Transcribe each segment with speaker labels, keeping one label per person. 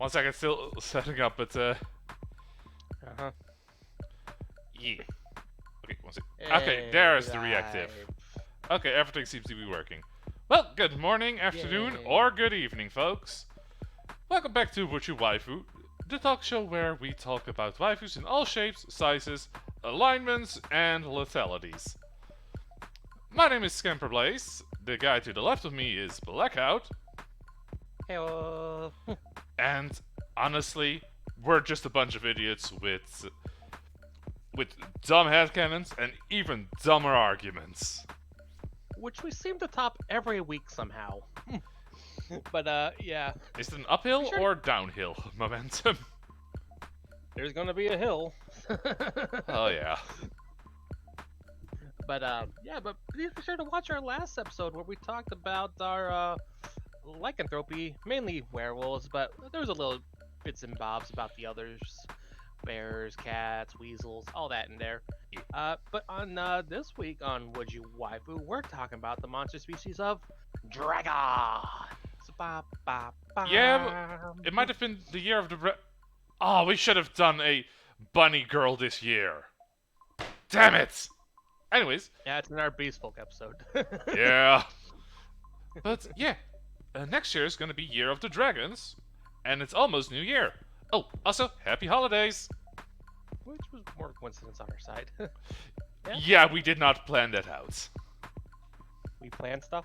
Speaker 1: 1 second, still setting up, but
Speaker 2: Uh-huh.
Speaker 1: yeah. Okay, 1 second. Okay,
Speaker 2: Hey,
Speaker 1: there's the reactive. Okay, everything seems to be working. Well, good morning, afternoon,
Speaker 2: Yay.
Speaker 1: or good evening, folks. Welcome back to Waifu, the talk show where we talk about waifus in all shapes, sizes, alignments, and lethalities. My name is Scamper Blaze. The guy to the left of me is Blackout.
Speaker 2: Hello.
Speaker 1: And honestly, we're just a bunch of idiots with dumb headcanons and even dumber arguments.
Speaker 2: Which we seem to top every week somehow. But yeah,
Speaker 1: Is it an uphill
Speaker 2: Sure.
Speaker 1: or downhill momentum?
Speaker 2: there's gonna be a hill.
Speaker 1: Oh yeah.
Speaker 2: But yeah, but please be sure to watch our last episode where we talked about our lycanthropy, mainly werewolves, but there was a little bits and bobs about the others. Bears, cats, weasels, all that in there. But on this week on Would You Waifu, we're talking about the monster species of dragons. Ba, ba, ba.
Speaker 1: Yeah, It might have been the year of the Oh, we should have done a bunny girl this year. Damn it! Anyways,
Speaker 2: Yeah, it's in our Beast Folk episode.
Speaker 1: yeah. But yeah, next year is gonna be Year of the Dragons, and it's almost New Year. Oh, also, happy holidays!
Speaker 2: Which was more coincidence on our side. Yeah.
Speaker 1: Yeah, we did not plan that out.
Speaker 2: We plan stuff.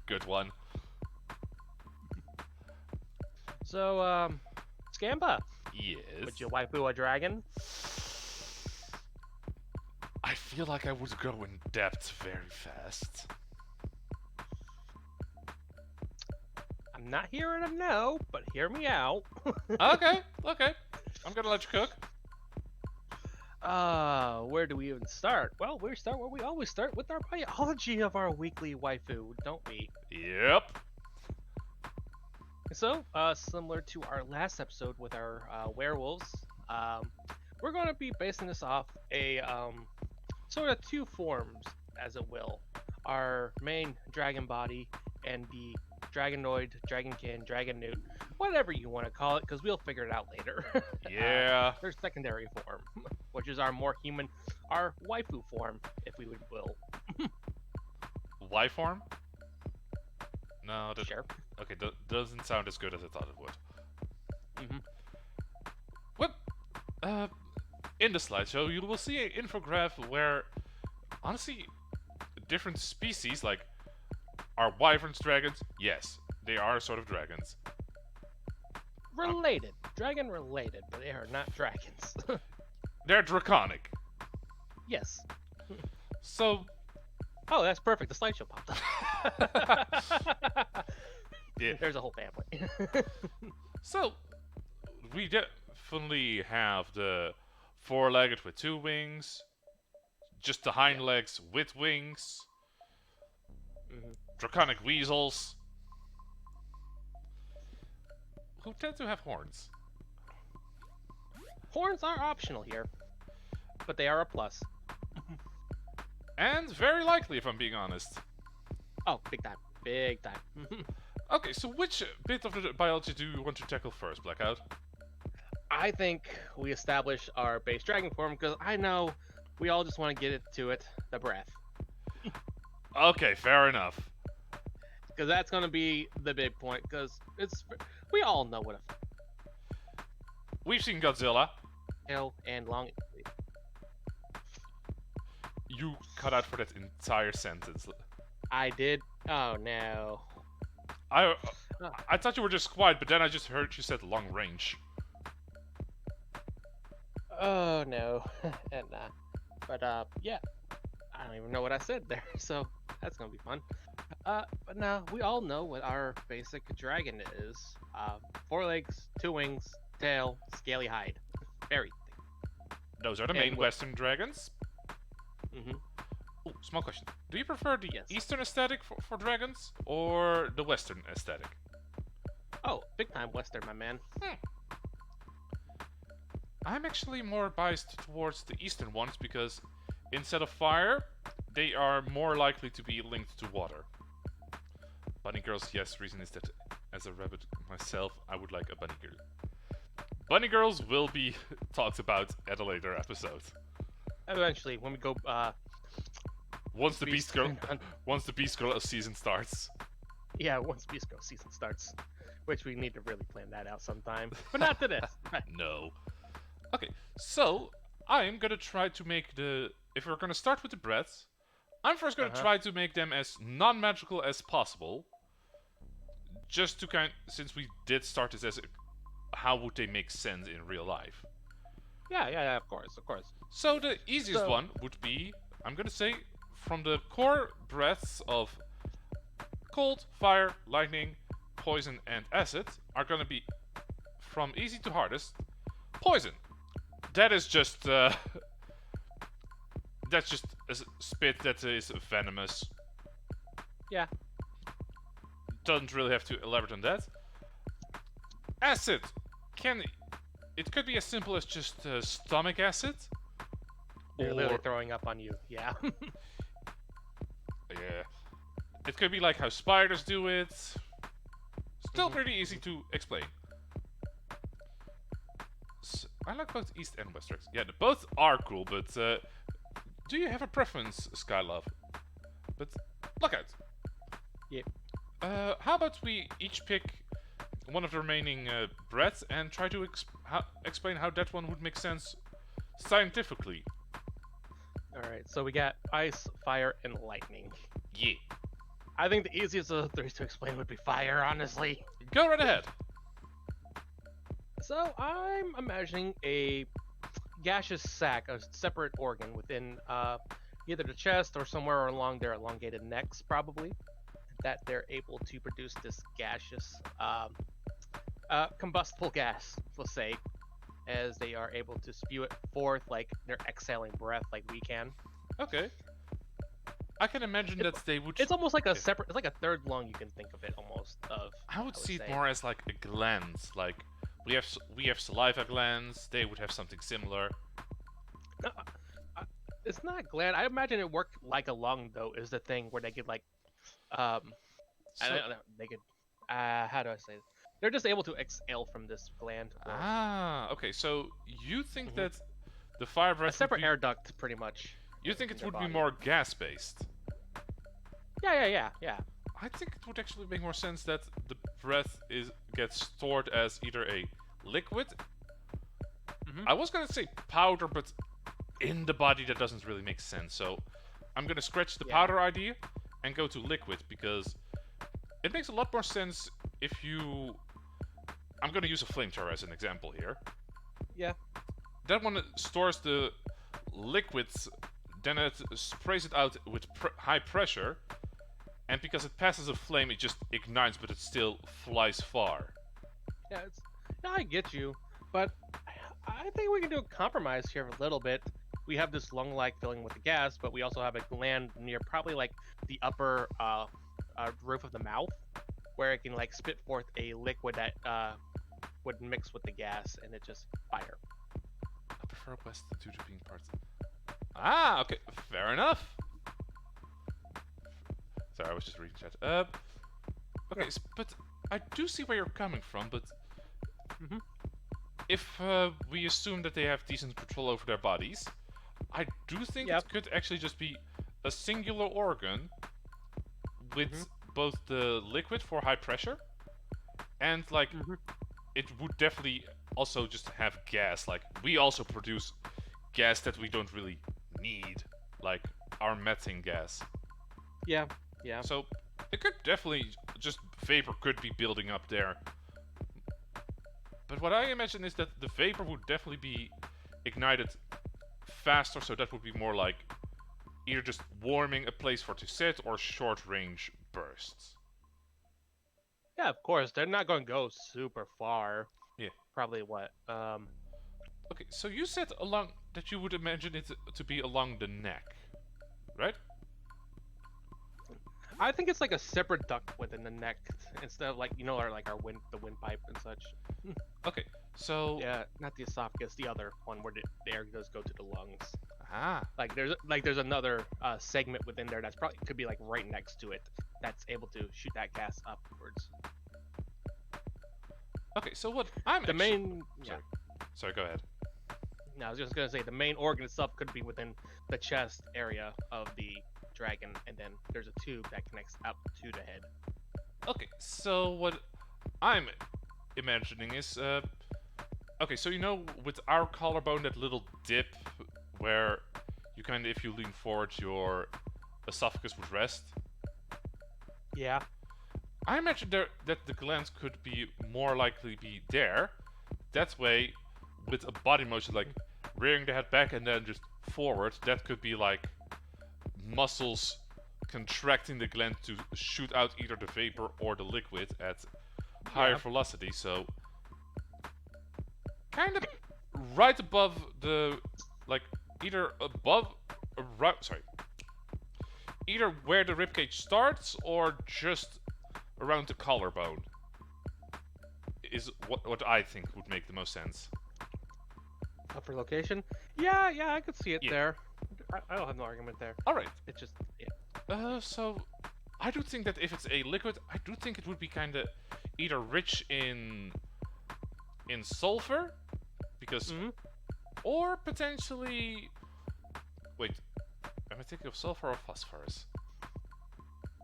Speaker 1: Good one.
Speaker 2: So, Scamba,
Speaker 1: Yes.
Speaker 2: would you waifu a dragon?
Speaker 1: I feel like I would go in depth very fast.
Speaker 2: I'm not hearing a no, but hear me out.
Speaker 1: Okay. I'm gonna let you cook.
Speaker 2: Where do we even start? Well, we start where we always start, with our biology of our weekly waifu, don't we?
Speaker 1: Yep.
Speaker 2: So, similar to our last episode with our werewolves, we're going to be basing this off a sort of two forms, as it will. Our main dragon body and the dragonoid, dragonkin, dragon newt, whatever you want to call it, because we'll figure it out later.
Speaker 1: Yeah.
Speaker 2: Their secondary form, which is our more human, our waifu form, if we will.
Speaker 1: Y form? No, that
Speaker 2: Sure.
Speaker 1: okay. Doesn't sound as good as I thought it would.
Speaker 2: hmm
Speaker 1: Well, in the slideshow, you will see an infograph where, honestly, different species like are wyverns dragons? Yes, they are sort of dragons.
Speaker 2: Related. Dragon related, but they are not dragons.
Speaker 1: They're draconic.
Speaker 2: Yes.
Speaker 1: So
Speaker 2: Oh, that's perfect. The slideshow popped up.
Speaker 1: yeah.
Speaker 2: There's a whole family.
Speaker 1: So we definitely have the four-legged with two wings, just the hind legs with wings, draconic weasels, who tend to have horns.
Speaker 2: Horns are optional here, but they are a plus.
Speaker 1: And very likely, if I'm being honest.
Speaker 2: Oh, big time. Big time.
Speaker 1: Okay, so which bit of the biology do you want to tackle first, Blackout?
Speaker 2: I think we establish our base dragon form because I know we all just want to get to it, the breath.
Speaker 1: Okay, fair enough.
Speaker 2: Because that's going to be the big point, because we all know what a
Speaker 1: We've seen Godzilla.
Speaker 2: tail and long.
Speaker 1: You cut out for that entire sentence.
Speaker 2: I did. Oh no.
Speaker 1: I thought you were just quiet, but then I just heard you said long range.
Speaker 2: Oh no. And but yeah. I don't even know what I said there, so that's gonna be fun. But now we all know what our basic dragon is. 4 legs, 2 wings, tail, scaly hide. Very
Speaker 1: Those are the
Speaker 2: And
Speaker 1: main
Speaker 2: what-
Speaker 1: Western dragons.
Speaker 2: hmm
Speaker 1: Ooh, small question. Do you prefer the
Speaker 2: Yes.
Speaker 1: Eastern aesthetic for dragons or the Western aesthetic?
Speaker 2: Oh, big time Western, my man.
Speaker 1: I'm actually more biased towards the Eastern ones because instead of fire, they are more likely to be linked to water. Bunny girls, yes, reason is that as a rabbit myself, I would like a bunny girl. Bunny girls will be talked about at a later episode.
Speaker 2: Eventually, when we go,
Speaker 1: Once the
Speaker 2: Beast
Speaker 1: once the Beast Girl season starts.
Speaker 2: yeah, once Beast Girl season starts, which we need to really plan that out sometime, but not to this.
Speaker 1: No. Okay, so I'm gonna try to make the. If we're gonna start with the breaths, I'm first gonna try to make them as non-magical as possible. Just to since we did start this as how would they make sense in real life?
Speaker 2: Yeah, of course.
Speaker 1: So the easiest one would be, I'm gonna say, from the core breaths of cold, fire, lightning, poison, and acid are gonna be from easy to hardest. Poison. That is just that's just a spit that is venomous.
Speaker 2: Yeah.
Speaker 1: Doesn't really have to elaborate on that. Acid it could be as simple as just stomach acid.
Speaker 2: They're literally throwing up on you. Yeah.
Speaker 1: Yeah. It could be like how spiders do it. Still pretty easy to explain. So, I like both East and West tracks. Yeah, both are cool, but do you have a preference, Skylove? But look out.
Speaker 2: Yep.
Speaker 1: How about we each pick one of the remaining breaths and try to explain how that one would make sense scientifically.
Speaker 2: Alright, so we got ice, fire, and lightning.
Speaker 1: Yeah.
Speaker 2: I think the easiest of the three to explain would be fire, honestly.
Speaker 1: Go right ahead.
Speaker 2: So I'm imagining a gaseous sac, a separate organ within either the chest or somewhere along their elongated necks, probably, that they're able to produce this gaseous combustible gas, let's say, as they are able to spew it forth like they're exhaling breath like we can.
Speaker 1: Okay. I can imagine that they would.
Speaker 2: It's almost like a separate. It's like a third lung. You can think of it almost.
Speaker 1: I would see it more as like a gland. Like we have saliva glands. They would have something similar.
Speaker 2: No, it's not gland. I imagine it worked like a lung though. Is the thing where they could like, I don't know. They could. How do I say it? They're just able to exhale from this gland.
Speaker 1: Okay. So you think that the fire breath
Speaker 2: a separate air duct, pretty much.
Speaker 1: You think it would be more gas-based?
Speaker 2: Yeah.
Speaker 1: I think it would actually make more sense that the breath gets stored as either a liquid. I was gonna say powder, but in the body that doesn't really make sense. So I'm gonna scratch the powder idea and go to liquid because it makes a lot more sense if you. I'm gonna use a flamethrower as an example here.
Speaker 2: Yeah.
Speaker 1: That one stores the liquids. Then it sprays it out with high pressure, and because it passes a flame, it just ignites, but it still flies far.
Speaker 2: Yeah, I get you, but I think we can do a compromise here a little bit. We have this lung-like filling with the gas, but we also have a gland near probably like the upper roof of the mouth, where it can like spit forth a liquid that would mix with the gas, and it just fire.
Speaker 1: I prefer West due to being parts. Okay, fair enough. Sorry, I was just reading chat. Okay, but I do see where you're coming from, but if we assume that they have decent control over their bodies, I do think it could actually just be a singular organ with both the liquid for high pressure and like it would definitely also just have gas. Like we also produce gas that we don't really need, like our methane gas.
Speaker 2: Yeah.
Speaker 1: So it could definitely just vapor could be building up there. But what I imagine is that the vapor would definitely be ignited faster, so that would be more like either just warming a place for to sit or short range bursts.
Speaker 2: Yeah, of course. They're not going to go super far.
Speaker 1: Yeah.
Speaker 2: Probably what?
Speaker 1: Okay, so you said along that you would imagine it to be along the neck, right?
Speaker 2: I think it's like a separate duct within the neck instead of like our windpipe and such.
Speaker 1: Okay, so
Speaker 2: yeah, not the esophagus, the other one where the air does go to the lungs.
Speaker 1: Like
Speaker 2: there's another segment within there that's probably could be like right next to it that's able to shoot that gas upwards.
Speaker 1: Okay, so what I'm
Speaker 2: The
Speaker 1: actually...
Speaker 2: main, yeah.
Speaker 1: Sorry, go ahead.
Speaker 2: No, I was just gonna say the main organ itself could be within the chest area of the dragon, and then there's a tube that connects up to the head.
Speaker 1: Okay, so what I'm imagining is, okay, so you know, with our collarbone, that little dip where you kind of, if you lean forward, your esophagus would rest.
Speaker 2: Yeah.
Speaker 1: I imagine that the glands could be more likely be there. That way, with a body motion, like rearing the head back and then just forward, that could be like muscles contracting the gland to shoot out either the vapor or the liquid at higher velocity. So, kind of right above the, like, either above, right, sorry, either where the ribcage starts or just around the collarbone is what I think would make the most sense.
Speaker 2: For location? Yeah, I could see it
Speaker 1: Yeah.
Speaker 2: there. I don't have no argument there.
Speaker 1: Alright,
Speaker 2: It's just, yeah.
Speaker 1: so I do think that if it's a liquid, I do think it would be kind of either rich in sulfur, because, or potentially, wait, am I thinking of sulfur or phosphorus?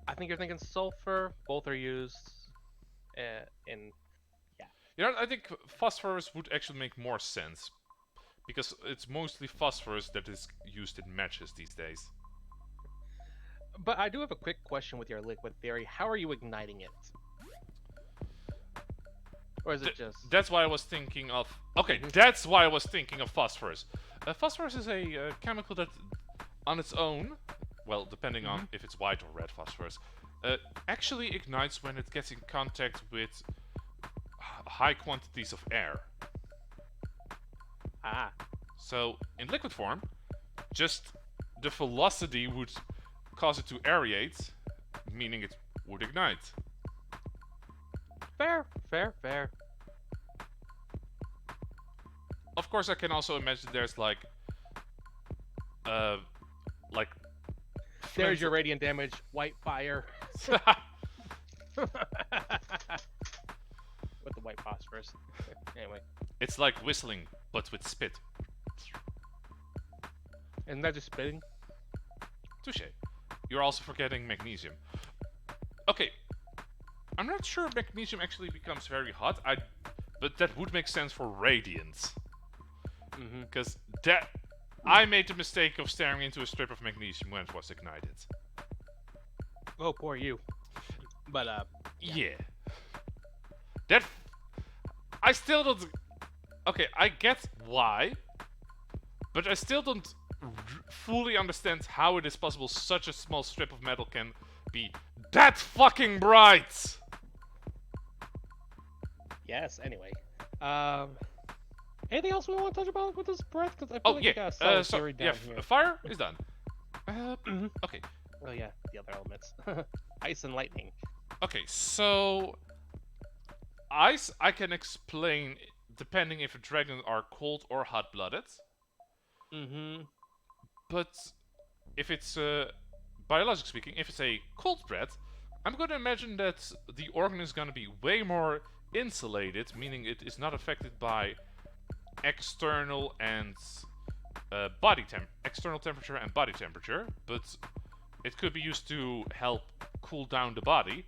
Speaker 2: I think you're thinking sulfur. Both are used in.
Speaker 1: You know, I think phosphorus would actually make more sense, because it's mostly phosphorus that is used in matches these days.
Speaker 2: But I do have a quick question with your liquid theory. How are you igniting it? Or is it just...
Speaker 1: That's why I was thinking of... Okay, that's why I was thinking of phosphorus. Phosphorus is a chemical that, on its own, well, depending on if it's white or red phosphorus, actually ignites when it gets in contact with high quantities of air.
Speaker 2: Ah.
Speaker 1: So, in liquid form, just the velocity would cause it to aerate, meaning it would ignite.
Speaker 2: Fair.
Speaker 1: Of course, I can also imagine there's like
Speaker 2: There's your radiant damage, white fire. With the white phosphorus. Anyway.
Speaker 1: It's like whistling, but with spit.
Speaker 2: Isn't that just spitting?
Speaker 1: Touche. You're also forgetting magnesium. Okay. I'm not sure magnesium actually becomes very hot, but that would make sense for radiance. Because I made the mistake of staring into a strip of magnesium when it was ignited.
Speaker 2: Oh, poor you. But,
Speaker 1: yeah. That... I still don't... Okay, I get why, but I still don't fully understand how it is possible such a small strip of metal can be that fucking bright!
Speaker 2: Yes, anyway. Anything else we want to touch about with this breath? Because I feel
Speaker 1: Oh,
Speaker 2: like
Speaker 1: yeah.
Speaker 2: we got a solid
Speaker 1: So,
Speaker 2: theory down here.
Speaker 1: fire is done. Okay.
Speaker 2: Oh, yeah, the other elements. Ice and lightning.
Speaker 1: Okay, so... Ice, I can explain depending if a dragon are cold or hot-blooded. But if it's, biologically speaking, if it's a cold breath, I'm going to imagine that the organ is going to be way more insulated, meaning it is not affected by external and external temperature and body temperature, but it could be used to help cool down the body,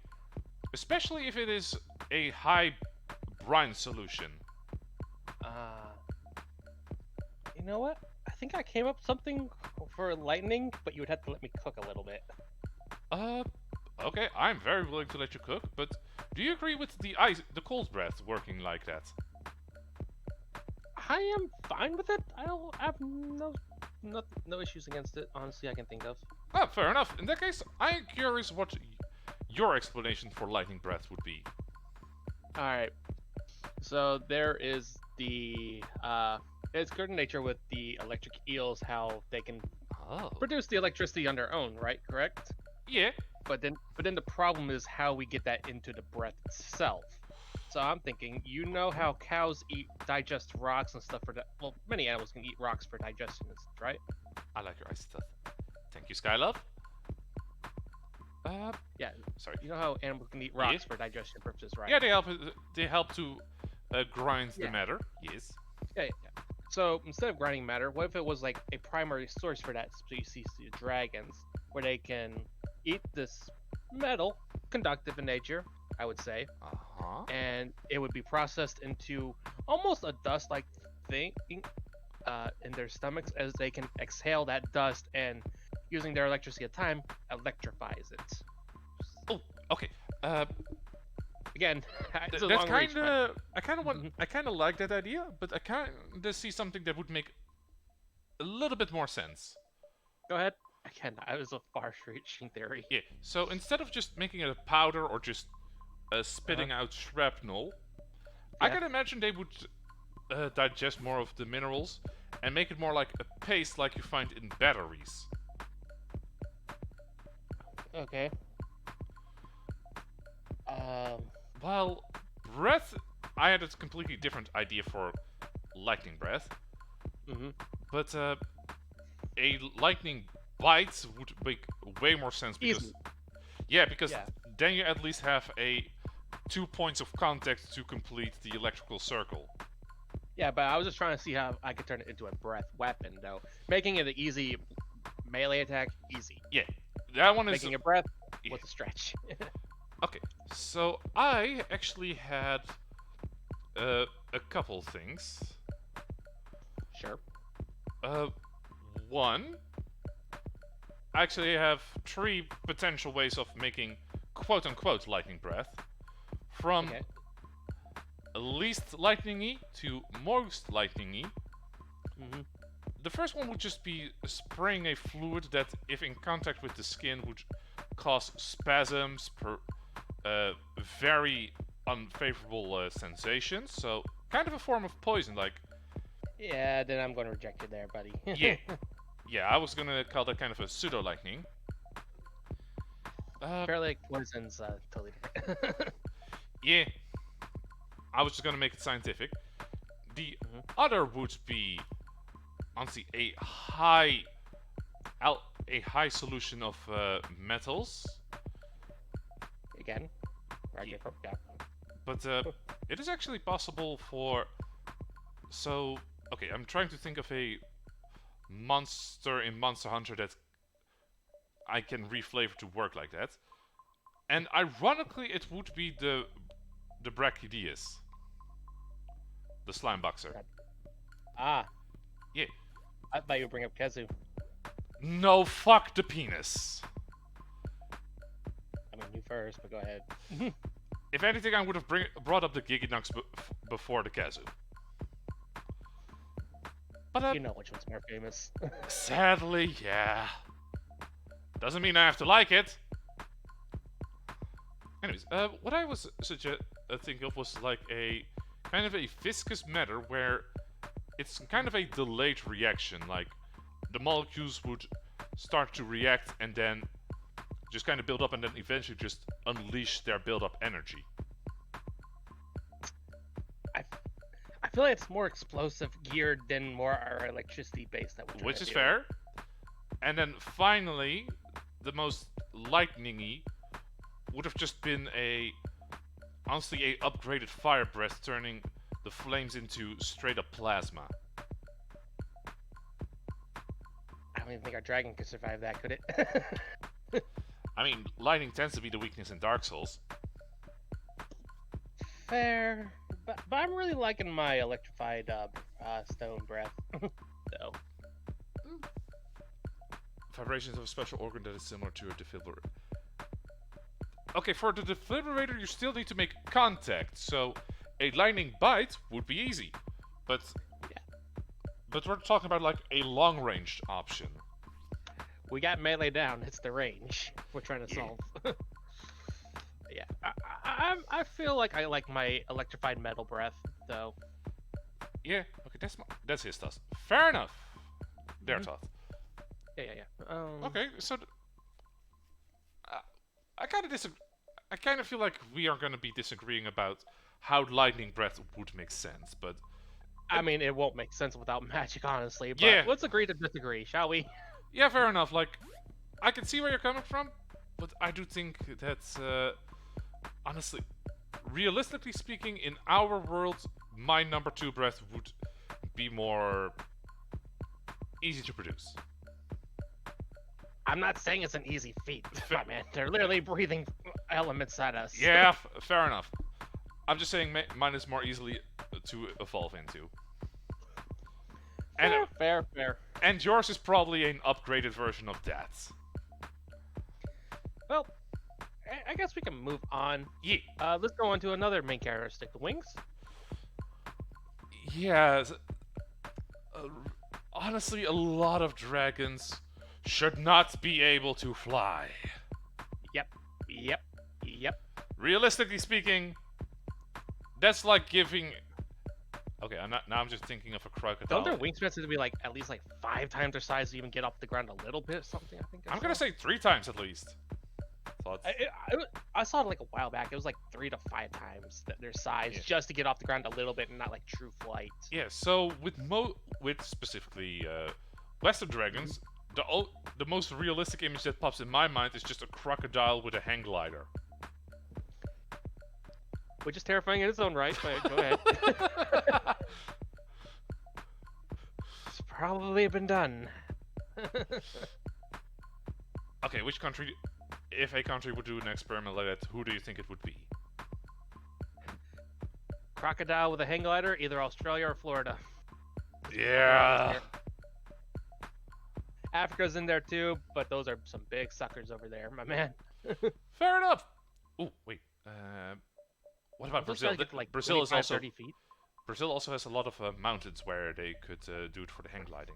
Speaker 1: especially if it is a high brine solution.
Speaker 2: You know what? I think I came up with something for lightning, but you would have to let me cook a little bit.
Speaker 1: Okay, I'm very willing to let you cook, but do you agree with the cold breath working like that?
Speaker 2: I am fine with it. I don't have no issues against it, honestly, I can think of.
Speaker 1: Ah, fair enough. In that case, I'm curious what your explanation for lightning breath would be.
Speaker 2: Alright. So there is the it's good in nature with the electric eels, how they can produce the electricity on their own, right? Correct?
Speaker 1: Yeah.
Speaker 2: But then the problem is how we get that into the breath itself. So I'm thinking, you know how cows digest rocks and stuff for that. Well, many animals can eat rocks for digestion and stuff, right?
Speaker 1: I like your ice stuff. Thank you, Skylove.
Speaker 2: Yeah.
Speaker 1: Sorry.
Speaker 2: You know how animals can eat rocks for digestion purposes, right?
Speaker 1: Yeah, they help to grinds the
Speaker 2: Yeah.
Speaker 1: matter. Yes.
Speaker 2: Yeah, yeah. So instead of grinding matter, what if it was like a primary source for that species of dragons, where they can eat this metal, conductive in nature, I would say,
Speaker 1: Uh-huh.
Speaker 2: and it would be processed into almost a dust-like thing in their stomachs as they can exhale that dust and, using their electricity at time, electrifies it.
Speaker 1: Oh, okay. Uh,
Speaker 2: Again, it's a
Speaker 1: that's
Speaker 2: long reach,
Speaker 1: kind
Speaker 2: but
Speaker 1: of. I kind of like that idea, but I kind of see something that would make a little bit more sense.
Speaker 2: go ahead. Again, that was a far-reaching theory.
Speaker 1: Yeah. So instead of just making it a powder or just
Speaker 2: Uh-huh.
Speaker 1: spitting out shrapnel, I
Speaker 2: Yeah.
Speaker 1: can imagine they would digest more of the minerals and make it more like a paste, like you find in batteries.
Speaker 2: Okay. Um.
Speaker 1: While breath, I had a completely different idea for lightning breath,
Speaker 2: Mm-hmm.
Speaker 1: but a lightning bite would make way more sense because
Speaker 2: Easy.
Speaker 1: because
Speaker 2: Yeah.
Speaker 1: then you at least have a 2 points of contact to complete the electrical circle.
Speaker 2: Yeah, but I was just trying to see how I could turn it into a breath weapon, though. Making it an easy melee attack, easy.
Speaker 1: Yeah, that one is
Speaker 2: Making a breath
Speaker 1: yeah.
Speaker 2: was a stretch.
Speaker 1: Okay. So I actually had a couple things.
Speaker 2: Sure.
Speaker 1: One, I actually have 3 potential ways of making quote-unquote lightning breath, from
Speaker 2: Okay.
Speaker 1: least lightningy to most lightningy.
Speaker 2: Mm-hmm.
Speaker 1: The first one would just be spraying a fluid that, if in contact with the skin, would cause spasms, very unfavorable sensations. So, kind of a form of poison, like,
Speaker 2: Yeah, then I'm going to reject you there, buddy.
Speaker 1: yeah. Yeah, I was gonna call that kind of a pseudo lightning.
Speaker 2: Fairly like poison's totally different.
Speaker 1: Yeah, I was just gonna make it scientific. The
Speaker 2: Mhm.
Speaker 1: other would be, honestly, a high solution of metals,
Speaker 2: Again, right
Speaker 1: Yeah.
Speaker 2: here. Yeah.
Speaker 1: but it is actually possible for. So, okay, I'm trying to think of a monster in Monster Hunter that I can reflavor to work like that. And ironically, it would be the Brachydius, the slime boxer.
Speaker 2: Ah,
Speaker 1: Yeah.
Speaker 2: I thought you would bring up Kezu.
Speaker 1: No, fuck the penis.
Speaker 2: I mean, you first, but go ahead.
Speaker 1: If anything, I would have brought up the Giganux before the Kazu. But
Speaker 2: You know which one's more famous.
Speaker 1: sadly, yeah. Doesn't mean I have to like it. Anyways, what I was thinking of was like a kind of a viscous matter where it's kind of a delayed reaction. Like the molecules would start to react and then just kind of build up and then eventually just unleash their build-up energy.
Speaker 2: I feel like it's more explosive geared than more our electricity based that we
Speaker 1: Which is fair. And then finally, the most lightningy would have just been honestly, a upgraded fire breath, turning the flames into straight up plasma.
Speaker 2: I don't even think our dragon could survive that, could it?
Speaker 1: I mean, lightning tends to be the weakness in Dark Souls.
Speaker 2: Fair, but I'm really liking my electrified stone breath. So
Speaker 1: Vibrations of a special organ that is similar to a defibrillator. Okay, for the defibrillator, you still need to make contact, so a lightning bite would be easy. But
Speaker 2: yeah,
Speaker 1: but we're talking about like a long-range option.
Speaker 2: we got melee down. It's the range we're trying to
Speaker 1: Yeah.
Speaker 2: solve. Yeah, I feel like I like my electrified metal breath though.
Speaker 1: Yeah, okay, that's his thought. Fair enough. Their
Speaker 2: Mhm.
Speaker 1: thought.
Speaker 2: Yeah.
Speaker 1: Okay, so I kind of disagree. I kind of feel like we are going to be disagreeing about how lightning breath would make sense, but
Speaker 2: I mean, it won't make sense without magic, honestly. But
Speaker 1: Yeah.
Speaker 2: let's agree to disagree, shall we?
Speaker 1: yeah, fair enough. Like, I can see where you're coming from, but I do think that, honestly, realistically speaking, in our world, my number 2 breath would be more easy to produce.
Speaker 2: I'm not saying it's an easy feat, but man, they're literally breathing elements at us.
Speaker 1: Yeah, fair enough. I'm just saying mine is more easily to evolve into.
Speaker 2: Fair.
Speaker 1: And yours is probably an upgraded version of that.
Speaker 2: Well, I guess we can move on.
Speaker 1: Yeah.
Speaker 2: Let's go on to another main characteristic, the wings.
Speaker 1: Yeah. Honestly, a lot of dragons should not be able to fly.
Speaker 2: Yep.
Speaker 1: Realistically speaking, that's like giving. Okay, I'm just thinking of a crocodile.
Speaker 2: Don't their wingspans have to be like at least like 5 times their size to even get off the ground a little bit or something? I think.
Speaker 1: I'm gonna say 3 times at least. Thoughts?
Speaker 2: I saw it like a while back. It was like 3 to 5 times their size just to get off the ground a little bit and not like true flight.
Speaker 1: Yeah. So with specifically Western dragons, the most realistic image that pops in my mind is just a crocodile with a hang glider.
Speaker 2: Which is terrifying in its own right, but go ahead. It's probably been done.
Speaker 1: Okay, which country, if a country would do an experiment like that, who do you think it would be?
Speaker 2: Crocodile with a hang glider, either Australia or Florida.
Speaker 1: Yeah.
Speaker 2: Africa's in there too, but those are some big suckers over there, my man.
Speaker 1: Fair enough. Oh, wait. What about
Speaker 2: Those
Speaker 1: Brazil?
Speaker 2: guys get to, like,
Speaker 1: Brazil is
Speaker 2: 25,
Speaker 1: also
Speaker 2: 30 feet.
Speaker 1: Brazil also has a lot of mountains where they could do it for the hang gliding.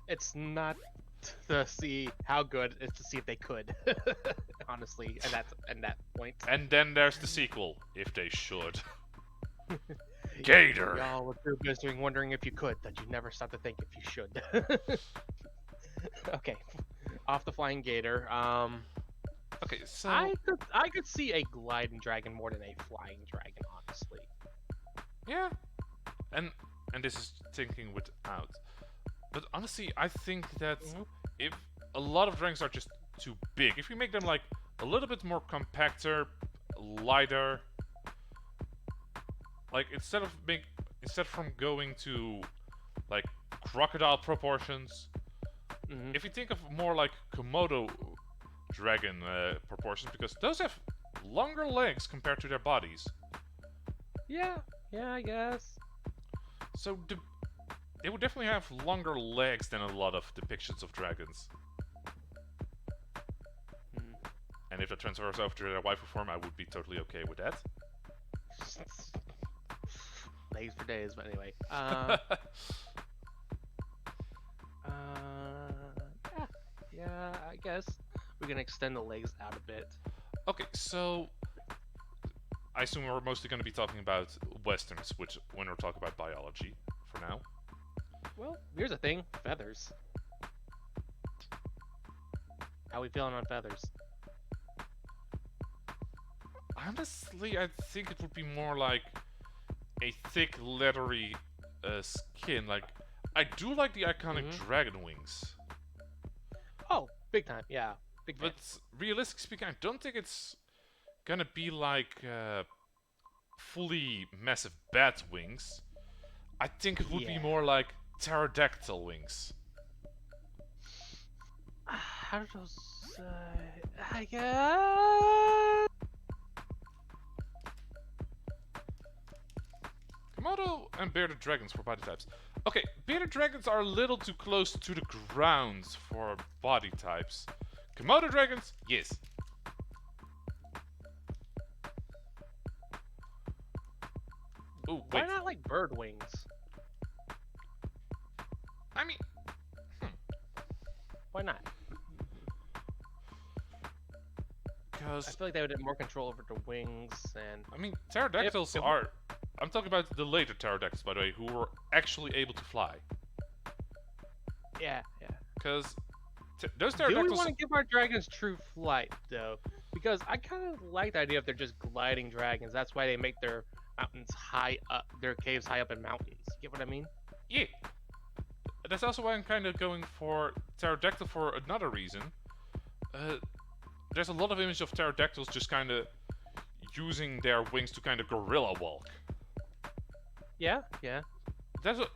Speaker 2: It's not to see how good, it's to see if they could. Honestly, and that point.
Speaker 1: And then there's the sequel, if they should. Gator.
Speaker 2: Y'all were too busy wondering if you could that you never stopped to think if you should. Okay, off the flying gator.
Speaker 1: Okay, so
Speaker 2: I could see a gliding dragon more than a flying dragon, honestly.
Speaker 1: yeah, and this is thinking without. But honestly, I think that if a lot of dragons are just too big, if you make them like a little bit more compactor, lighter, like instead from going to like crocodile proportions, if you think of more like Komodo dragon proportions, because those have longer legs compared to their bodies.
Speaker 2: Yeah, I guess.
Speaker 1: So they would definitely have longer legs than a lot of depictions of dragons. And if it transfers over to their waifu form, I would be totally okay with that.
Speaker 2: Legs for days, but anyway. Yeah, I guess we can extend the legs out a bit.
Speaker 1: Okay, so I assume we're mostly going to be talking about westerns, which when we're talking about biology for now.
Speaker 2: Well, here's the thing: feathers. How we feeling on feathers?
Speaker 1: Honestly, I think it would be more like a thick, leathery skin. Like, I do like the iconic dragon wings.
Speaker 2: Oh, big time, yeah. Big fan.
Speaker 1: But realistically speaking, I don't think it's gonna be like fully massive bat wings. I think it would be more like pterodactyl wings.
Speaker 2: How do those... I guess...
Speaker 1: Komodo and bearded dragons for body types. Okay, bearded dragons are a little too close to the ground for body types. Komodo dragons, yes. Ooh, wait.
Speaker 2: Why not like bird wings?
Speaker 1: I mean,
Speaker 2: Why not?
Speaker 1: because
Speaker 2: I feel like they would have more control over the wings and...
Speaker 1: I mean, pterodactyls are... I'm talking about the later pterodactyls, by the way, who were actually able to fly.
Speaker 2: Yeah.
Speaker 1: Because those
Speaker 2: Do we
Speaker 1: pterodactyls...
Speaker 2: want to give our dragons true flight, though? Because I kind of like the idea if they're just gliding dragons. That's why they make their mountains high up, their caves high up in mountains. Get what I mean?
Speaker 1: Yeah. That's also why I'm kind of going for pterodactyl for another reason. There's a lot of images of pterodactyls just kind of using their wings to kind of gorilla walk.
Speaker 2: Yeah, yeah.
Speaker 1: That's a,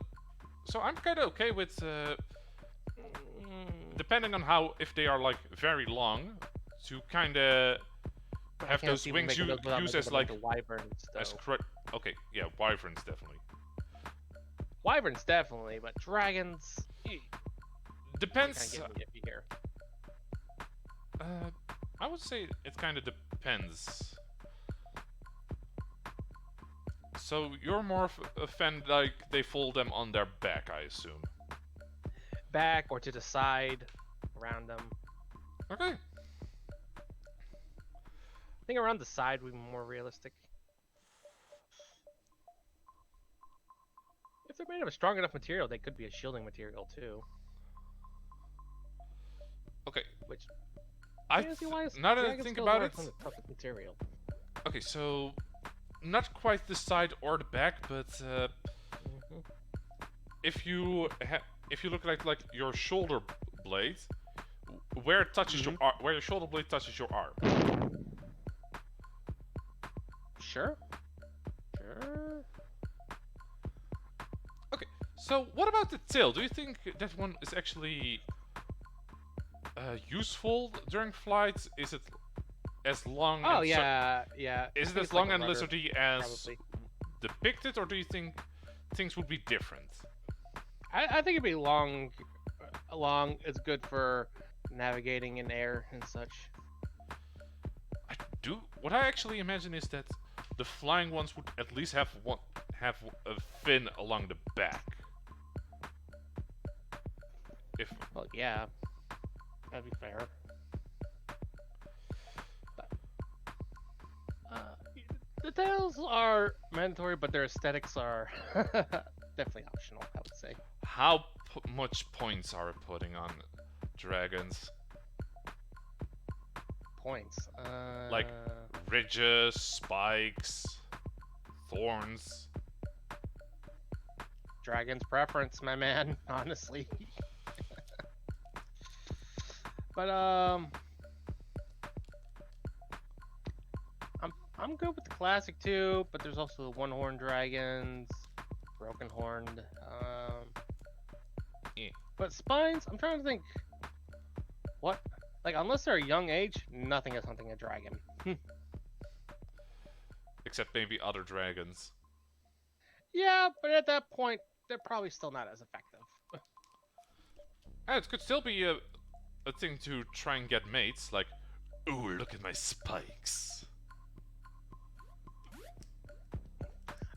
Speaker 1: so I'm kind of okay with
Speaker 2: Mm,
Speaker 1: depending on how if they are like very long to kind of
Speaker 2: but I
Speaker 1: have
Speaker 2: can't
Speaker 1: those
Speaker 2: see them
Speaker 1: wings
Speaker 2: making those without
Speaker 1: use
Speaker 2: making
Speaker 1: as
Speaker 2: them
Speaker 1: like
Speaker 2: into wyverns,
Speaker 1: as
Speaker 2: though.
Speaker 1: okay, yeah, wyverns definitely.
Speaker 2: Wyverns definitely, but dragons. You're kind of
Speaker 1: Depends.
Speaker 2: getting iffy here.
Speaker 1: Uh, I would say it kind of depends. So you're more of a fan like they fold them on their back, I assume.
Speaker 2: Back or to the side, around them.
Speaker 1: Okay.
Speaker 2: I think around the side would be more realistic. If they're made of a strong enough material, they could be a shielding material too.
Speaker 1: Okay.
Speaker 2: Which
Speaker 1: I now that I
Speaker 2: dragon
Speaker 1: think
Speaker 2: scales
Speaker 1: about
Speaker 2: are
Speaker 1: it.
Speaker 2: some of the toughest material.
Speaker 1: Okay, so not quite the side or the back, but
Speaker 2: Hmm.
Speaker 1: if you if you look like your shoulder blade, where it touches your where your shoulder blade touches your arm.
Speaker 2: Sure. Sure.
Speaker 1: Okay, so what about the tail? Do you think that one is actually useful during flights? Is it as long?
Speaker 2: Oh
Speaker 1: and
Speaker 2: yeah, yeah.
Speaker 1: Is
Speaker 2: I
Speaker 1: it
Speaker 2: think
Speaker 1: as
Speaker 2: it's like
Speaker 1: long
Speaker 2: a
Speaker 1: and
Speaker 2: rudder,
Speaker 1: lizardy as
Speaker 2: probably.
Speaker 1: depicted, or do you think things would be different?
Speaker 2: I think it'd be long. Long is good for navigating in air and such.
Speaker 1: I do. What I actually imagine is that the flying ones would at least have a fin along the back. If
Speaker 2: Well, yeah, that'd be fair. But, the tails are mandatory, but their aesthetics are definitely optional. I would say.
Speaker 1: how much points are we putting on dragons?
Speaker 2: Points.
Speaker 1: Like ridges, spikes, thorns.
Speaker 2: Dragon's preference, my man. Honestly. But I'm good with the classic too. But there's also the one-horned dragons, broken horned.
Speaker 1: Yeah.
Speaker 2: But spines, I'm trying to think. What? Like, unless they're a young age, nothing is hunting a dragon.
Speaker 1: Except maybe other dragons.
Speaker 2: Yeah, but at that point, they're probably still not as effective.
Speaker 1: It could still be a thing to try and get mates, like, ooh, look at my spikes.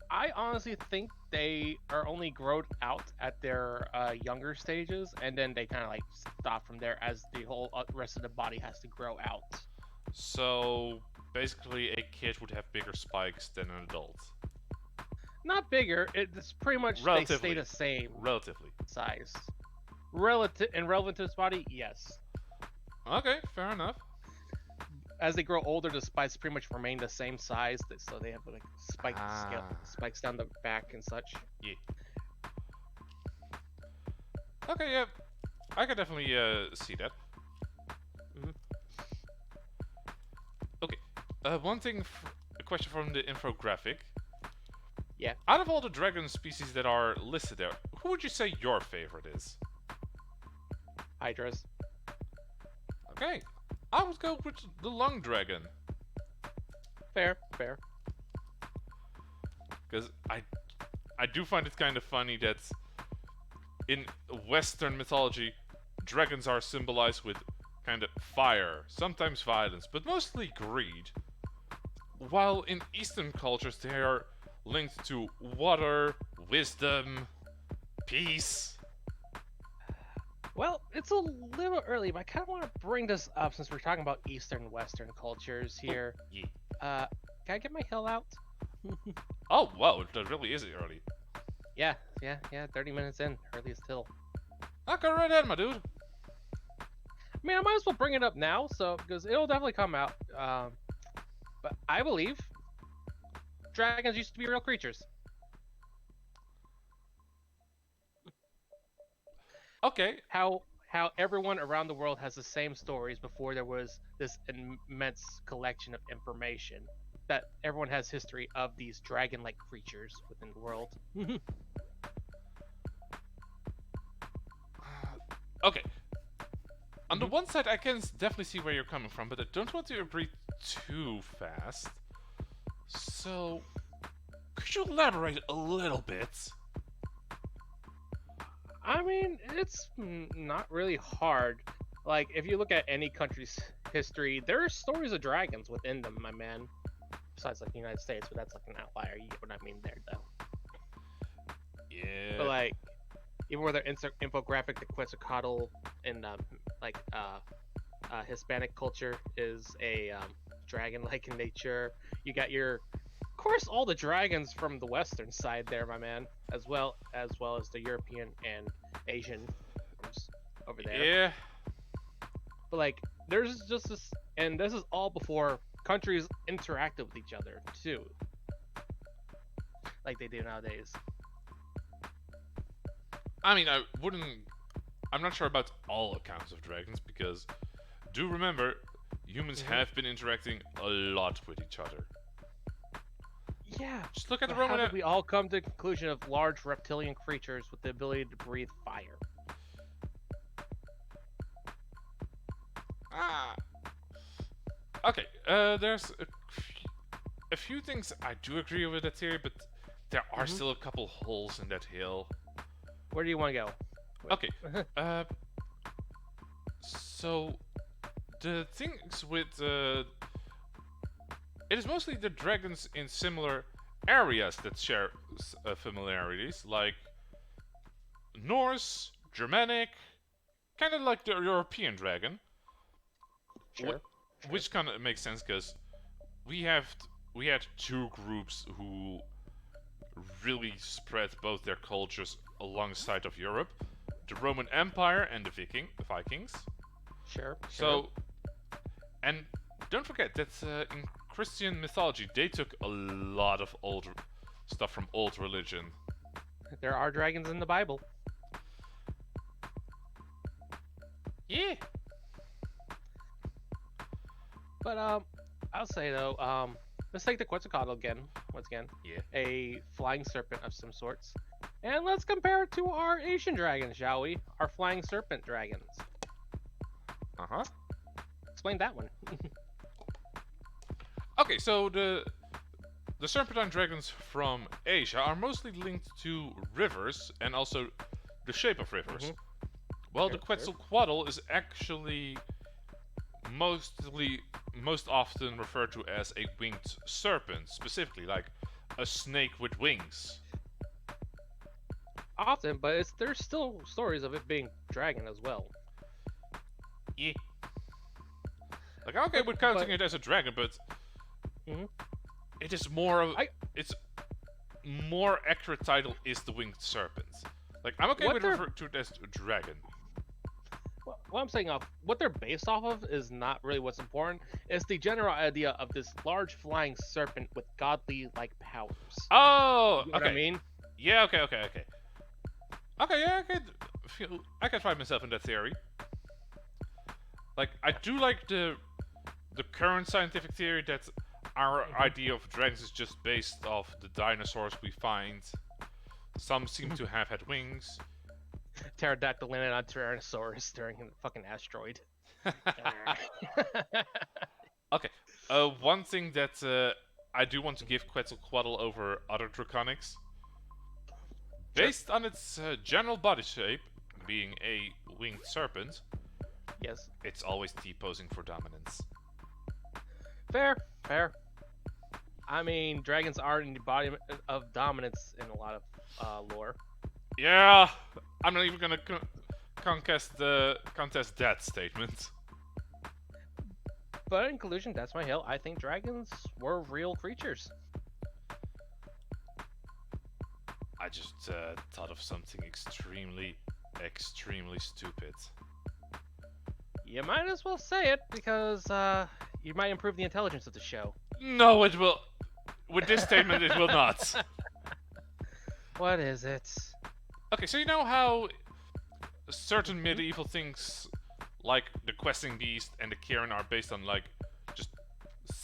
Speaker 2: I honestly think they are only growed out at their younger stages, and then they kind of like stop from there as the whole rest of the body has to grow out.
Speaker 1: So, basically, a kid would have bigger spikes than an adult.
Speaker 2: Not bigger. It's pretty much they stay the same
Speaker 1: Relatively.
Speaker 2: size. Relative and relevant to its body, yes.
Speaker 1: Okay, fair enough.
Speaker 2: As they grow older, the spikes pretty much remain the same size, so they have like spikes down the back and such.
Speaker 1: Yeah. Okay, yeah, I can definitely see that.
Speaker 2: Mhm.
Speaker 1: Okay, one thing, a question from the infographic.
Speaker 2: Yeah.
Speaker 1: Out of all the dragon species that are listed there, who would you say your favorite is?
Speaker 2: Hydras.
Speaker 1: Okay, I would go with the long dragon.
Speaker 2: Fair, fair.
Speaker 1: Because I do find it kind of funny that in Western mythology, dragons are symbolized with kind of fire, sometimes violence, but mostly greed. While in Eastern cultures, they are linked to water, wisdom, peace.
Speaker 2: Well, it's a little early, but I kind of want to bring this up since we're talking about Eastern and Western cultures here.
Speaker 1: Yeah.
Speaker 2: Can I get my hill out?
Speaker 1: Oh, wow, that really is early.
Speaker 2: Yeah, 30 minutes in, earliest hill.
Speaker 1: Okay, right ahead, my dude.
Speaker 2: I mean, I might as well bring it up now, so because it'll definitely come out. But I believe dragons used to be real creatures.
Speaker 1: Okay.
Speaker 2: How everyone around the world has the same stories before there was this immense collection of information. that everyone has history of these dragon-like creatures within the world.
Speaker 1: Okay. On the
Speaker 2: Mhm.
Speaker 1: one side, I can definitely see where you're coming from, but I don't want to agree too fast. So, could you elaborate a little bit?
Speaker 2: I mean, it's not really hard. Like, if you look at any country's history, there are stories of dragons within them, my man. Besides, like, the United States, but that's like an outlier. You get what I mean there, though.
Speaker 1: Yeah.
Speaker 2: But, like, even with their infographic, the Quetzalcoatl in, Hispanic culture is a dragon-like in nature. You got of course, all the dragons from the western side there, my man, as well as the European and Asian ones over there.
Speaker 1: Yeah.
Speaker 2: But like, there's just this, and this is all before countries interacted with each other too, like they do nowadays.
Speaker 1: I mean, I'm not sure about all accounts of dragons because do remember, humans have been interacting a lot with each other.
Speaker 2: Yeah.
Speaker 1: Just look at the
Speaker 2: But how
Speaker 1: Roman.
Speaker 2: did we all come to the conclusion of large reptilian creatures with the ability to breathe fire?
Speaker 1: Ah. Okay. There's a few things I do agree with that theory, but there are still a couple holes in that hill.
Speaker 2: Where do you want to go?
Speaker 1: Okay. So the things with it is mostly the dragons in similar areas that share familiarities, like Norse, Germanic, kind of like the European dragon.
Speaker 2: Sure.
Speaker 1: Which kind of makes sense because we had two groups who really spread both their cultures alongside of Europe: the Roman Empire and the Vikings.
Speaker 2: Sure.
Speaker 1: So, and don't forget that in Christian mythology they took a lot of old stuff from old religion.
Speaker 2: there are dragons in the Bible.
Speaker 1: Yeah.
Speaker 2: But I'll say though, let's take the Quetzalcoatl again. Once again,
Speaker 1: Yeah.
Speaker 2: a flying serpent of some sorts, and let's compare it to our Asian dragons, shall we? Our flying serpent dragons.
Speaker 1: Uh-huh.
Speaker 2: Explain that one.
Speaker 1: Okay, so the serpentine dragons from Asia are mostly linked to rivers and also the shape of rivers. Well, the
Speaker 2: Sure.
Speaker 1: Quetzalcoatl is actually most often referred to as a winged serpent, specifically like a snake with wings.
Speaker 2: Often, but there's still stories of it being dragon as well.
Speaker 1: Yeah. Like I'm okay with counting
Speaker 2: but-
Speaker 1: it as a dragon, but
Speaker 2: Mhm.
Speaker 1: it is more of its more accurate title is the winged serpent. Like I'm okay
Speaker 2: What
Speaker 1: with
Speaker 2: they're-
Speaker 1: referring to it as a dragon.
Speaker 2: What I'm saying, what they're based off of is not really what's important. It's the general idea of this large flying serpent with godly-like powers.
Speaker 1: Oh,
Speaker 2: You know
Speaker 1: okay.
Speaker 2: what I mean?
Speaker 1: Yeah, okay. Okay, yeah, I can find myself in that theory. Like, I do like the current scientific theory that our idea of dragons is just based off the dinosaurs we find. Some seem to have had wings.
Speaker 2: Pterodactyl landed on Tyrannosaurus during a fucking asteroid.
Speaker 1: Okay, one thing that I do want to give Quetzalcoatl over other draconics. Based on its general body shape, being a winged serpent,
Speaker 2: Yes.
Speaker 1: it's always T-posing for dominance.
Speaker 2: Fair. I mean, dragons are an embodiment of dominance in a lot of lore.
Speaker 1: Yeah, I'm not even gonna contest that statement.
Speaker 2: But in conclusion, that's my hill. I think dragons were real creatures.
Speaker 1: I just thought of something extremely stupid.
Speaker 2: You might as well say it because you might improve the intelligence of the show.
Speaker 1: No, it will. With this statement, it will not.
Speaker 2: What is it?
Speaker 1: Okay, so you know how certain medieval things, like the questing beast and the Kirin, are based on like just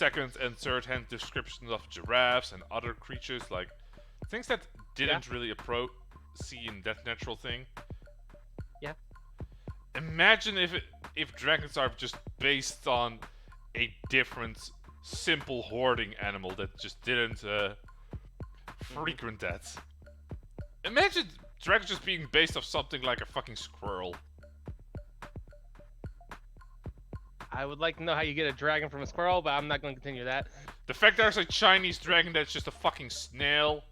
Speaker 1: second and third hand descriptions of giraffes and other creatures, like things that didn't really see in that natural thing.
Speaker 2: Yeah.
Speaker 1: Imagine if dragons are just based on a different, simple hoarding animal that just didn't frequent that. Imagine dragons just being based off something like a fucking squirrel.
Speaker 2: I would like to know how you get a dragon from a squirrel, but I'm not going to continue that.
Speaker 1: The fact there's a Chinese dragon that's just a fucking snail,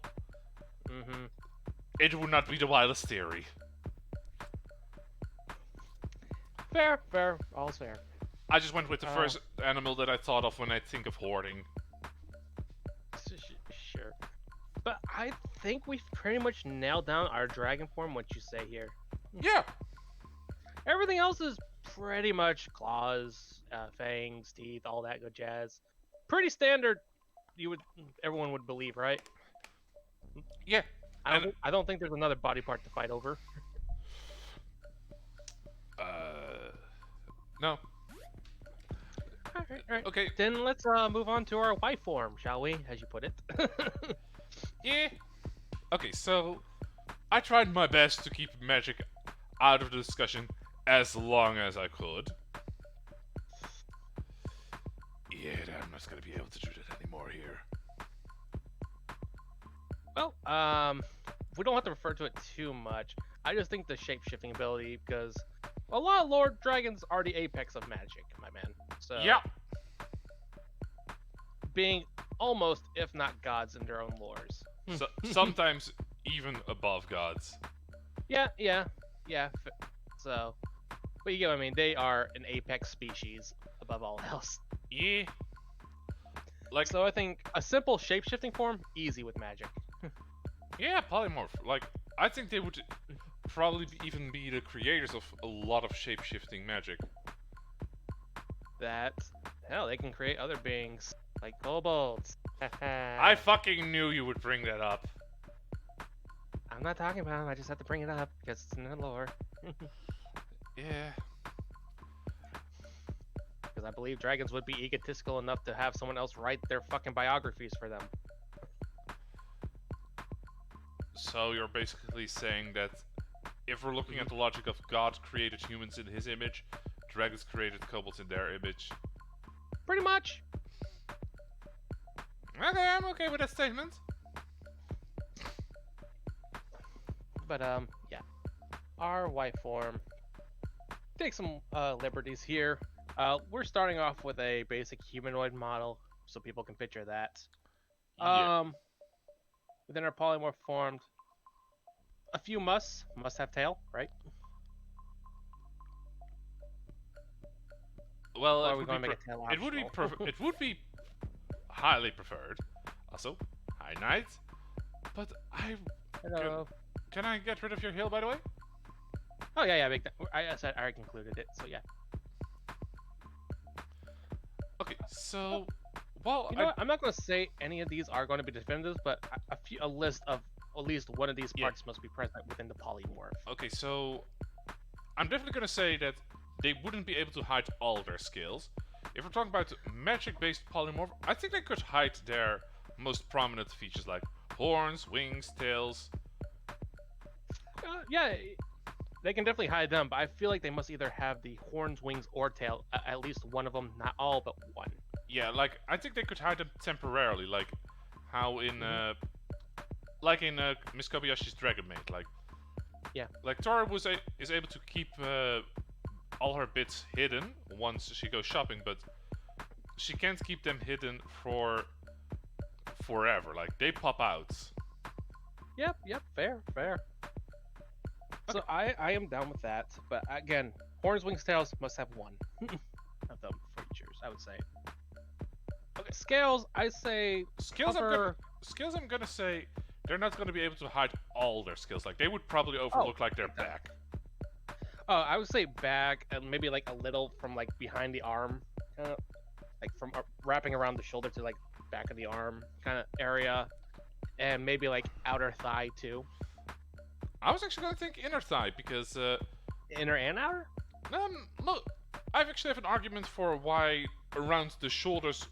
Speaker 1: it would not be the wildest theory.
Speaker 2: Fair. All's fair.
Speaker 1: I just went with the first animal that I thought of when I think of hoarding.
Speaker 2: Sure. But I think we've pretty much nailed down our dragon form, what you say here.
Speaker 1: Yeah.
Speaker 2: Everything else is pretty much claws, fangs, teeth, all that good jazz. Pretty standard. Everyone would believe, right?
Speaker 1: Yeah.
Speaker 2: I don't think there's another body part to fight over.
Speaker 1: No.
Speaker 2: All right.
Speaker 1: Okay.
Speaker 2: Then let's move on to our wife form, shall we? As you put it.
Speaker 1: Yeah. Okay, so I tried my best to keep magic out of the discussion as long as I could. Yeah, I'm not gonna be able to do that anymore here.
Speaker 2: Well, we don't have to refer to it too much. I just think the shape-shifting ability, because a lot of Lord Dragons are the apex of magic, my man. So
Speaker 1: Yeah.
Speaker 2: being almost, if not gods, in their own lores.
Speaker 1: So, sometimes even above gods.
Speaker 2: Yeah. So, but you get what I mean. They are an apex species above all else.
Speaker 1: Yeah. Like,
Speaker 2: So I think a simple shape-shifting form, easy with magic.
Speaker 1: yeah, polymorph. Like, I think they would probably even be the creators of a lot of shape-shifting magic.
Speaker 2: Hell, they can create other beings like kobolds.
Speaker 1: I fucking knew you would bring that up.
Speaker 2: I'm not talking about them. I just have to bring it up because it's in the lore.
Speaker 1: Yeah.
Speaker 2: Because I believe dragons would be egotistical enough to have someone else write their fucking biographies for them.
Speaker 1: So you're basically saying that if we're looking at the logic of God created humans in his image, dragons created kobolds in their image.
Speaker 2: Pretty much.
Speaker 1: Okay, I'm okay with that statement.
Speaker 2: But yeah. Our wife form. Take some liberties here. We're starting off with a basic humanoid model, so people can picture that.
Speaker 1: Yeah.
Speaker 2: Within our polymorph formed, a few must have tail, right?
Speaker 1: Well,
Speaker 2: Or
Speaker 1: it
Speaker 2: are we
Speaker 1: would,
Speaker 2: going
Speaker 1: be
Speaker 2: to make a tail
Speaker 1: it would be
Speaker 2: optional?
Speaker 1: it would be highly preferred. Also, hi Knight. But
Speaker 2: Hello.
Speaker 1: can I get rid of your heal, by the way?
Speaker 2: Oh yeah, make that. I said I concluded it, so yeah.
Speaker 1: Okay, so well,
Speaker 2: You know what? I'm not going to say any of these are going to be definitive, but a list of at least one of these parts must be present within the polymorph.
Speaker 1: Okay, so I'm definitely gonna say that they wouldn't be able to hide all their skills. If we're talking about magic-based polymorph, I think they could hide their most prominent features like horns, wings, tails.
Speaker 2: Yeah, they can definitely hide them, but I feel like they must either have the horns, wings, or tail. At least one of them, not all, but one.
Speaker 1: Yeah, like I think they could hide them temporarily, like how in Miss Kobayashi's Dragon Maid, like like Tora is able to keep all her bits hidden once she goes shopping, but she can't keep them hidden for forever. Like they pop out.
Speaker 2: Yep, fair. So I am down with that, but again, horns, wings, tails must have one of them features, I would say. Okay, scales, I say
Speaker 1: Skills, I'm gonna say they're not gonna be able to hide all their skills. Like they would probably overlook like their back.
Speaker 2: I would say back and maybe like a little from like behind the arm, like from wrapping around the shoulder to like back of the arm kind of area, and maybe like outer thigh too.
Speaker 1: I was actually gonna think inner thigh because
Speaker 2: Inner and outer?
Speaker 1: look, I actually have an argument for why around the shoulders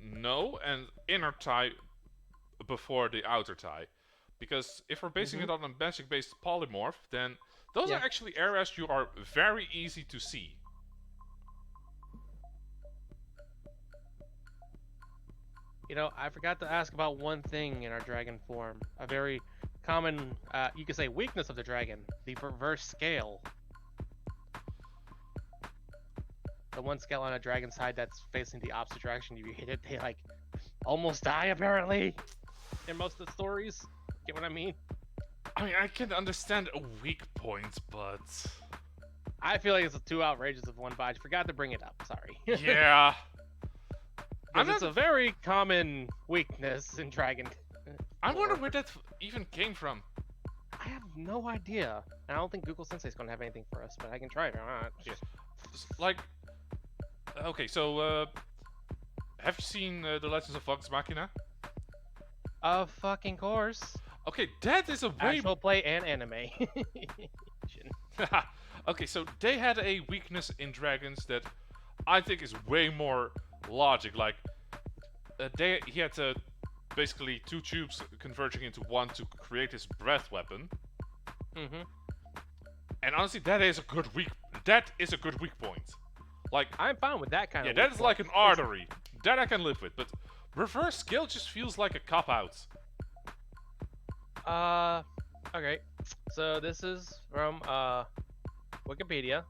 Speaker 1: no, and inner tie before the outer tie. Because if we're basing it on a magic-based polymorph, then those are
Speaker 2: Yeah.
Speaker 1: actually areas you are very easy to see.
Speaker 2: You know, I forgot to ask about one thing in our dragon form. A very common, you could say, weakness of the dragon: the reverse scale. The one scale on a dragon side that's facing the opposite direction. You hit it, they like almost die apparently. In most of the stories, get what I mean?
Speaker 1: I mean, I can understand a weak point, but
Speaker 2: I feel like it's too outrageous of one, but I forgot to bring it up. Sorry.
Speaker 1: yeah,
Speaker 2: Because it's a very common weakness in dragon.
Speaker 1: I wonder where that even came from.
Speaker 2: I have no idea. And I don't think Google Sensei's gonna have anything for us, but I can try it or not.
Speaker 1: Like, okay, so have you seen The Legends of Vox Machina?
Speaker 2: Of fucking course.
Speaker 1: Okay, that is a way.
Speaker 2: Actual play and anime.
Speaker 1: Okay, so they had a weakness in dragons that I think is way more logic. Like, he had basically two tubes converging into one to create his breath weapon.
Speaker 2: Mm-hmm.
Speaker 1: And honestly, that is a good weak. That is a good weak point. Like,
Speaker 2: I'm fine with that kind
Speaker 1: yeah,
Speaker 2: of.
Speaker 1: that is like an artery that I can live with. But reverse skill just feels like a cop out.
Speaker 2: Okay. So this is from Wikipedia.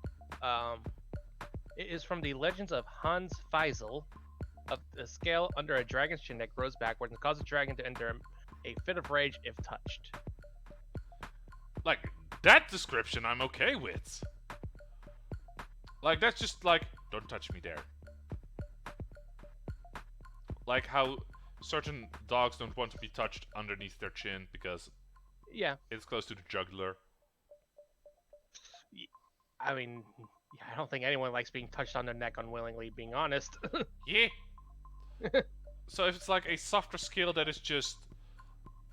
Speaker 2: It is from the Legends of Hans Faisal, of the scale under a dragon's chin that grows backwards and causes a dragon to enter a fit of rage if touched.
Speaker 1: Like, that description I'm okay with. Like, that's just like, don't touch me there. Like how certain dogs don't want to be touched underneath their chin because
Speaker 2: Yeah.
Speaker 1: it's close to the jugular.
Speaker 2: I mean, I don't think anyone likes being touched on their neck unwillingly, being honest.
Speaker 1: Yeah. So if it's like a softer skill that is just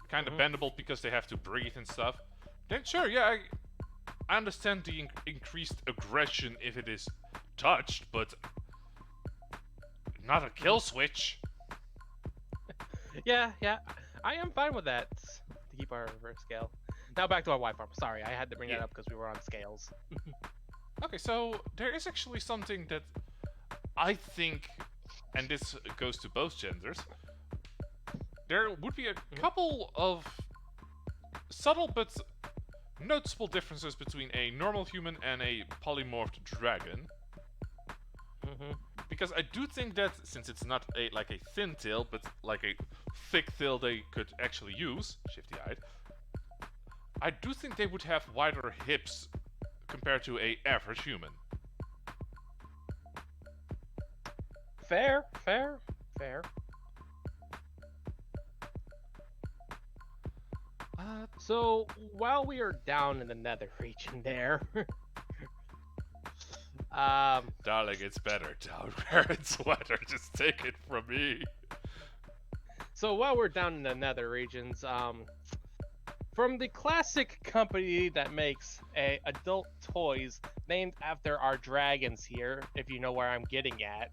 Speaker 1: kind of bendable because they have to breathe and stuff, then sure, yeah, I understand the increased aggression if it is touched, but not a kill switch.
Speaker 2: Yeah, I am fine with that. To keep our reverse scale. Now back to our Y farm. Sorry, I had to bring that up because we were on scales.
Speaker 1: Okay, so there is actually something that I think, and this goes to both genders, there would be a couple of subtle but noticeable differences between a normal human and a polymorphed dragon. Because I do think that since it's not like a thin tail, but like a thick tail they could actually use, shifty-eyed, I do think they would have wider hips compared to a average human.
Speaker 2: Fair. So while we are down in the nether region there,
Speaker 1: Darling, it's better down where it's wetter. Just take it from me.
Speaker 2: so while we're down in the nether regions, from the classic company that makes adult toys named after our dragons here, if you know where I'm getting at.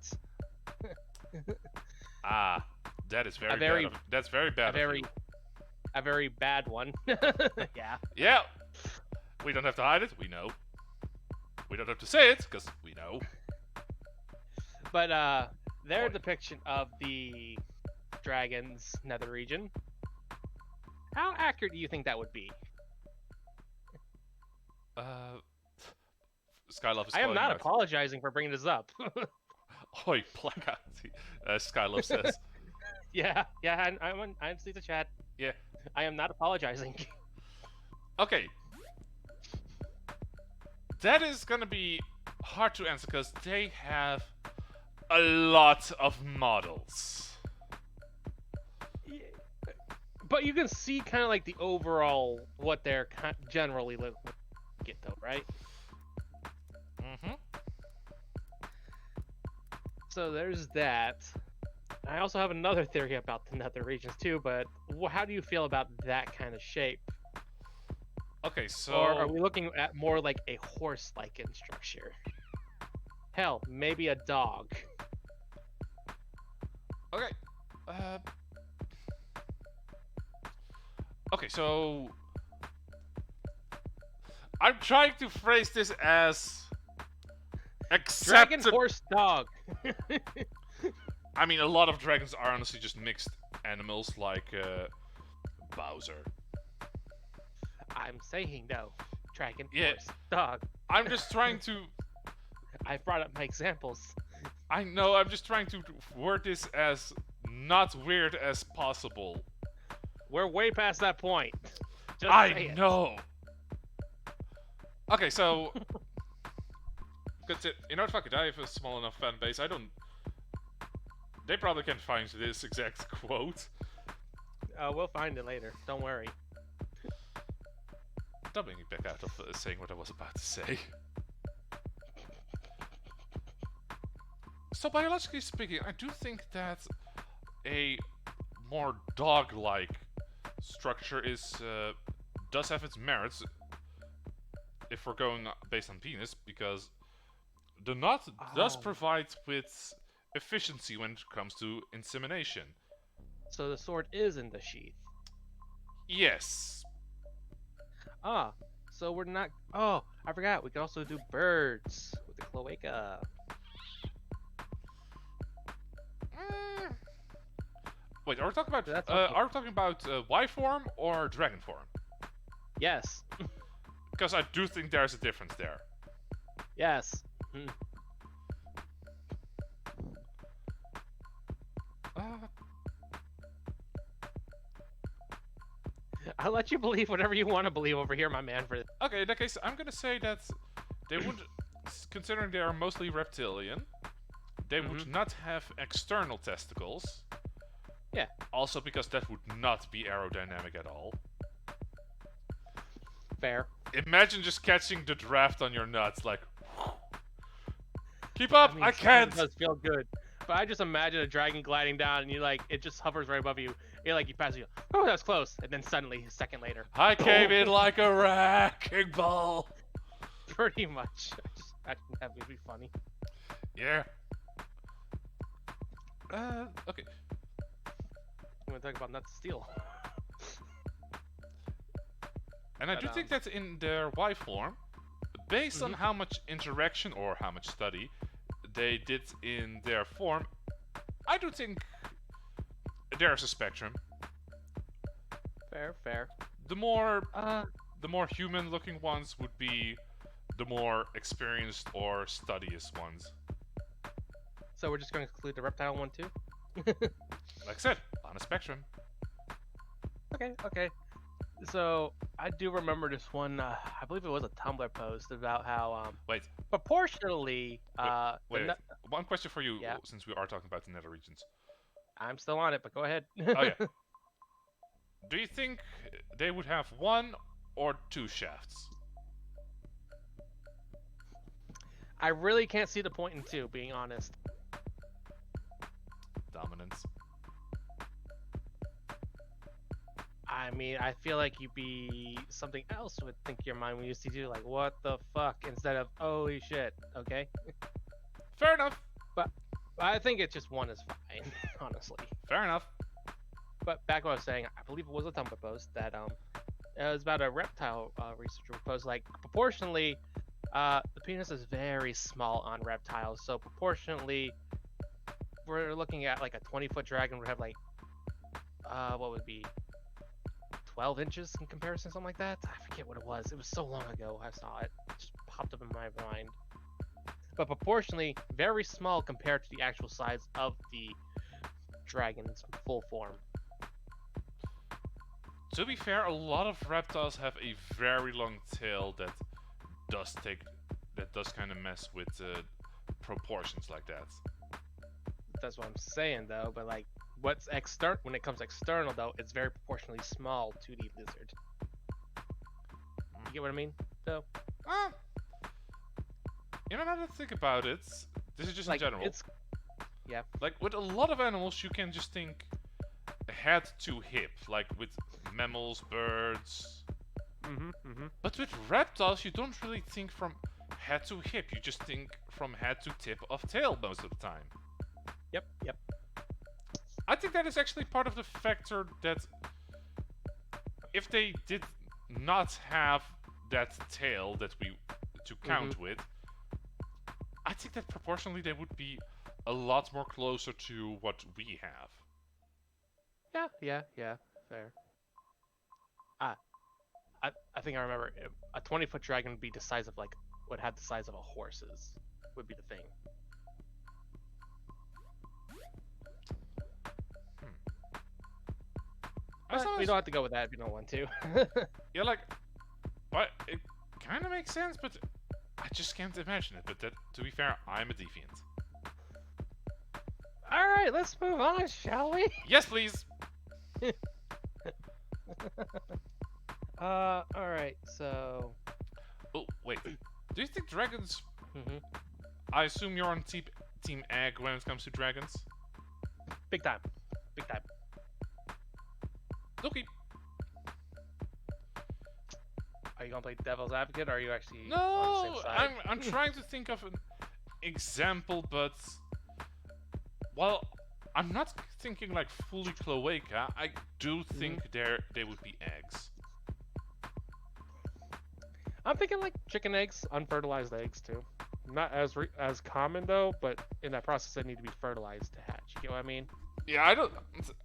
Speaker 1: That is very bad. That's very bad.
Speaker 2: A very bad one. Yeah.
Speaker 1: Yeah. We don't have to hide it. We know. We don't have to say it because we know.
Speaker 2: But their depiction of the dragon's nether region. How accurate do you think that would be?
Speaker 1: Skylove is
Speaker 2: I am
Speaker 1: calling
Speaker 2: not
Speaker 1: out.
Speaker 2: apologizing for bringing this up.
Speaker 1: Oi, blackout. Skylove says.
Speaker 2: Yeah, I see the chat.
Speaker 1: Yeah.
Speaker 2: I am not apologizing.
Speaker 1: Okay. That is gonna be hard to answer because they have a lot of models.
Speaker 2: But you can see kind of like the overall what they're generally get though, right? So there's that. I also have another theory about the nether regions too, but how do you feel about that kind of shape?
Speaker 1: Okay, so...
Speaker 2: Or are we looking at more like a horse-like in structure? Hell, maybe a dog.
Speaker 1: Okay, Okay, so I'm trying to phrase this as
Speaker 2: Dragon,
Speaker 1: accepted.
Speaker 2: horse, dog.
Speaker 1: I mean, a lot of dragons are honestly just mixed animals, like Bowser.
Speaker 2: I'm saying no. Dragon,
Speaker 1: Yeah.
Speaker 2: horse, dog.
Speaker 1: I'm just trying to.
Speaker 2: I brought up my examples.
Speaker 1: I know. I'm just trying to word this as not weird as possible.
Speaker 2: We're way past that point. Just say
Speaker 1: I
Speaker 2: it.
Speaker 1: know. Okay, so. You know what? Fuck it. I have a small enough fan base. I don't. They probably can't find this exact quote.
Speaker 2: We'll find it later. Don't worry.
Speaker 1: Dumbing me back out of saying what I was about to say. So biologically speaking, I do think that a more dog-like structure does have its merits if we're going based on penis, because the knot does
Speaker 2: Oh.
Speaker 1: provide with efficiency when it comes to insemination.
Speaker 2: So the sword is in the sheath.
Speaker 1: Yes.
Speaker 2: Ah, so we're not. Oh, I forgot. We could also do birds with the cloaca.
Speaker 1: Wait, are we talking about
Speaker 2: That's okay.
Speaker 1: are we talking about Y form or dragon form?
Speaker 2: Yes.
Speaker 1: Because I do think there's a difference there.
Speaker 2: Yes. I'll let you believe whatever you want to believe over here, my man. For
Speaker 1: Okay, in that case, I'm gonna say that they would, considering they are mostly reptilian, they would not have external testicles.
Speaker 2: Yeah.
Speaker 1: Also because that would not be aerodynamic at all.
Speaker 2: fair.
Speaker 1: Imagine just catching the draft on your nuts, like. Keep up!
Speaker 2: mean,
Speaker 1: I
Speaker 2: sometimes
Speaker 1: can't!
Speaker 2: It does feel good. But I just imagine a dragon gliding down, and you like it just hovers right above you. You like you pass it, you go, oh, that's close, and then suddenly a second later,
Speaker 1: I came in like a wrecking ball!
Speaker 2: pretty much. I just imagine that would be funny.
Speaker 1: Yeah. Okay.
Speaker 2: I'm gonna talk about not to steal.
Speaker 1: And I
Speaker 2: But,
Speaker 1: do think that in their Y form, based on how much interaction or how much study they did in their form, I do think there's a spectrum.
Speaker 2: Fair.
Speaker 1: The more human-looking ones would be the more experienced or studious ones.
Speaker 2: So we're just gonna conclude the reptile one too.
Speaker 1: Like I said, on a spectrum.
Speaker 2: Okay. So I do remember this one. I believe it was a Tumblr post about how
Speaker 1: Wait,
Speaker 2: proportionally
Speaker 1: wait. One question for you,
Speaker 2: Yeah.
Speaker 1: since we are talking about the nether regions.
Speaker 2: I'm still on it, but go ahead.
Speaker 1: Oh yeah. Do you think they would have one or two shafts?
Speaker 2: I really can't see the point in two, being honest.
Speaker 1: Dominance.
Speaker 2: I mean, I feel like you'd be something else would think your mind when you see two, like what the fuck, instead of holy shit. Okay,
Speaker 1: Fair enough.
Speaker 2: but I think it's just one is fine, honestly.
Speaker 1: Fair enough.
Speaker 2: But back what I was saying, I believe it was a Tumblr post that it was about a reptile researcher proposed like proportionally, the penis is very small on reptiles, so proportionally, we're looking at like a 20-foot dragon would have like what would be 12 inches in comparison, something like that. I forget what it was. It was so long ago I saw it. It just popped up in my mind. But proportionally, very small compared to the actual size of the dragon's full form.
Speaker 1: To be fair, a lot of reptiles have a very long tail that does kind of mess with proportions like that.
Speaker 2: That's what I'm saying, though. But like, what's external when it comes external, though, it's very proportionally small to the lizard. You get what I mean, though?
Speaker 1: You know, now that I think about it, this is just
Speaker 2: Like,
Speaker 1: in general.
Speaker 2: yeah.
Speaker 1: Like with a lot of animals, you can just think head to hip, like with mammals, birds. But with reptiles, you don't really think from head to hip. You just think from head to tip of tail most of the time.
Speaker 2: Yep.
Speaker 1: I think that is actually part of the factor that if they did not have that tail that we to count with, I think that proportionally they would be a lot more closer to what we have.
Speaker 2: Yeah. Fair. Ah, I think I remember a 20-foot dragon would be the size of would have the size of a horse's. Would be the thing. But we don't have to go with that if you don't want to.
Speaker 1: Yeah, like, but it kind of makes sense, but I just can't imagine it. But that, to be fair, I'm a deviant.
Speaker 2: All right, let's move on, shall we?
Speaker 1: Yes, please.
Speaker 2: All right, so.
Speaker 1: Oh, wait. Do you think dragons? I assume you're on team egg when it comes to dragons.
Speaker 2: Big time. Big time.
Speaker 1: Okay.
Speaker 2: Are you gonna play devil's advocate, or are you actually on the
Speaker 1: No,
Speaker 2: same side?
Speaker 1: I'm trying to think of an example, but well, I'm not thinking like fully cloaca. I do think they would be eggs.
Speaker 2: I'm thinking like chicken eggs, unfertilized eggs too. Not as common though, but in that process they need to be fertilized to hatch. You know what I mean?
Speaker 1: Yeah,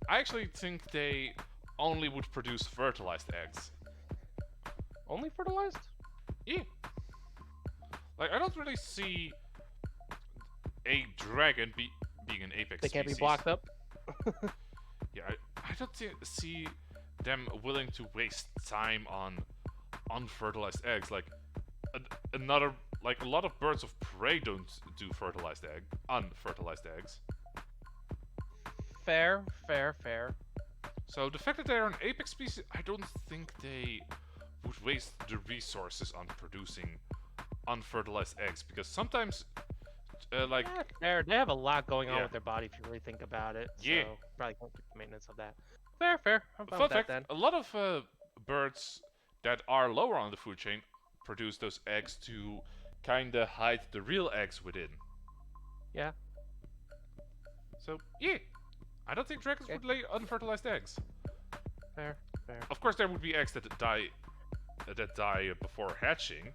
Speaker 1: I actually think they only would produce fertilized eggs.
Speaker 2: Only fertilized?
Speaker 1: Yeah. Like I don't really see a dragon being an apex
Speaker 2: They can't
Speaker 1: species.
Speaker 2: be blocked up.
Speaker 1: Yeah, I don't see them willing to waste time on unfertilized eggs. Like another, like a lot of birds of prey don't do unfertilized eggs.
Speaker 2: Fair.
Speaker 1: So the fact that they're an apex species, I don't think they would waste the resources on producing unfertilized eggs, because sometimes like
Speaker 2: Yeah, fair. They have a lot going on
Speaker 1: Yeah.
Speaker 2: with their body if you really think about it.
Speaker 1: Yeah.
Speaker 2: So probably can't keep the maintenance of that. Fair. I'm fine
Speaker 1: fun
Speaker 2: with that
Speaker 1: fact,
Speaker 2: then.
Speaker 1: a lot of birds that are lower on the food chain produce those eggs to kind of hide the real eggs within.
Speaker 2: Yeah.
Speaker 1: So yeah, I don't think dragons
Speaker 2: Okay.
Speaker 1: would lay unfertilized eggs.
Speaker 2: Fair.
Speaker 1: Of course, there would be eggs that die before hatching.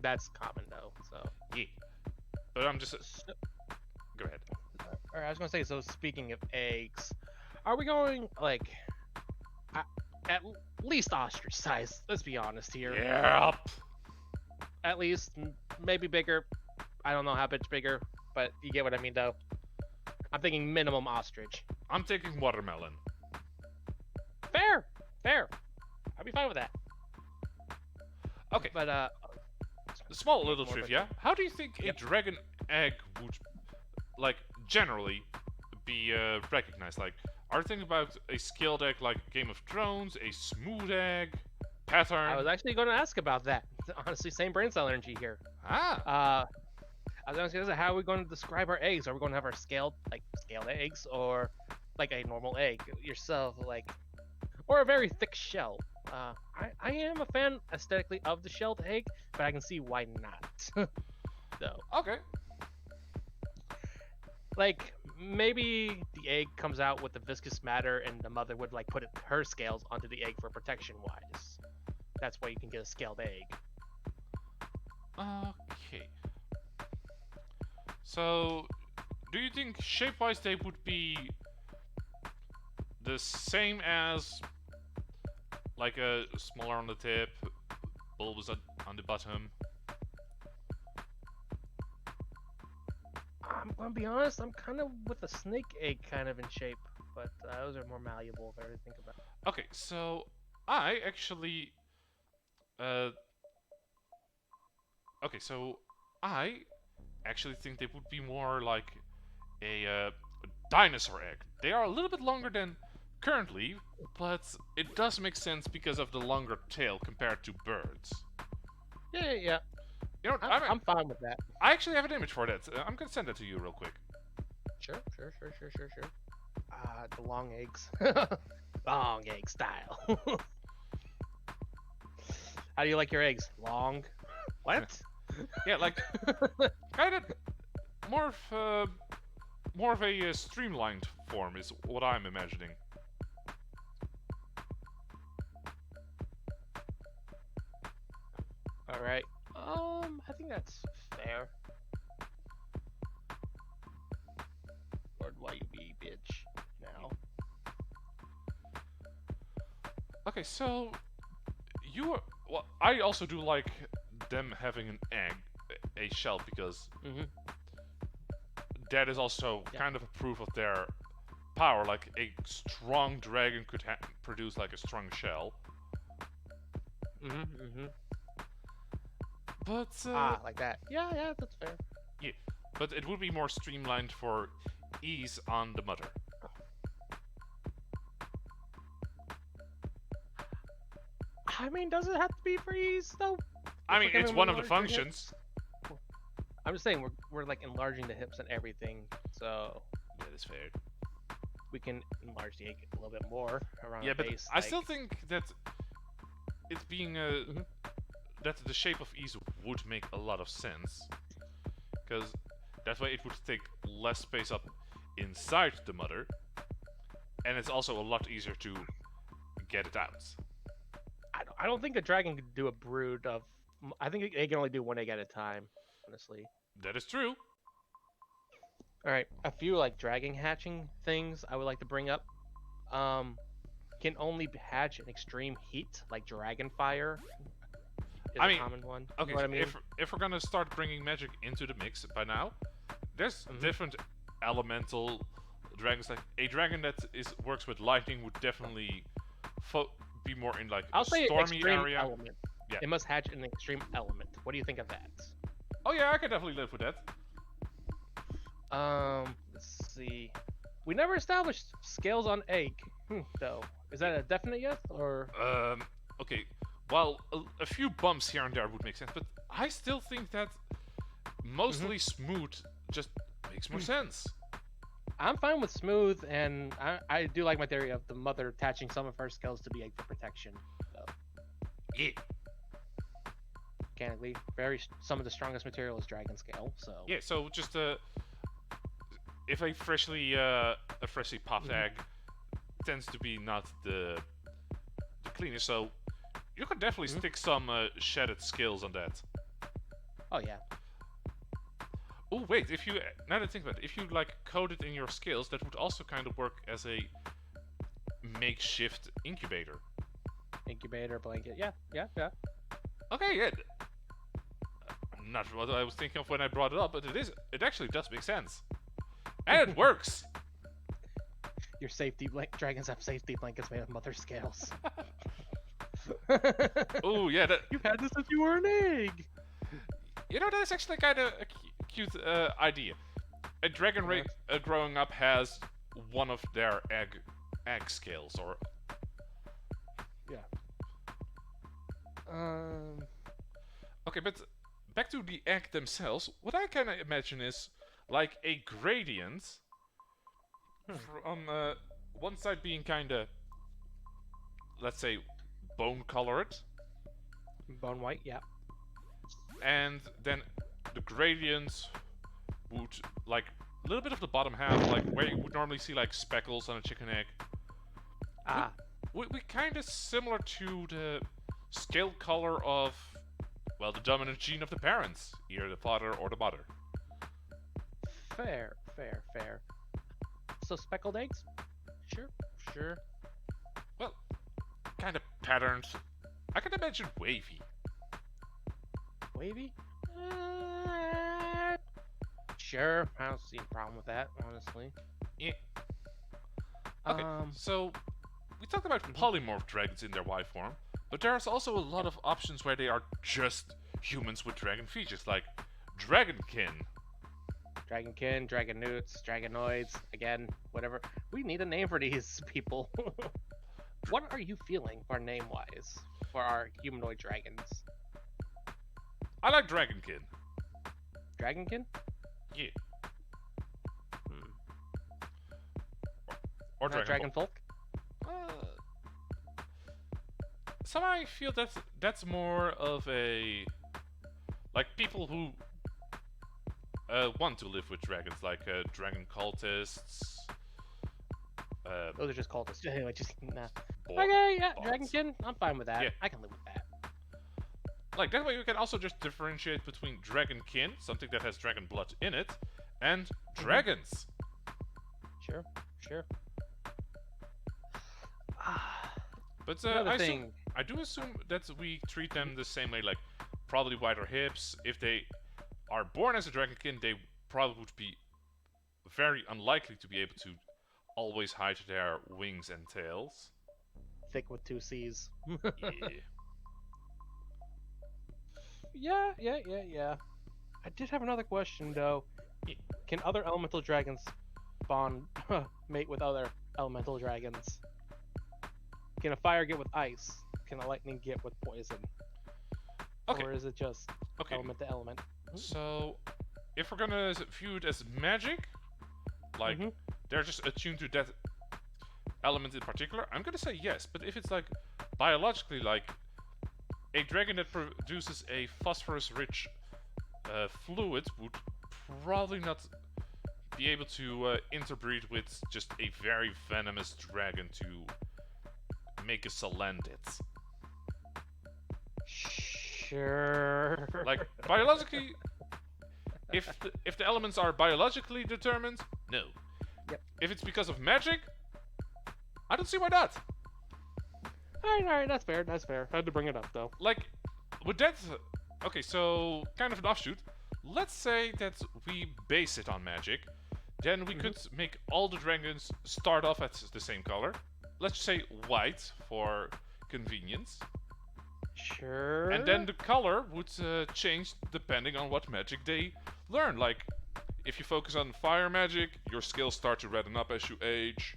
Speaker 2: That's common though. So.
Speaker 1: Yeah, but I'm just go ahead.
Speaker 2: Or I was gonna say. So speaking of eggs, are we going like at least ostrich size? Let's be honest here.
Speaker 1: Yep.
Speaker 2: At least, maybe bigger. I don't know how much bigger, but you get what I mean though. I'm thinking minimum ostrich.
Speaker 1: I'm taking watermelon.
Speaker 2: Fair. I'd be fine with that.
Speaker 1: Okay.
Speaker 2: But
Speaker 1: A small little
Speaker 2: More
Speaker 1: trivia. How do you think a dragon egg would, like, generally be recognized? Like, are you thinking about a scaled egg like Game of Thrones, a smooth egg, pattern?
Speaker 2: I was actually going to ask about that. Honestly, same brain cell energy here.
Speaker 1: Ah.
Speaker 2: I was going to say, how are we going to describe our eggs? Are we going to have our scaled eggs, or like a normal egg yourself, or a very thick shell? I am a fan aesthetically of the shelled egg, but I can see why not. Though,
Speaker 1: Okay.
Speaker 2: like maybe the egg comes out with the viscous matter, and the mother would like put her scales onto the egg for protection wise. That's why you can get a scaled egg.
Speaker 1: Okay. So, do you think shape-wise they would be the same as like a smaller on the tip, bulbous on the bottom?
Speaker 2: I'm gonna be honest, I'm kind of with a snake egg kind of in shape, but those are more malleable if I really think about it.
Speaker 1: Okay, so I actually okay, so I actually think they would be more like a dinosaur egg. They are a little bit longer than currently, but it does make sense because of the longer tail compared to birds.
Speaker 2: Yeah.
Speaker 1: You know,
Speaker 2: I'm fine with that.
Speaker 1: I actually have an image for that. I'm gonna send that to you real quick.
Speaker 2: Sure. The long eggs. Long egg style. How do you like your eggs? Long? What?
Speaker 1: Yeah, like kind of more of a streamlined form is what I'm imagining.
Speaker 2: All right. I think that's fair. Lord, why you be bitch now?
Speaker 1: Okay, so well, I also do like them having an egg, a shell, because
Speaker 2: Mm-hmm.
Speaker 1: that is also
Speaker 2: Yeah.
Speaker 1: kind of a proof of their power. Like a strong dragon could produce like a strong shell,
Speaker 2: Mm-hmm. Mm-hmm.
Speaker 1: but
Speaker 2: Like that. Yeah, yeah, that's fair.
Speaker 1: yeah, but it would be more streamlined for ease on the mother.
Speaker 2: I mean, does it have to be for ease though?
Speaker 1: I
Speaker 2: If
Speaker 1: mean,
Speaker 2: we're
Speaker 1: it's
Speaker 2: gonna
Speaker 1: one of the
Speaker 2: enlarge the
Speaker 1: functions.
Speaker 2: hips? I'm just saying we're like enlarging the hips and everything, so
Speaker 1: That is fair.
Speaker 2: we can enlarge the egg a little bit more around
Speaker 1: Yeah,
Speaker 2: the
Speaker 1: but
Speaker 2: base.
Speaker 1: I still think that it being
Speaker 2: Mhm.
Speaker 1: that the shape of ease would make a lot of sense, because that way it would take less space up inside the mother, and it's also a lot easier to get it out.
Speaker 2: I don't think a dragon could do a brood of. I think they can only do one egg at a time, honestly.
Speaker 1: That is true.
Speaker 2: All right, a few like dragon hatching things I would like to bring up. Can only hatch in extreme heat, like dragon fire is
Speaker 1: I
Speaker 2: a
Speaker 1: mean,
Speaker 2: common one. You
Speaker 1: Okay,
Speaker 2: know what I mean?
Speaker 1: if we're gonna start bringing magic into the mix by now, there's
Speaker 2: Mhm.
Speaker 1: different elemental dragons. Like a dragon that works with lightning would definitely be more in like
Speaker 2: I'll
Speaker 1: a
Speaker 2: say
Speaker 1: stormy
Speaker 2: extreme
Speaker 1: area.
Speaker 2: element.
Speaker 1: Yeah.
Speaker 2: It must hatch in an extreme element. What do you think of that?
Speaker 1: Oh yeah, I can definitely live with that.
Speaker 2: Let's see. We never established scales on egg, though. Is that a definite yet, or?
Speaker 1: Okay. Well, a few bumps here and there would make sense, but I still think that mostly smooth just makes more sense.
Speaker 2: I'm fine with smooth, and I do like my theory of the mother attaching some of her scales to the egg for protection. So,
Speaker 1: Yeah.
Speaker 2: mechanically, some of the strongest material is dragon scale. So
Speaker 1: Yeah. So just if a freshly popped egg tends to be not the cleanest, so you could definitely stick some shedded scales on that.
Speaker 2: Oh yeah.
Speaker 1: Oh wait, if you now that I think about it, if you like coat it in your scales, that would also kind of work as a makeshift incubator.
Speaker 2: Incubator blanket. Yeah, yeah, yeah.
Speaker 1: Okay, yeah. Not what I was thinking of when I brought it up, but it actually does make sense. And it works!
Speaker 2: Your safety dragons have safety blankets made of mother scales.
Speaker 1: Oh yeah,
Speaker 2: You've had this since you were an egg.
Speaker 1: you know, that's actually kind of a cute idea. A dragon growing up has one of their egg scales, or
Speaker 2: Yeah.
Speaker 1: okay, but back to the egg themselves. What I kind of imagine is like a gradient from one side being kind of, let's say, bone colored,
Speaker 2: Bone white. Yeah.
Speaker 1: and then the gradients would like a little bit of the bottom half, like where you would normally see like speckles on a chicken egg. We kind of similar to the scale color of, well, the dominant gene of the parents, either the father or the mother.
Speaker 2: Fair. So speckled eggs? Sure.
Speaker 1: Well, kind of patterned. I can imagine wavy.
Speaker 2: Wavy? Sure. I don't see a problem with that, honestly.
Speaker 1: Yeah. Okay, so we talked about polymorph dragons in their Y form, but there's also a lot of options where they are just humans with dragon features, like dragonkin.
Speaker 2: Dragonkin, Dragonoots, Dragonoids, again, whatever. We need a name for these people. What are you feeling for name-wise for our humanoid dragons?
Speaker 1: I like dragonkin.
Speaker 2: Dragonkin?
Speaker 1: Yeah.
Speaker 2: Or
Speaker 1: Dragon
Speaker 2: Dragon Folk?
Speaker 1: So I feel that's more of a, like, people who want to live with dragons, like dragon cultists.
Speaker 2: Those are just cultists. Anyway, just nah.
Speaker 1: Bo-
Speaker 2: Okay, yeah,
Speaker 1: bots.
Speaker 2: Dragonkin. I'm fine with that.
Speaker 1: Yeah.
Speaker 2: I can live with that.
Speaker 1: Like, that way you can also just differentiate between dragonkin, something that has dragon blood in it, and dragons.
Speaker 2: Sure, sure.
Speaker 1: But
Speaker 2: Another thing.
Speaker 1: I do assume that we treat them the same way, like probably wider hips. If they are born as a dragonkin, they probably would be very unlikely to be able to always hide their wings and tails.
Speaker 2: Thick with 2 C's.
Speaker 1: Yeah.
Speaker 2: Yeah. I did have another question though. Can other elemental dragons spawn mate with other elemental dragons? Can a fire get with ice? Can a lightning get with poison?
Speaker 1: Okay.
Speaker 2: Or is it just element to element?
Speaker 1: So, if we're gonna view it as magic, like they're just attuned to that element in particular, I'm gonna say yes. But if it's like biologically, like a dragon that produces a phosphorus-rich fluid would probably not be able to interbreed with just a very venomous dragon to make a Salandit.
Speaker 2: Sure.
Speaker 1: Like, biologically, if the elements are biologically determined, no.
Speaker 2: Yep.
Speaker 1: If it's because of magic, I don't see why not.
Speaker 2: Alright, that's fair. I had to bring it up though.
Speaker 1: Like, with that, okay, so kind of an offshoot. Let's say that we base it on magic, then we could make all the dragons start off at the same color. Let's say white for convenience.
Speaker 2: Sure.
Speaker 1: And then the color would change depending on what magic they learn. Like, if you focus on fire magic, your skills start to redden up as you age.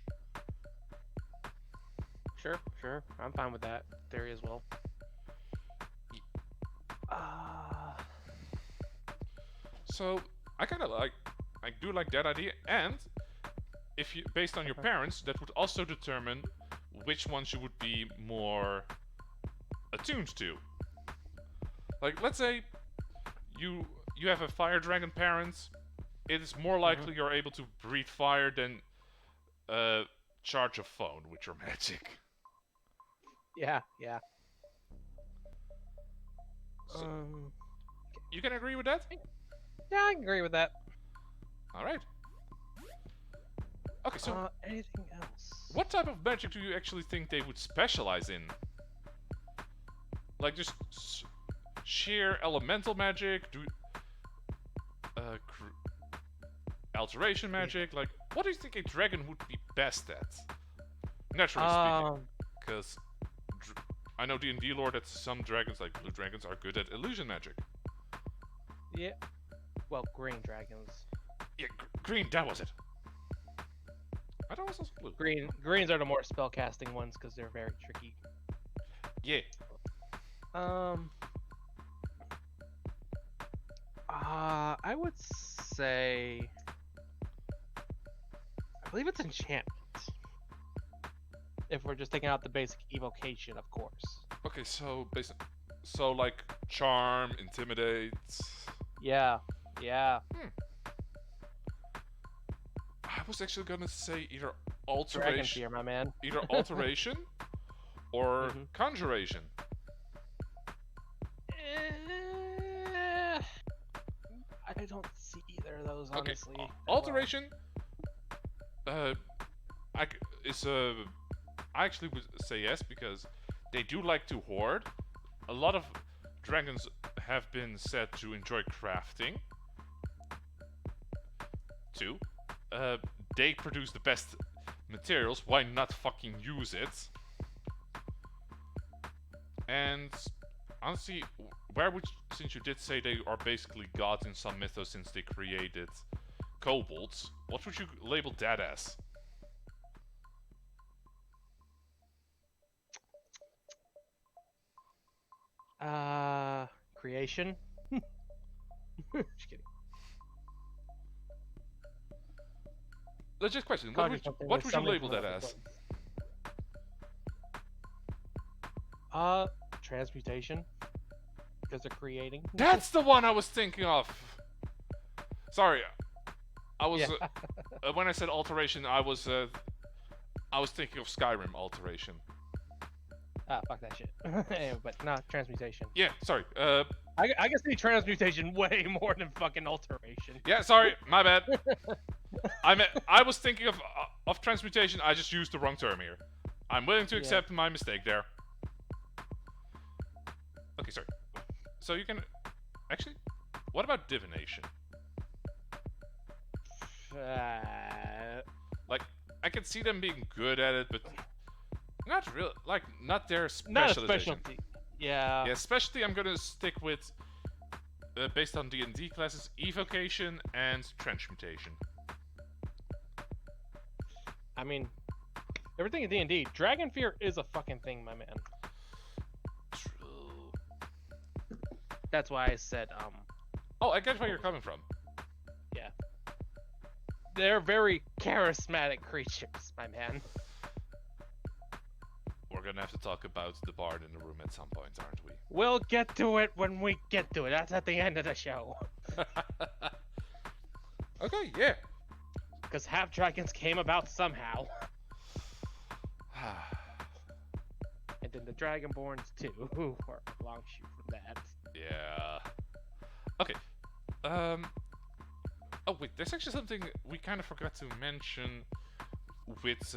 Speaker 2: Sure. I'm fine with that theory as well.
Speaker 1: So I do like that idea, and if you, based on your parents, that would also determine which ones you would be more attuned to. Like, let's say you have a fire dragon parent, it is more likely you're able to breathe fire than charge a phone with your magic.
Speaker 2: Yeah.
Speaker 1: So, you can agree with that?
Speaker 2: Yeah, I can agree with that.
Speaker 1: Alright. Okay, so
Speaker 2: anything else?
Speaker 1: what type of magic do you actually think they would specialize in? Like, just sheer elemental magic? Alteration magic? Like, what do you think a dragon would be best at? Naturally speaking. Because I know D&D lore that some dragons, like blue dragons, are good at illusion magic.
Speaker 2: Yeah. Well, green dragons.
Speaker 1: Yeah, green, that was it. I thought it was also blue.
Speaker 2: Greens are the more spellcasting ones because they're very tricky.
Speaker 1: Yeah.
Speaker 2: I would say, I believe it's enchantment. If we're just taking out the basic evocation, of course.
Speaker 1: Okay, so like charm, intimidate.
Speaker 2: Yeah.
Speaker 1: I was actually gonna say either
Speaker 2: Dragon
Speaker 1: alteration,
Speaker 2: fear, my man.
Speaker 1: either alteration or conjuration.
Speaker 2: I don't see either of those, honestly.
Speaker 1: Okay, alteration. I actually would say yes because they do like to hoard. A lot of dragons have been said to enjoy crafting. 2. They produce the best materials. Why not fucking use it? And honestly, since you did say they are basically gods in some mythos since they created kobolds, what would you label that as?
Speaker 2: Creation? Just kidding.
Speaker 1: Legit question. What would you label that as?
Speaker 2: Transmutation. Because they're creating.
Speaker 1: That's the one I was thinking of! Sorry. I was... when I said alteration, I was thinking of Skyrim alteration.
Speaker 2: Ah, fuck that shit. Anyway, but not transmutation.
Speaker 1: Yeah, sorry.
Speaker 2: I can see transmutation way more than fucking alteration.
Speaker 1: Yeah, sorry, my bad. I was thinking of transmutation. I just used the wrong term here. I'm willing to
Speaker 2: Yeah.
Speaker 1: accept my mistake there. Okay, sorry. So you can actually. What about divination? Like, I can see them being good at it, but not real. Like, not their
Speaker 2: not a
Speaker 1: specialization.
Speaker 2: specialty. Yeah.
Speaker 1: Yeah, especially I'm gonna stick with based on D&D classes, evocation and transmutation.
Speaker 2: I mean, everything in D&D, Dragon Fear is a fucking thing, my man.
Speaker 1: True.
Speaker 2: That's why I said,
Speaker 1: Oh, I get where you're coming from.
Speaker 2: they're very charismatic creatures, my man.
Speaker 1: We're gonna have to talk about the bard in the room at some point, aren't we?
Speaker 2: We'll get to it when we get to it. That's at the end of the show.
Speaker 1: Okay, yeah.
Speaker 2: Because half dragons came about somehow. And then the Dragonborns too, who are a long shoot from that.
Speaker 1: Yeah. Okay. Oh wait, there's actually something we kind of forgot to mention with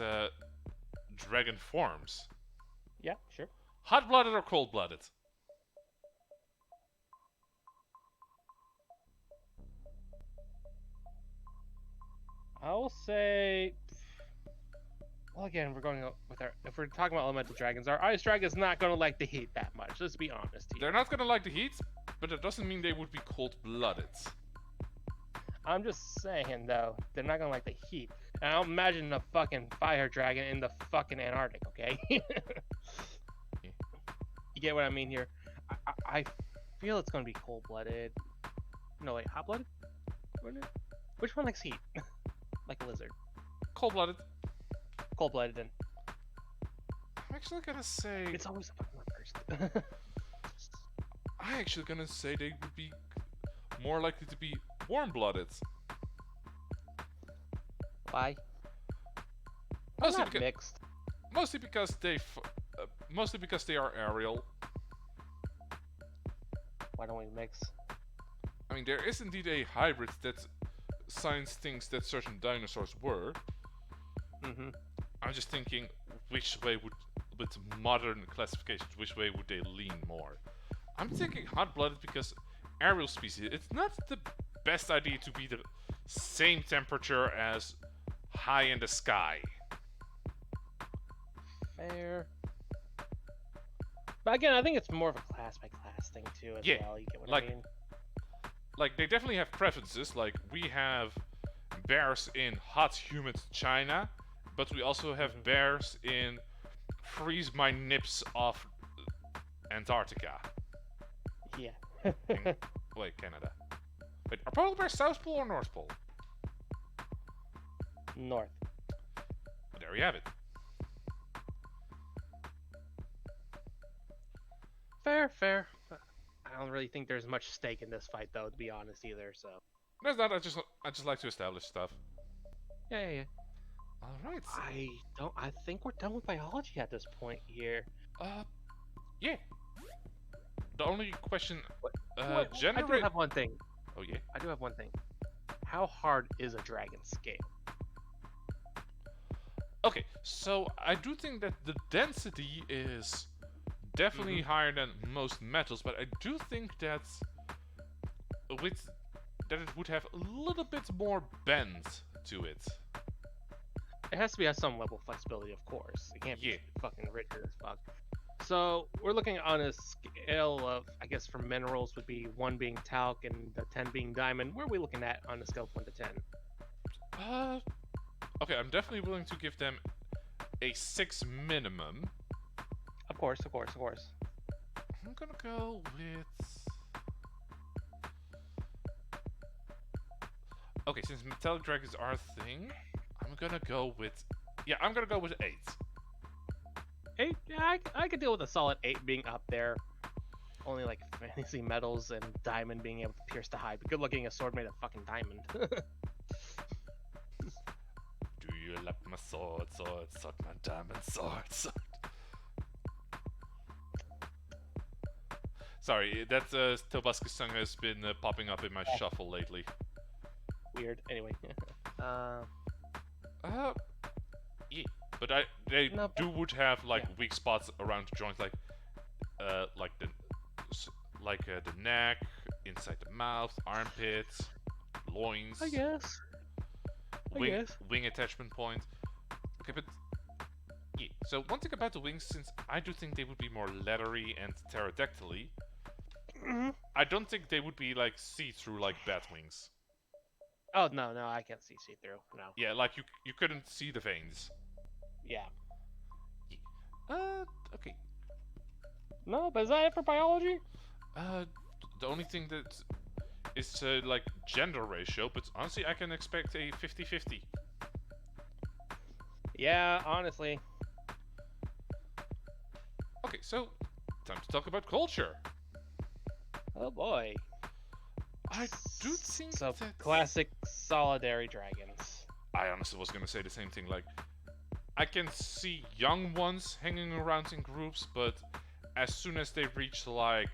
Speaker 1: dragon forms.
Speaker 2: Yeah, sure.
Speaker 1: Hot-blooded or cold-blooded?
Speaker 2: I'll say. Well, again, we're going with our. If we're talking about elemental dragons, our ice dragon's not going to like the heat that much. Let's be honest here.
Speaker 1: They're not gonna like the heat, but that doesn't mean they would be cold-blooded.
Speaker 2: I'm just saying, though, they're not going to like the heat. And I don't imagine a fucking fire dragon in the fucking Antarctic, okay? You get what I mean here? I feel it's going to be cold-blooded. No, wait, hot-blooded? Which one likes heat? Like a lizard.
Speaker 1: Cold-blooded.
Speaker 2: Cold-blooded, then.
Speaker 1: I'm actually gonna say.
Speaker 2: It's always the fucking one first.
Speaker 1: I'm actually gonna say they would be more likely to be warm-blooded.
Speaker 2: Why?
Speaker 1: Mostly
Speaker 2: Not
Speaker 1: because,
Speaker 2: mixed.
Speaker 1: mostly because they are aerial.
Speaker 2: Why don't we mix?
Speaker 1: I mean, there is indeed a hybrid that science thinks that certain dinosaurs were.
Speaker 2: Mm-hmm.
Speaker 1: I'm just thinking, which way would, with modern classifications, which way would they lean more? I'm thinking hot-blooded because aerial species, it's not the best idea to be the same temperature as high in the sky.
Speaker 2: Fair. But again, I think it's more of a class by class thing too as
Speaker 1: Yeah,
Speaker 2: well. You get what
Speaker 1: like-
Speaker 2: I mean?
Speaker 1: Like, they definitely have preferences, like we have bears in hot, humid China, but we also have bears in freeze my nips off Antarctica.
Speaker 2: Yeah.
Speaker 1: Wait, Canada. Wait, are polar bears South Pole or North Pole?
Speaker 2: North.
Speaker 1: There you have it.
Speaker 2: Fair. I don't really think there's much stake in this fight, though, to be honest, either. So.
Speaker 1: There's not. I just like to establish stuff.
Speaker 2: Yeah.
Speaker 1: All right.
Speaker 2: I think we're done with biology at this point here.
Speaker 1: Yeah. The only question,
Speaker 2: I do have one thing.
Speaker 1: Oh yeah.
Speaker 2: I do have one thing. How hard is a dragon scale?
Speaker 1: Okay, so I do think that the density is definitely higher than most metals, but I do think that it would have a little bit more bend to it.
Speaker 2: It has to be at some level of flexibility, of course. It can't be
Speaker 1: Yeah.
Speaker 2: fucking rigid as fuck. So we're looking on a scale of, I guess, for minerals would be 1 being talc and the 10 being diamond. Where are we looking at on a scale of 1 to 10?
Speaker 1: Okay, I'm definitely willing to give them a 6 minimum.
Speaker 2: Of course.
Speaker 1: I'm gonna go with. Okay, since metallic dragons are a thing, I'm gonna go with. Yeah, I'm gonna go with 8.
Speaker 2: 8? Yeah, I could deal with a solid 8 being up there. Only like fantasy metals and diamond being able to pierce the hide. But good looking a sword made of fucking diamond.
Speaker 1: Do you like my sword, my diamond sword? Sorry, that Tobaski song has been popping up in my shuffle lately.
Speaker 2: Weird. Anyway.
Speaker 1: Uh, yeah, but they
Speaker 2: No,
Speaker 1: would have like
Speaker 2: yeah.
Speaker 1: weak spots around the joints, like the neck, inside the mouth, armpits, loins,
Speaker 2: I guess.
Speaker 1: wing attachment point. Okay, but yeah. So one thing about the wings, since I do think they would be more leathery and pterodactyly, I don't think they would be like see-through like bat wings.
Speaker 2: Oh no, I can't see through. No.
Speaker 1: Yeah, like you couldn't see the veins.
Speaker 2: Yeah.
Speaker 1: Okay.
Speaker 2: No, but is that it for biology?
Speaker 1: The only thing that is like gender ratio, but honestly, I can expect a 50-50.
Speaker 2: Yeah, honestly.
Speaker 1: Okay, so time to talk about culture.
Speaker 2: Oh boy.
Speaker 1: I do think
Speaker 2: So
Speaker 1: that
Speaker 2: classic solidary dragons.
Speaker 1: I honestly was gonna say the same thing. Like, I can see young ones hanging around in groups, but as soon as they reach like,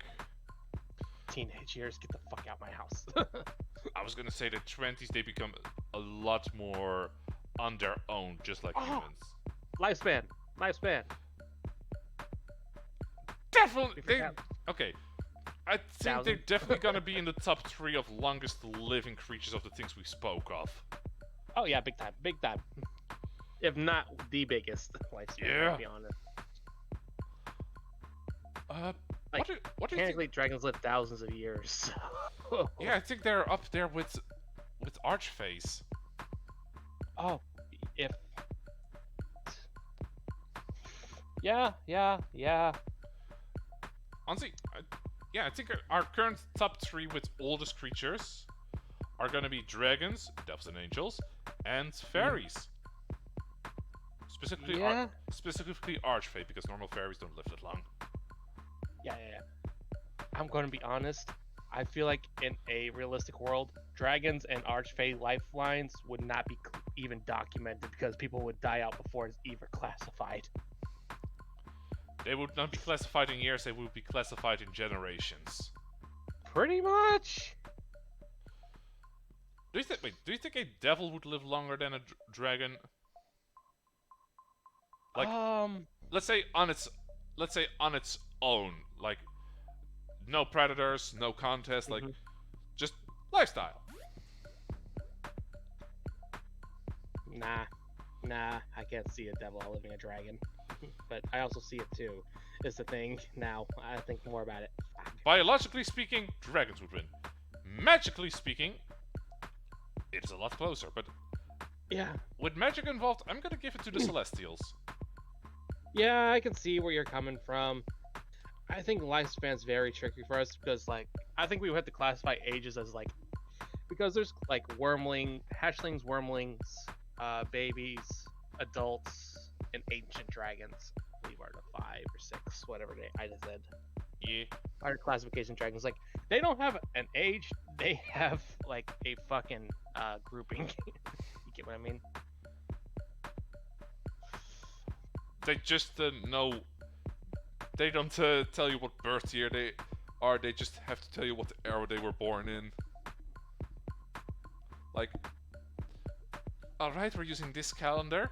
Speaker 2: Teenage years, get the fuck out my house.
Speaker 1: I was gonna say the 20s, they become a lot more on their own, just like humans.
Speaker 2: Lifespan.
Speaker 1: Definitely.
Speaker 2: We forgot.
Speaker 1: Okay. I think they're
Speaker 2: 1,000.
Speaker 1: definitely gonna be in the top 3 of longest living creatures of the things we spoke of.
Speaker 2: Oh yeah, big time. If not the biggest lifespan,
Speaker 1: Yeah.
Speaker 2: to be honest.
Speaker 1: What
Speaker 2: Like,
Speaker 1: do you think?
Speaker 2: Technically, dragons live thousands of years.
Speaker 1: Yeah, I think they're up there with Archface.
Speaker 2: Oh, if. Yeah.
Speaker 1: Honestly, I think our current top 3 with oldest creatures are gonna be dragons, devils and angels, and fairies. Specifically,
Speaker 2: Yeah.
Speaker 1: specifically Archfey, because normal fairies don't live that long.
Speaker 2: Yeah. I'm going to be honest. I feel like in a realistic world, dragons and archfey lifelines would not be even documented because people would die out before it's even classified.
Speaker 1: They would not be classified in years; they would be classified in generations.
Speaker 2: Pretty much.
Speaker 1: Do you think a devil would live longer than a dragon? Like, let's say on its own, like no predators, no contest, like just lifestyle.
Speaker 2: Nah, I can't see a devil outliving a dragon. But I also see it too. Is the thing now. I think more about it.
Speaker 1: Biologically speaking, dragons would win. Magically speaking, it's a lot closer. But
Speaker 2: Yeah.
Speaker 1: with magic involved, I'm gonna give it to the Celestials.
Speaker 2: Yeah, I can see where you're coming from. I think lifespan's very tricky for us because, like, I think we would have to classify ages as, like, because there's, like, hatchlings, wormlings, babies, adults, and ancient dragons. I believe are the 5 or 6, whatever I just said.
Speaker 1: Yeah.
Speaker 2: Our classification dragons, like, they don't have an age, they have, like, a fucking grouping. You get what I mean?
Speaker 1: They just know. They don't tell you what birth year they are. They just have to tell you what era they were born in. Like, alright, we're using this calendar.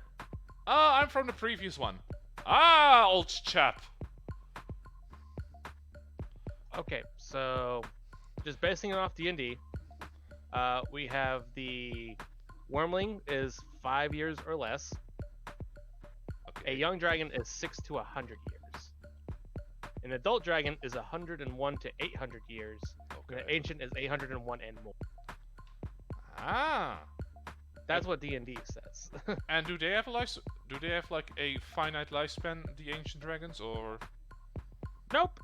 Speaker 1: Ah, I'm from the previous one. Ah, old chap.
Speaker 2: Okay, so just basing it off D&D, we have the wormling is 5 years or less.
Speaker 1: Okay.
Speaker 2: A young dragon is 6 to 100 years. An adult dragon is 101 to 800 years. And an
Speaker 1: Okay.
Speaker 2: ancient is 801 and more.
Speaker 1: Ah.
Speaker 2: That's what D&D says.
Speaker 1: And do they have a life? Do they have like a finite lifespan, the ancient dragons, or?
Speaker 2: Nope.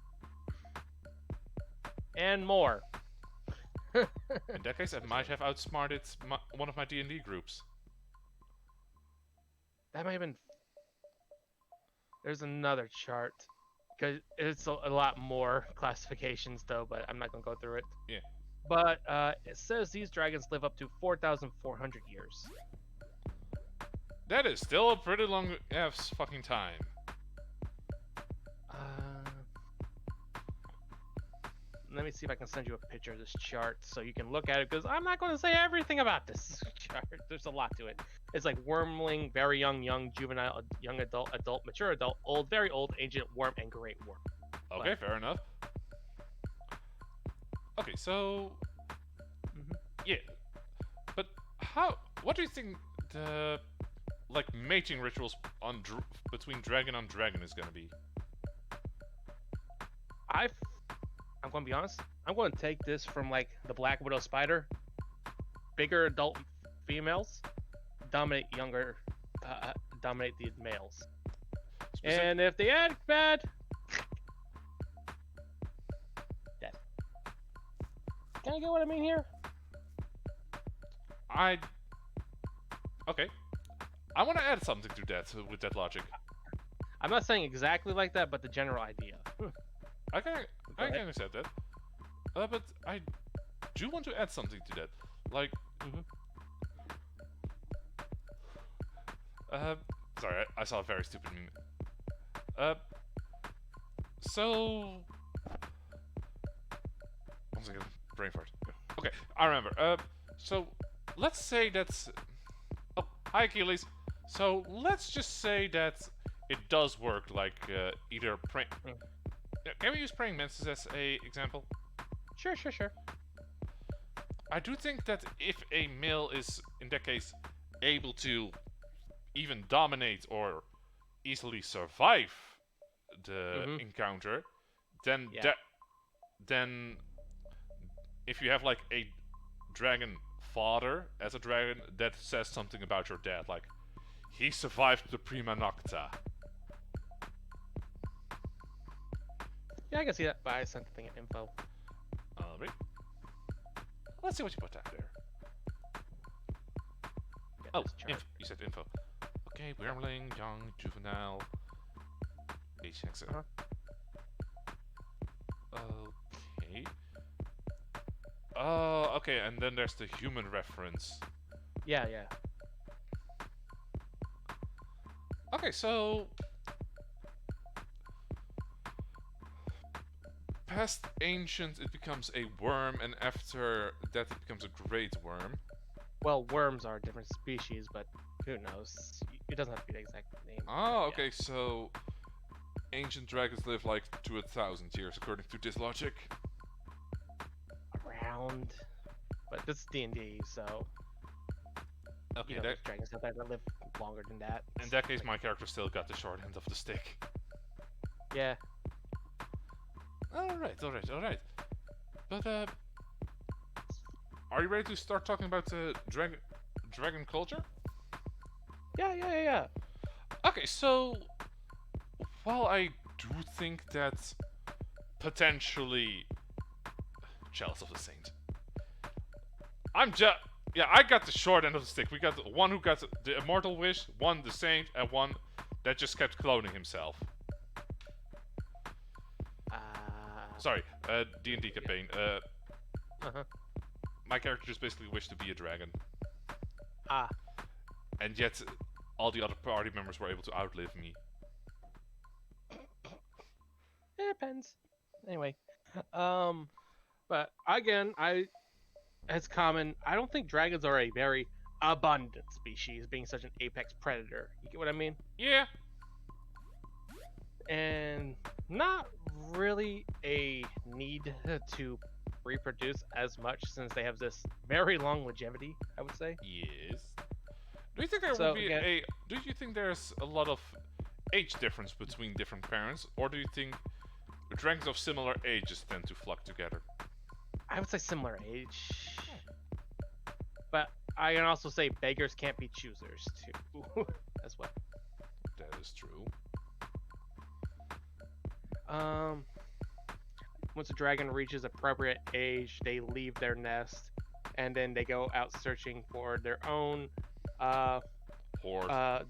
Speaker 2: And more.
Speaker 1: In that case, I might have outsmarted one of my D&D groups.
Speaker 2: That might have been. There's another chart. Because it's a lot more classifications, though, but I'm not going to go through it.
Speaker 1: Yeah.
Speaker 2: But it says these dragons live up to 4,400 years.
Speaker 1: That is still a pretty long ass fucking time.
Speaker 2: let me see if I can send you a picture of this chart so you can look at it, because I'm not going to say everything about this chart. There's a lot to it. It's like wormling, very young, juvenile, young adult, mature adult, old, very old, ancient, worm, and great worm.
Speaker 1: Okay,
Speaker 2: But-
Speaker 1: fair enough. Okay, so yeah, but how? What do you think the like mating rituals on between dragon on dragon is gonna be?
Speaker 2: I'm going to be honest. I'm going to take this from like the Black Widow spider. Bigger adult females dominate dominate the males. And if they act bad, death. Can I get what I mean here?
Speaker 1: Okay. I want to add something to that with that logic.
Speaker 2: I'm not saying exactly like that, but the general idea.
Speaker 1: I can
Speaker 2: ahead.
Speaker 1: understand that. But I do want to add something to that. Like, sorry, I saw a very stupid meme. So once again, brain fart. Okay, I remember. So let's say that's. Oh, hi Achilles. So let's just say that it does work. Like either praying. Can we use praying mantis as a example?
Speaker 2: Sure.
Speaker 1: I do think that if a male is, in that case, able to even dominate or easily survive the encounter, then then if you have like a dragon father as a dragon, that says something about your dad. Like, he survived the prima nocta.
Speaker 2: Yeah, I can see that, but I sent the thing in info.
Speaker 1: Alright. Let's see what you put down there.
Speaker 2: Get
Speaker 1: Oh,
Speaker 2: this chart.
Speaker 1: you said info. Okay, wormling, young, juvenile, age sex. Okay. Oh, okay, and then there's the human reference.
Speaker 2: Yeah.
Speaker 1: Okay, so past ancient, it becomes a worm, and after that, it becomes a great worm.
Speaker 2: Well, worms are a different species, but who knows? It doesn't have to be the exact name.
Speaker 1: Oh, okay, so ancient dragons live like to 1,000 years, according to this logic.
Speaker 2: Around, but this is D&D, so
Speaker 1: Okay,
Speaker 2: those dragons have that live longer than that.
Speaker 1: in that case, my character still got the short end of the stick.
Speaker 2: Yeah.
Speaker 1: Alright. But, are you ready to start talking about dragon culture?
Speaker 2: Yeah.
Speaker 1: Okay, so while I do think that potentially Chalice of the Saint, I got the short end of the stick. We got one who got the immortal wish, one the saint, and one that just kept cloning himself. Sorry, D&D campaign. My character just basically wished to be a dragon. And yet, all the other party members were able to outlive me.
Speaker 2: It depends. Anyway, but again, as common, I don't think dragons are a very abundant species, being such an apex predator. You get what I mean?
Speaker 1: Yeah.
Speaker 2: And not really a need to reproduce as much, since they have this very long longevity, I would say.
Speaker 1: Yes. Do you think there
Speaker 2: So,
Speaker 1: will be
Speaker 2: again-
Speaker 1: do you think there's a lot of age difference between different parents, or do you think dragons of similar ages tend to flock together?
Speaker 2: I would say similar age. But I can also say beggars can't be choosers too, as well.
Speaker 1: That is true.
Speaker 2: Once a dragon reaches appropriate age, they leave their nest, and then they go out searching for their own
Speaker 1: Horde.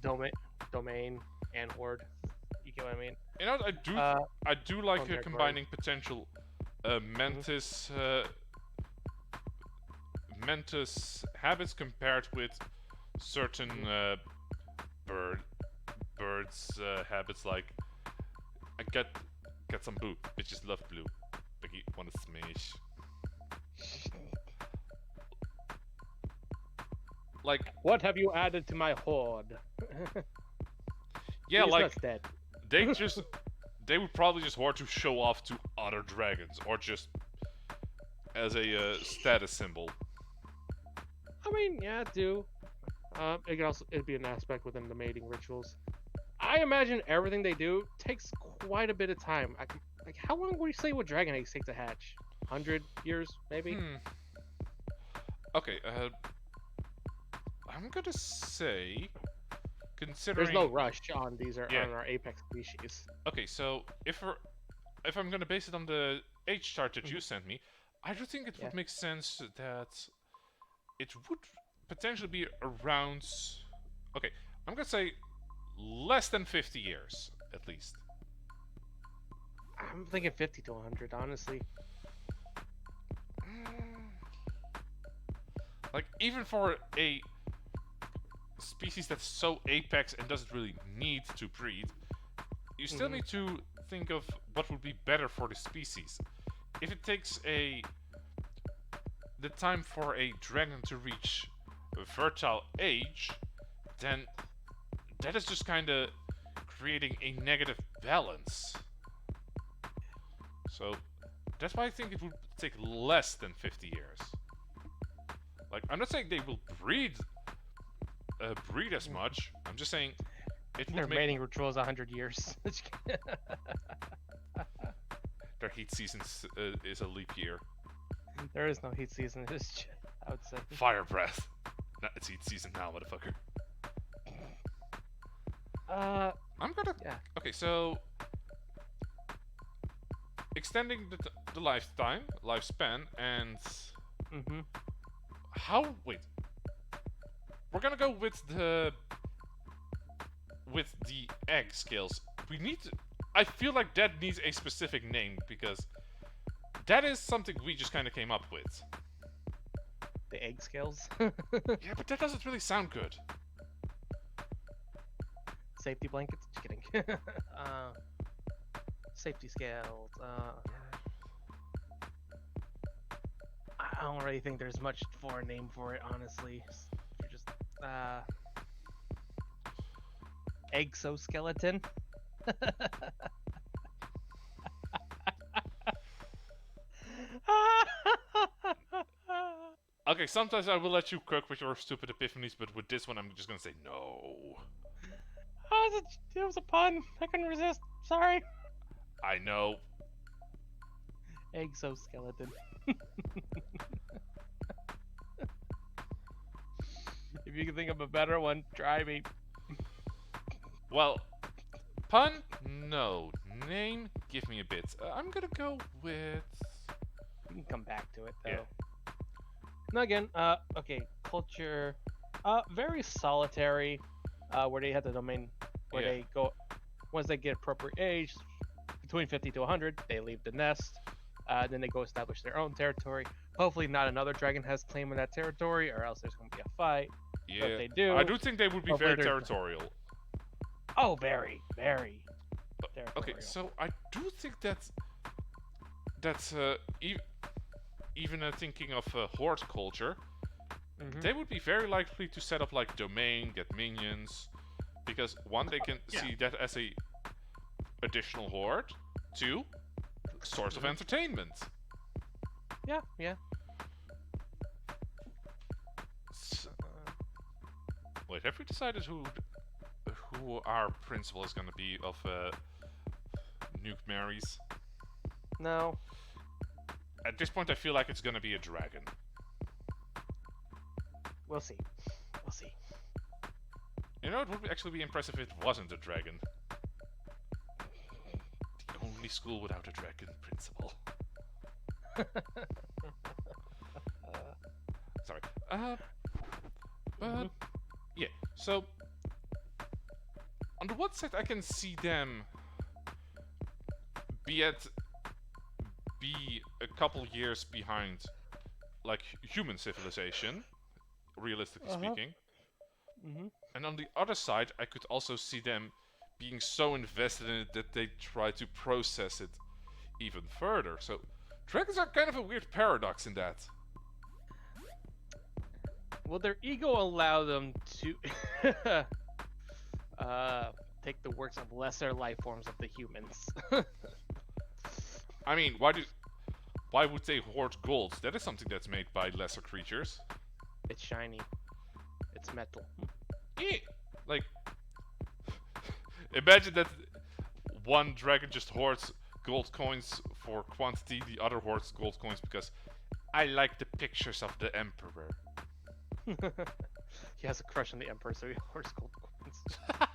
Speaker 2: domain and horde. You get what I mean?
Speaker 1: You know, I do like
Speaker 2: territory.
Speaker 1: combining potential mantis habits compared with certain birds habits. Like, I get some blue. Bitches love blue. Like, want to smash. Like,
Speaker 2: What have you added to my horde?
Speaker 1: yeah,
Speaker 2: He's
Speaker 1: like
Speaker 2: not dead.
Speaker 1: they would probably just hoard to show off to other dragons, or just as a status symbol.
Speaker 3: I mean, yeah, too. It'd be an aspect within the mating rituals. I imagine everything they do takes quite a bit of time. Like, how long would you say would dragon eggs take to hatch? 100 years, maybe.
Speaker 1: Okay, I'm gonna say, considering
Speaker 3: There's no rush on these on
Speaker 1: Yeah.
Speaker 3: our apex species.
Speaker 1: Okay, so if I'm gonna base it on the age chart that you sent me, I do think it
Speaker 3: Yeah.
Speaker 1: would make sense that it would potentially be around. Okay, I'm gonna say less than 50 years at least.
Speaker 3: I'm thinking 50 to 100, honestly.
Speaker 1: Like, even for a species that's so apex and doesn't really need to breed, you still need to think of what would be better for the species. If it takes the time for a dragon to reach a fertile age, then that is just kind of creating a negative balance. So that's why I think it would take less than 50 years. Like, I'm not saying they will breed as much. I'm just saying it
Speaker 2: Their
Speaker 1: would make
Speaker 2: mating ritual is 100 years.
Speaker 1: their heat season is a leap year.
Speaker 2: There is no heat season. It's, I would say.
Speaker 1: Fire breath. No, it's heat season now, motherfucker. I'm gonna.
Speaker 2: Yeah.
Speaker 1: Okay, so extending the lifespan, and how? Wait. We're gonna go with the egg scales. We need to. I feel like that needs a specific name because that is something we just kind of came up with.
Speaker 2: The egg scales.
Speaker 1: Yeah, but that doesn't really sound good.
Speaker 2: Safety blankets. Just kidding. Safety scales. I don't really think there's much for a name for it, honestly. You're just exoskeleton.
Speaker 1: Okay, sometimes I will let you cook with your stupid epiphanies, but with this one, I'm just gonna say no.
Speaker 2: Oh, it was a pun. I couldn't resist. Sorry.
Speaker 1: I know.
Speaker 2: Exoskeleton. If you can think of a better one, try me.
Speaker 1: Well, pun? No. Name? Give me a bit. I'm gonna go with.
Speaker 2: We can come back to it though.
Speaker 1: Yeah.
Speaker 2: Now again, okay, culture, very solitary, where they have the domain, where
Speaker 1: Yeah.
Speaker 2: they go, once they get appropriate age, between 50 to 100, they leave the nest, then they go establish their own territory. Hopefully not another dragon has claim in that territory, or else there's going to be a fight.
Speaker 1: Yeah.
Speaker 2: But if they do,
Speaker 1: I do think they would be
Speaker 2: hopefully
Speaker 1: very
Speaker 2: they're-
Speaker 1: territorial.
Speaker 2: oh, very, very territorial.
Speaker 1: Okay, so I do think that's even thinking of horde culture,
Speaker 2: Mhm.
Speaker 1: they would be very likely to set up like domain, get minions, because one, they can see that as a additional horde. Two, source of entertainment.
Speaker 2: Yeah, yeah.
Speaker 1: Wait, have we decided who our principal is gonna be of Nuke Marys?
Speaker 2: No.
Speaker 1: At this point, I feel like it's gonna be a dragon.
Speaker 2: We'll see. We'll see.
Speaker 1: You know, it would actually be impressive if it wasn't a dragon. The only school without a dragon principal. Sorry. But yeah. So on the one side, I can see them be a couple years behind, like human civilization, realistically speaking.
Speaker 2: Mhm.
Speaker 1: And on the other side, I could also see them being so invested in it that they try to process it even further. So Dragons are kind of a weird paradox in that.
Speaker 2: Well, their ego allowed them to take the works of lesser life forms of the humans.
Speaker 1: I mean, why would they hoard gold? That is something that's made by lesser creatures.
Speaker 2: It's shiny. It's metal.
Speaker 1: Eh, like, imagine that one dragon just hoards gold coins for quantity, the other hoards gold coins because I like the pictures of the emperor.
Speaker 2: He has a crush on the Emperor, so he hoards gold coins.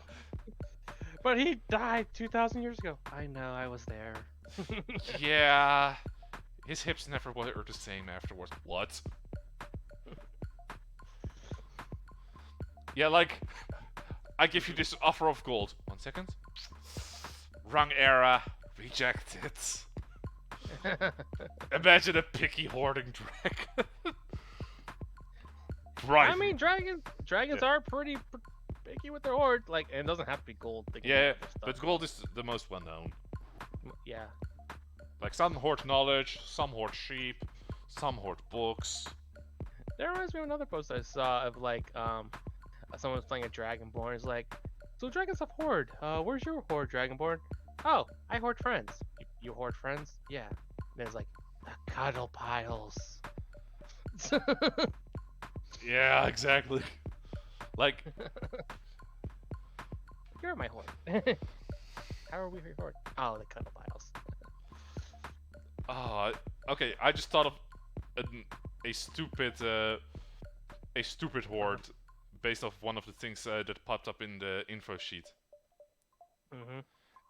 Speaker 2: But he died 2,000 years ago. I know, I was there.
Speaker 1: Yeah, his hips never were the same afterwards. What? Yeah, like, I give you this offer of gold. 1 second. Wrong era. Rejected. Imagine a picky hoarding dragon. Right.
Speaker 2: I mean, dragons are pretty picky with their hoard. Like, and it doesn't have to be gold. They can
Speaker 1: Yeah,
Speaker 2: have other
Speaker 1: but
Speaker 2: stuff.
Speaker 1: gold is the most well known.
Speaker 2: Yeah.
Speaker 1: Like, some hoard knowledge, some hoard sheep, some hoard books.
Speaker 2: That reminds me of another post I saw of like someone was playing a Dragonborn. It's like, so dragons have hoard. Where's your hoard, Dragonborn? Oh, I hoard friends. You hoard friends? Yeah. And it's like the cuddle piles.
Speaker 1: Yeah, exactly. Like,
Speaker 2: You're my hoard. How are we your hoard? Oh, the cuddle piles.
Speaker 1: okay, I just thought of a stupid hoard based off one of the things that popped up in the info sheet.
Speaker 2: Mm-hmm.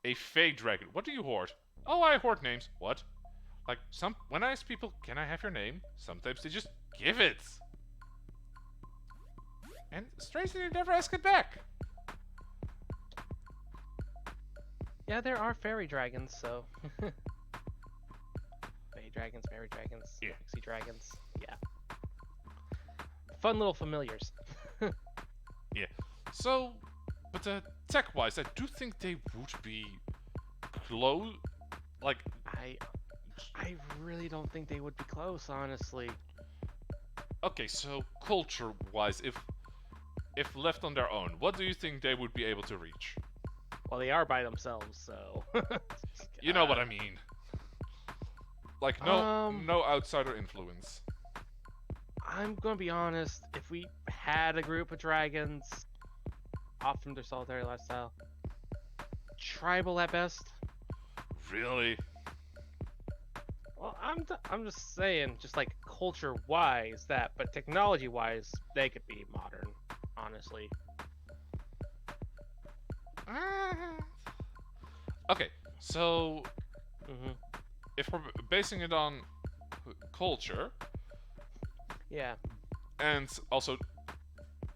Speaker 1: A fey dragon. What do you hoard? Oh, I hoard names. What? Like, when I ask people, can I have your name? Sometimes they just give it. And strangely, they never ask it back.
Speaker 2: Yeah, there are fairy dragons, so. Fairy dragons, fairy dragons,
Speaker 1: Yeah.
Speaker 2: pixie dragons. Yeah. Fun little familiars.
Speaker 1: Yeah. So, but tech-wise, I do think they would be close. Like,
Speaker 2: I really don't think they would be close, honestly.
Speaker 1: okay, so culture-wise, if left on their own, what do you think they would be able to reach?
Speaker 2: Well, they are by themselves, so.
Speaker 1: You know what I mean. Like, no
Speaker 2: Um,
Speaker 1: outsider influence.
Speaker 2: I'm gonna be honest. If we had a group of dragons, off from their solitary lifestyle, tribal at best.
Speaker 1: Really?
Speaker 2: Well, I'm just saying, just like culture-wise, that, but technology-wise, they could be modern. Honestly.
Speaker 1: Okay, so
Speaker 2: Hmm.
Speaker 1: if we're basing it on culture,
Speaker 2: Yeah.
Speaker 1: and also,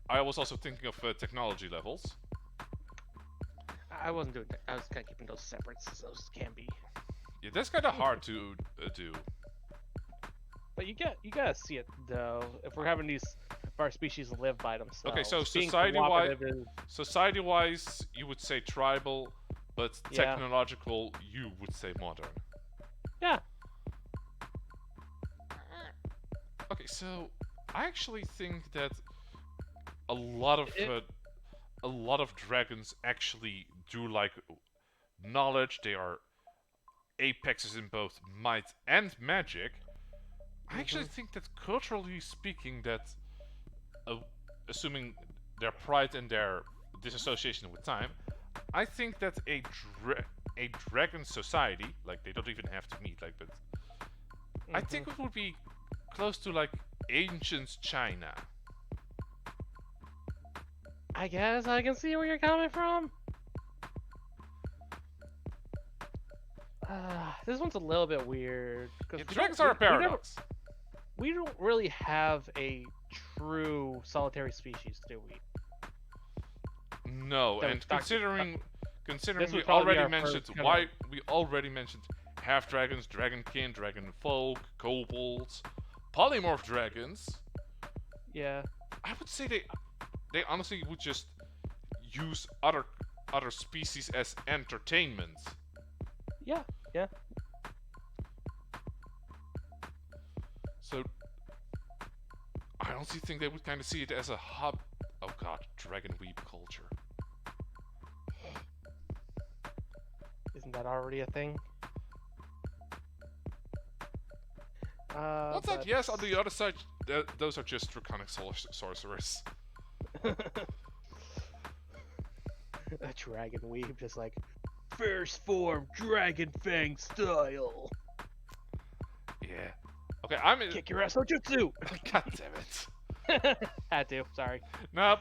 Speaker 1: I was also thinking of technology levels.
Speaker 2: I wasn't doing that. I was kind of keeping those separate, so those can be.
Speaker 1: Yeah, that's kind of hard to do.
Speaker 2: But you gotta see it though. If we're having these, if our species live by themselves.
Speaker 1: Okay, so
Speaker 2: being
Speaker 1: society-wise,
Speaker 2: cooperative is-
Speaker 1: society-wise, you would say tribal, but
Speaker 2: Yeah.
Speaker 1: technological, you would say modern.
Speaker 2: Yeah.
Speaker 1: Okay, so I actually think that a lot of dragons actually do like knowledge. They are apexes in both might and magic. I actually think that culturally speaking, that assuming their pride and their disassociation with time, I think that a dragon society, like they don't even have to meet, like, but I think it would be close to like ancient China.
Speaker 2: I guess I can see where you're coming from. This one's a little bit weird. 'Cause
Speaker 1: Yeah,
Speaker 2: we
Speaker 1: dragons
Speaker 2: don't-
Speaker 1: are a
Speaker 2: we never-
Speaker 1: paradox.
Speaker 2: We don't really have a true solitary species, do we?
Speaker 1: No,
Speaker 2: That
Speaker 1: and
Speaker 2: was talked-
Speaker 1: considering
Speaker 2: This
Speaker 1: we
Speaker 2: would probably be
Speaker 1: already
Speaker 2: our
Speaker 1: mentioned
Speaker 2: first kinda-
Speaker 1: why we already mentioned half dragons, dragonkin, dragon folk, kobolds, polymorph dragons.
Speaker 2: Yeah.
Speaker 1: I would say they honestly would just use other species as entertainment.
Speaker 2: Yeah. Yeah.
Speaker 1: So I honestly think they would kind of see it as a hub. Oh god, dragon weeb culture.
Speaker 3: Isn't that already a thing?
Speaker 1: What's that? Yes, on the other side, those are just draconic sorcerers.
Speaker 3: A dragon weave, just like first form dragon fang style.
Speaker 1: Yeah. Okay, I'm in.
Speaker 3: Kick your ass, Ojutsu!
Speaker 1: God damn it.
Speaker 3: Had to, sorry.
Speaker 1: Nope,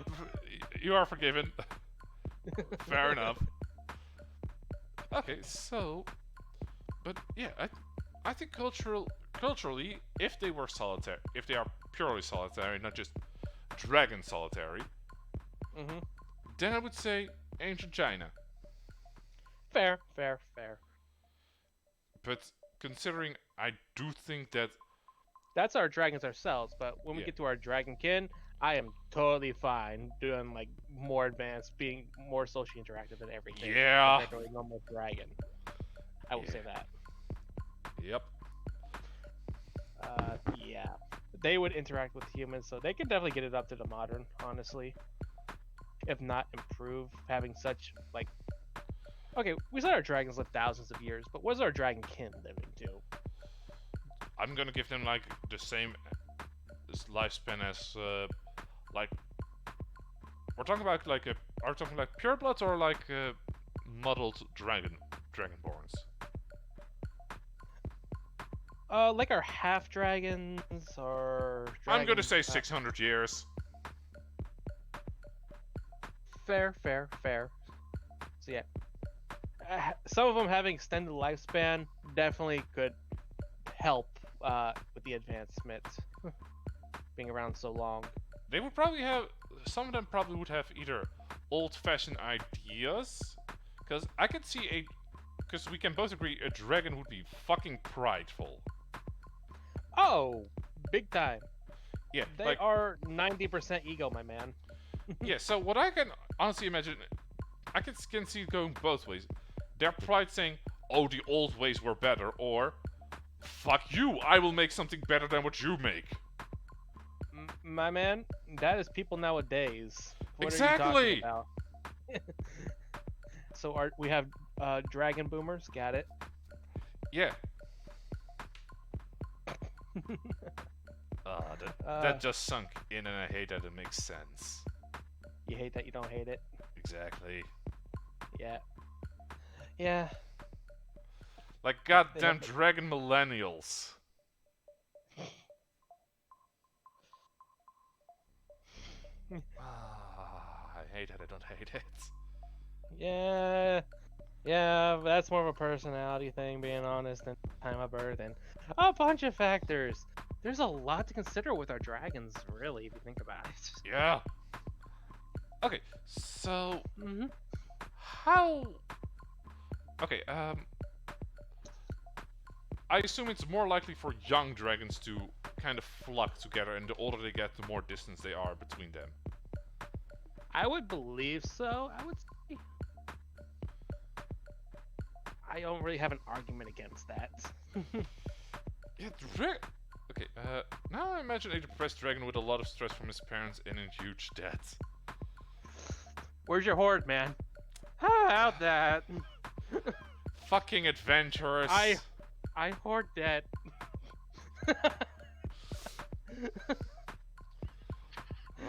Speaker 1: you are forgiven. Fair enough. Okay, so, but yeah, I think culturally, if they were solitary, if they are purely solitary, not just dragon solitary,
Speaker 3: Mm-hmm.
Speaker 1: then I would say ancient China.
Speaker 3: Fair.
Speaker 1: But considering I do think that
Speaker 3: That's our dragons ourselves, but when we
Speaker 1: Yeah.
Speaker 3: get to our dragonkin, I am totally fine doing like more advanced, being more socially interactive and everything.
Speaker 1: Yeah.
Speaker 3: Compared to a normal dragon. I will say that.
Speaker 1: Yep.
Speaker 3: Yeah. They would interact with humans, so they could definitely get it up to the modern, honestly. If not improve, having such like. Okay, we said our dragons live thousands of years, but what is our dragonkin living to?
Speaker 1: I'm gonna give them like the same lifespan as like we're talking about like are we talking like purebloods or like muddled dragonborns?
Speaker 3: Like our half dragons or.
Speaker 1: I'm gonna
Speaker 3: dragons-
Speaker 1: say 600 years.
Speaker 3: Fair. So yeah, some of them having extended lifespan definitely could help with the advancement, being around so long.
Speaker 1: They would probably have some of them probably would have either old-fashioned ideas, because I could see because we can both agree a dragon would be fucking prideful.
Speaker 3: Oh, big time!
Speaker 1: Yeah,
Speaker 3: They
Speaker 1: like
Speaker 3: are 90% ego, my man.
Speaker 1: yeah. So what I can honestly imagine, I can see it going both ways. Their pride saying, "Oh, the old ways were better," or "Fuck you, I will make something better than what you make."
Speaker 3: My man, that is people nowadays. What
Speaker 1: Exactly.
Speaker 3: Are you talking about? So we have dragon boomers. Got it.
Speaker 1: Yeah. That just sunk in, and I hate that it makes sense.
Speaker 3: You hate that you don't hate it.
Speaker 1: Exactly.
Speaker 3: Yeah.
Speaker 1: Like goddamn dragon millennials. I hate it. I don't hate it.
Speaker 3: Yeah, that's more of a personality thing, being honest, and time of birth, and a bunch of factors. There's a lot to consider with our dragons, really, if you think about it.
Speaker 1: Yeah. Okay, so
Speaker 3: Mm-hmm.
Speaker 1: how? Okay, I assume it's more likely for young dragons to kind of flock together, and the older they get, the more distance they are between them.
Speaker 3: I would believe so. I would say. I don't really have an argument against that.
Speaker 1: Yeah, okay, now I imagine a depressed dragon with a lot of stress from his parents and in huge debt.
Speaker 3: Where's your horde, man? How'd that?
Speaker 1: Fucking adventurers.
Speaker 3: I hoard debt.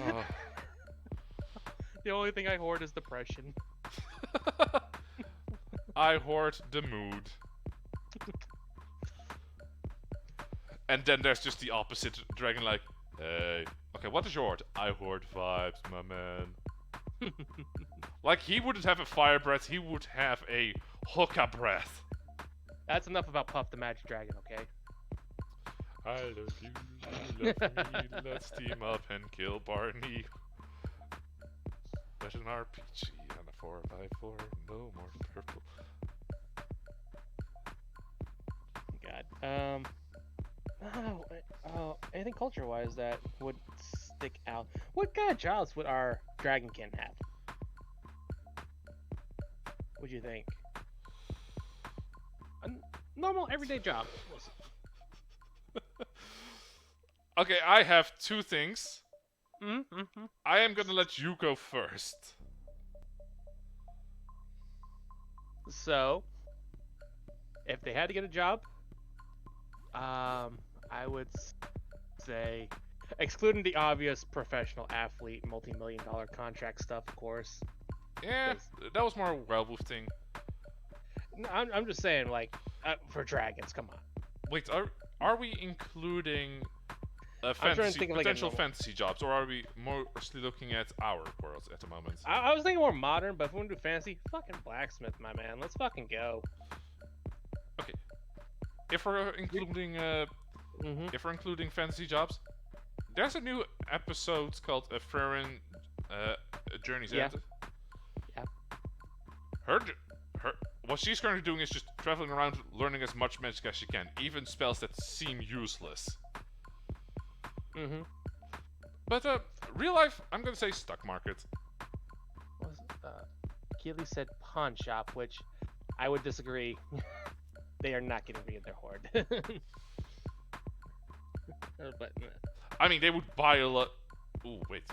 Speaker 1: Oh.
Speaker 3: The only thing I hoard is depression.
Speaker 1: I hoard the mood. And then there's just the opposite dragon like, hey, okay, what is your hoard? I hoard vibes, my man. Like, he wouldn't have a fire breath, he would have a hookah breath.
Speaker 3: That's enough about Puff the Magic Dragon, okay?
Speaker 1: I love you, you love me, let's team up and kill Barney. Let an RPG on a 4x4, no more purple.
Speaker 3: God. Anything culture-wise that would stick out? What kind of jobs would our dragonkin have? What'd you think? A normal, everyday job.
Speaker 1: Okay, I have two things.
Speaker 2: Mm-hmm.
Speaker 1: I am gonna let you go first.
Speaker 2: So, if they had to get a job, I would say, excluding the obvious professional athlete, multi-million-dollar contract stuff, of course.
Speaker 1: Yeah, that was more a werewolf thing.
Speaker 2: No, I'm just saying, like, for dragons, come on.
Speaker 1: Wait, are we including
Speaker 2: trying to think of, like, a
Speaker 1: potential
Speaker 2: normal-
Speaker 1: fantasy jobs, or are we mostly looking at our world at the moment?
Speaker 2: I was thinking more modern, but if we want to do fantasy, fucking blacksmith, my man. Let's fucking go.
Speaker 1: Okay, if we're including
Speaker 2: Mm-hmm.
Speaker 1: if we're including fantasy jobs, there's a new episode called A Farron Journey's
Speaker 2: Yeah.
Speaker 1: End.
Speaker 2: Yeah.
Speaker 1: Her what she's currently doing is just traveling around learning as much magic as she can, even spells that seem useless.
Speaker 2: Mm-hmm.
Speaker 1: But real life, I'm gonna say stock market.
Speaker 2: Keely said pawn shop, which I would disagree. They are not getting rid of their hoard. But
Speaker 1: I mean, they would buy a lot. Ooh, wait.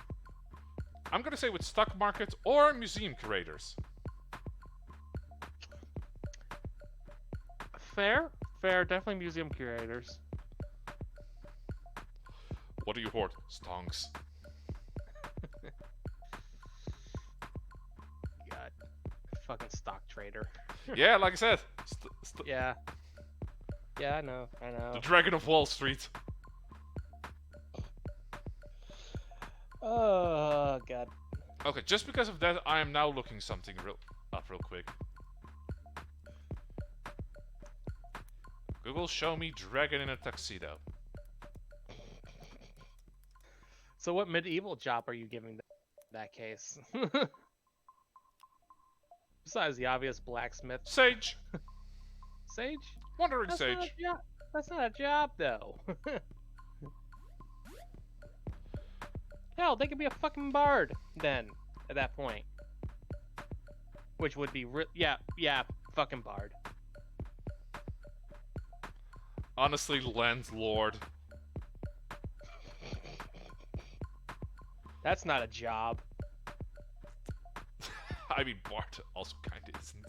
Speaker 1: I'm gonna say with stock market or museum curators.
Speaker 3: Fair, definitely museum curators.
Speaker 1: What do you hoard? Stonks.
Speaker 2: God, fucking stock trader.
Speaker 1: Yeah, like I said,
Speaker 2: Yeah. Yeah, I know.
Speaker 1: the Dragon of Wall Street.
Speaker 2: Oh God.
Speaker 1: Okay, just because of that, I am now looking something up real quick. Google, show me dragon in a tuxedo.
Speaker 2: So what medieval job are you giving that case? Besides the obvious blacksmith.
Speaker 1: Sage.
Speaker 2: Sage?
Speaker 1: Wandering
Speaker 2: That's
Speaker 1: sage.
Speaker 2: not a job. That's not a job, though. Hell, they could be a fucking bard then. At that point, which would be yeah, fucking bard.
Speaker 1: Honestly, landlord.
Speaker 2: That's not a job.
Speaker 1: I mean, Bart also kinda isn't.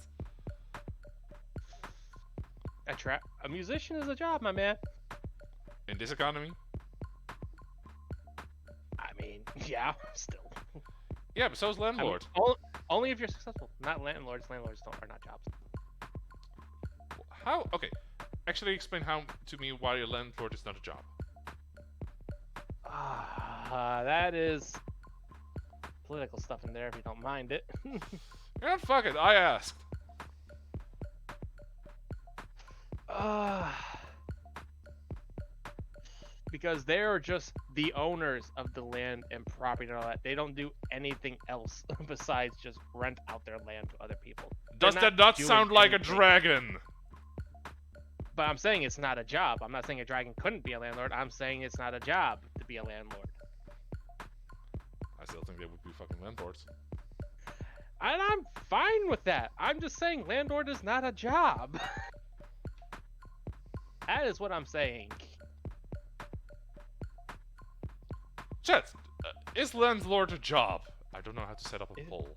Speaker 2: A musician is a job, my man.
Speaker 1: In this economy?
Speaker 2: I mean, yeah, still.
Speaker 1: Yeah, but so is landlord.
Speaker 2: I mean, only if you're successful. Not landlords. Landlords are not jobs.
Speaker 1: How? Okay. Actually, explain to me why a landlord is not a job.
Speaker 2: That is political stuff in there, if you don't mind it.
Speaker 1: Yeah, fuck it. I asked.
Speaker 2: Because they are just the owners of the land and property and all that. They don't do anything else besides just rent out their land to other people.
Speaker 1: Does
Speaker 2: They're
Speaker 1: that not
Speaker 2: doing
Speaker 1: sound like a
Speaker 2: anything.
Speaker 1: dragon?
Speaker 2: But I'm saying it's not a job. I'm not saying a dragon couldn't be a landlord. I'm saying it's not a job to be a landlord.
Speaker 1: I still think they would be fucking landlords.
Speaker 2: And I'm fine with that. I'm just saying landlord is not a job. That is what I'm saying.
Speaker 1: Chat, is landlord a job? I don't know how to set up a
Speaker 2: Is-
Speaker 1: poll.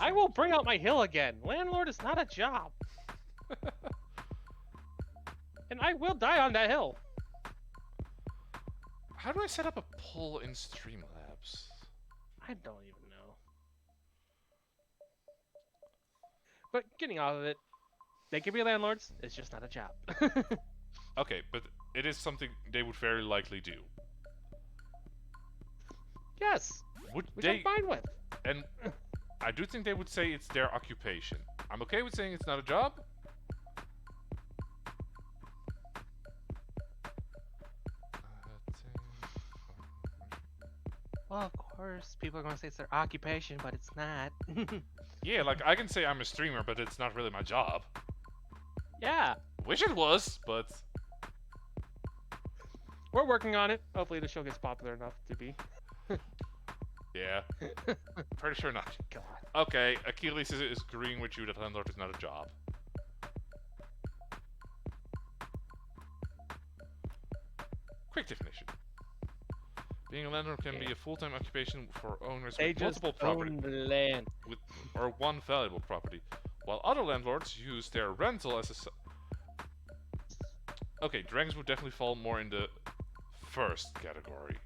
Speaker 2: I will bring out my hill again. Landlord is not a job. And I will die on that hill.
Speaker 1: How do I set up a poll in Streamlabs?
Speaker 2: I don't even know. But getting off of it, they can be landlords. It's just not a job.
Speaker 1: Okay, but it is something they would very likely do.
Speaker 2: Yes,
Speaker 1: Would
Speaker 2: which
Speaker 1: they?
Speaker 2: I'm fine with.
Speaker 1: And I do think they would say it's their occupation. I'm okay with saying it's not a job.
Speaker 2: Well, of course, people are going to say it's their occupation, but it's not.
Speaker 1: Yeah, like I can say I'm a streamer, but it's not really my job.
Speaker 2: Yeah,
Speaker 1: Wish it was, but
Speaker 2: we're working on it.
Speaker 3: Hopefully the show gets popular enough to be.
Speaker 1: yeah, pretty sure not.
Speaker 2: God.
Speaker 1: Okay, Achilles is agreeing with you that landlord is not a job. Quick definition. Being a landlord can be
Speaker 2: Yeah.
Speaker 1: a full-time occupation for owners
Speaker 2: They
Speaker 1: with
Speaker 2: just
Speaker 1: multiple property
Speaker 2: own the land.
Speaker 1: with or one valuable property, while other landlords use their rental as a. Okay, dragons would definitely fall more in the first category.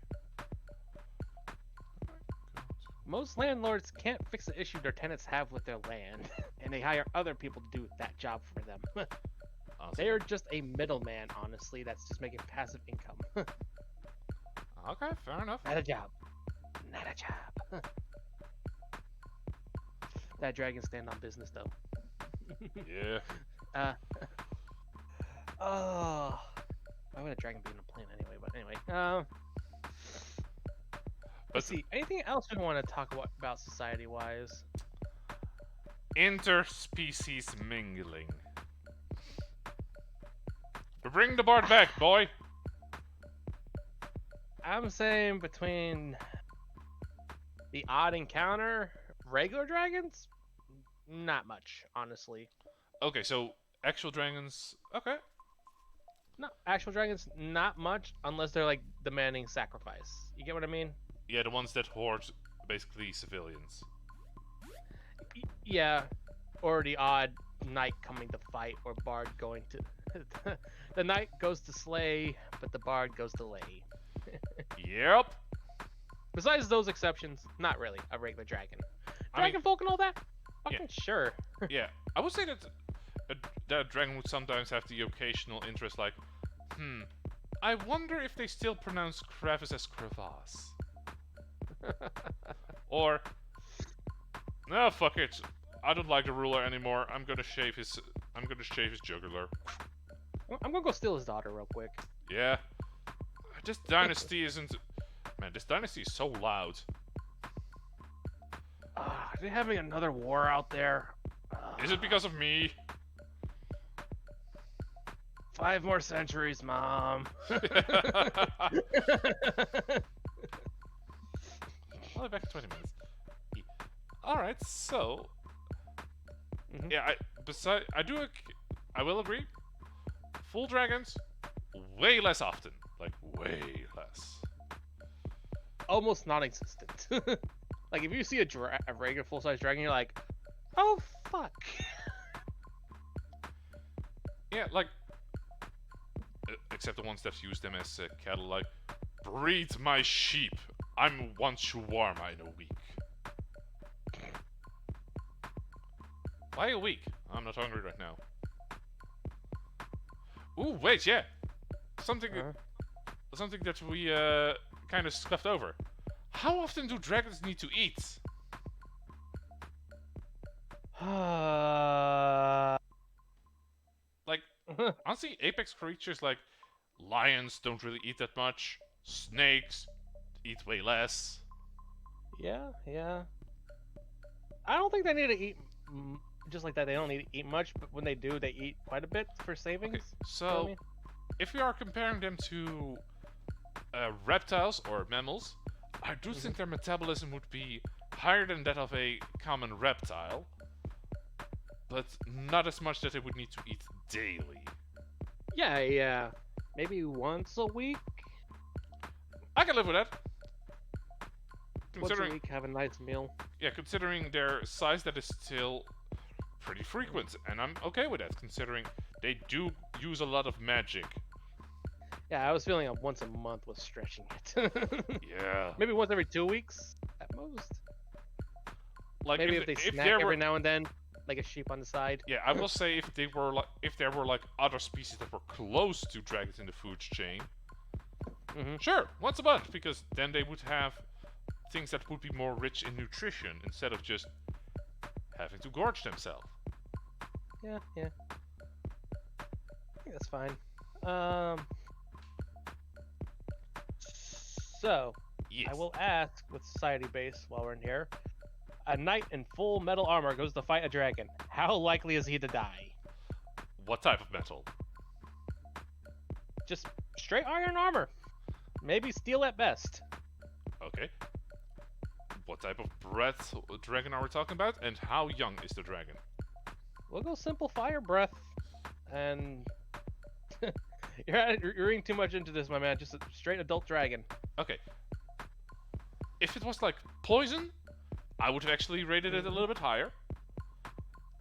Speaker 2: Most landlords can't fix the issue their tenants have with their land, and they hire other people to do that job for them.
Speaker 1: Honestly.
Speaker 2: They are just a middleman, honestly, that's just making passive income.
Speaker 1: Okay, fair enough.
Speaker 2: Not a job. Not a job. That dragon stand on business, though.
Speaker 1: Yeah.
Speaker 2: Oh. Why would a dragon be in a plane anyway? But anyway. Let's see. Anything else we want to talk about society-wise?
Speaker 1: Interspecies mingling. Bring the bard back, boy.
Speaker 2: I'm saying between the odd encounter, regular dragons, not much, honestly.
Speaker 1: Okay, so actual dragons. Okay.
Speaker 2: No, actual dragons, not much, unless they're like demanding sacrifice. You get what I mean?
Speaker 1: Yeah, the ones that hoard basically civilians.
Speaker 2: Yeah, or the odd knight coming to fight, or bard going to. The knight goes to slay, but the bard goes to lay.
Speaker 1: Yep.
Speaker 2: Besides those exceptions, not really a regular dragon.
Speaker 1: I mean-
Speaker 2: Dragon folk and all that?
Speaker 1: Yeah.
Speaker 2: Fucking sure.
Speaker 1: Yeah, I would say that that dragon would sometimes have the occasional interest, like, I wonder if they still pronounce crevice as crevasse. Or, no, fuck it. I don't like the ruler anymore. I'm gonna shave his jugular.
Speaker 2: I'm gonna go steal his daughter real quick.
Speaker 1: Yeah. This dynasty isn't. Man, this dynasty is so loud.
Speaker 2: Are they having another war out there?
Speaker 1: Is it because of me?
Speaker 2: 5 more centuries, Mom.
Speaker 1: I'll be back in 20 minutes. Alright, so.
Speaker 2: Mhm.
Speaker 1: Yeah, I will agree. Full dragons, way less often. Like, way less.
Speaker 2: Almost non-existent. Like, if you see a regular full-size dragon, you're like, oh, fuck.
Speaker 1: Yeah, like. Except the ones that use them as cattle, like. Breed my sheep. I'm one shawarma in a week. Why a week? I'm not hungry right now. Ooh, wait, yeah. Something that we kind of scuffed over. How often do dragons need to eat? Like, honestly, apex creatures like lions don't really eat that much. Snakes eat way less.
Speaker 2: Yeah. I don't think they need to eat just like that. They don't need to eat much, but when they do, they eat quite a bit for savings.
Speaker 1: Okay,
Speaker 2: You know what I
Speaker 1: so
Speaker 2: mean?
Speaker 1: if we are comparing them to reptiles or mammals, I do think their metabolism would be higher than that of a common reptile, but not as much that they would need to eat daily.
Speaker 2: Yeah. Maybe once a week.
Speaker 1: I can live with that.
Speaker 2: Once a
Speaker 1: Considering,
Speaker 2: week, have a nice meal.
Speaker 1: yeah, considering their size, that is still pretty frequent, and I'm okay with that. Considering they do use a lot of magic.
Speaker 2: Yeah, I was feeling like once a month was stretching it.
Speaker 1: Yeah.
Speaker 2: Maybe once every 2 weeks at most.
Speaker 1: Like
Speaker 2: Maybe if they
Speaker 1: if
Speaker 2: snack
Speaker 1: there
Speaker 2: every
Speaker 1: were,
Speaker 2: now and then, like a sheep on the side.
Speaker 1: yeah, I will say if there were like other species that were close to dragons in the food chain, sure, once a month, because then they would have things that would be more rich in nutrition instead of just having to gorge themselves.
Speaker 2: Yeah. I think that's fine. So,
Speaker 1: Yes.
Speaker 2: I will ask with society base while we're in here. A knight in full metal armor goes to fight a dragon. How likely is he to die?
Speaker 1: What type of metal?
Speaker 2: Just straight iron armor. Maybe steel at best.
Speaker 1: Okay. What type of breath dragon are we talking about? And how young is the dragon?
Speaker 2: We'll go simple fire breath. And you're reading too much into this, my man. Just a straight adult dragon.
Speaker 1: Okay. if it was like poison, I would have actually rated it a little bit higher.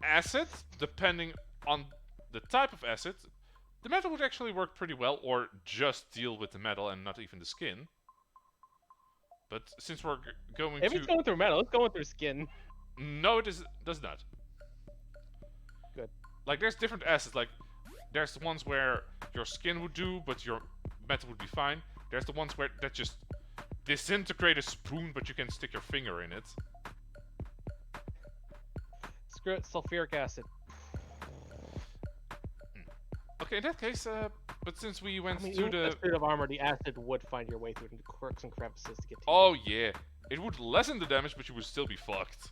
Speaker 1: Acid, depending on the type of acid, the metal would actually work pretty well, or just deal with the metal and not even the skin. But since we're going
Speaker 2: If
Speaker 1: to...
Speaker 2: it's going through metal, it's going through skin.
Speaker 1: No, does not.
Speaker 2: Good.
Speaker 1: Like, there's different acids. Like, there's the ones where your skin would do, but your metal would be fine. There's the ones where that just disintegrate a spoon, but you can stick your finger in it.
Speaker 2: Screw it, sulfuric acid.
Speaker 1: Okay, in that case, but since we went
Speaker 2: I mean,
Speaker 1: to
Speaker 2: even with
Speaker 1: the...
Speaker 2: the spirit of armor, the acid would find your way through the quirks and crevices to get to you.
Speaker 1: Oh, yeah. It would lessen the damage, but you would still be fucked.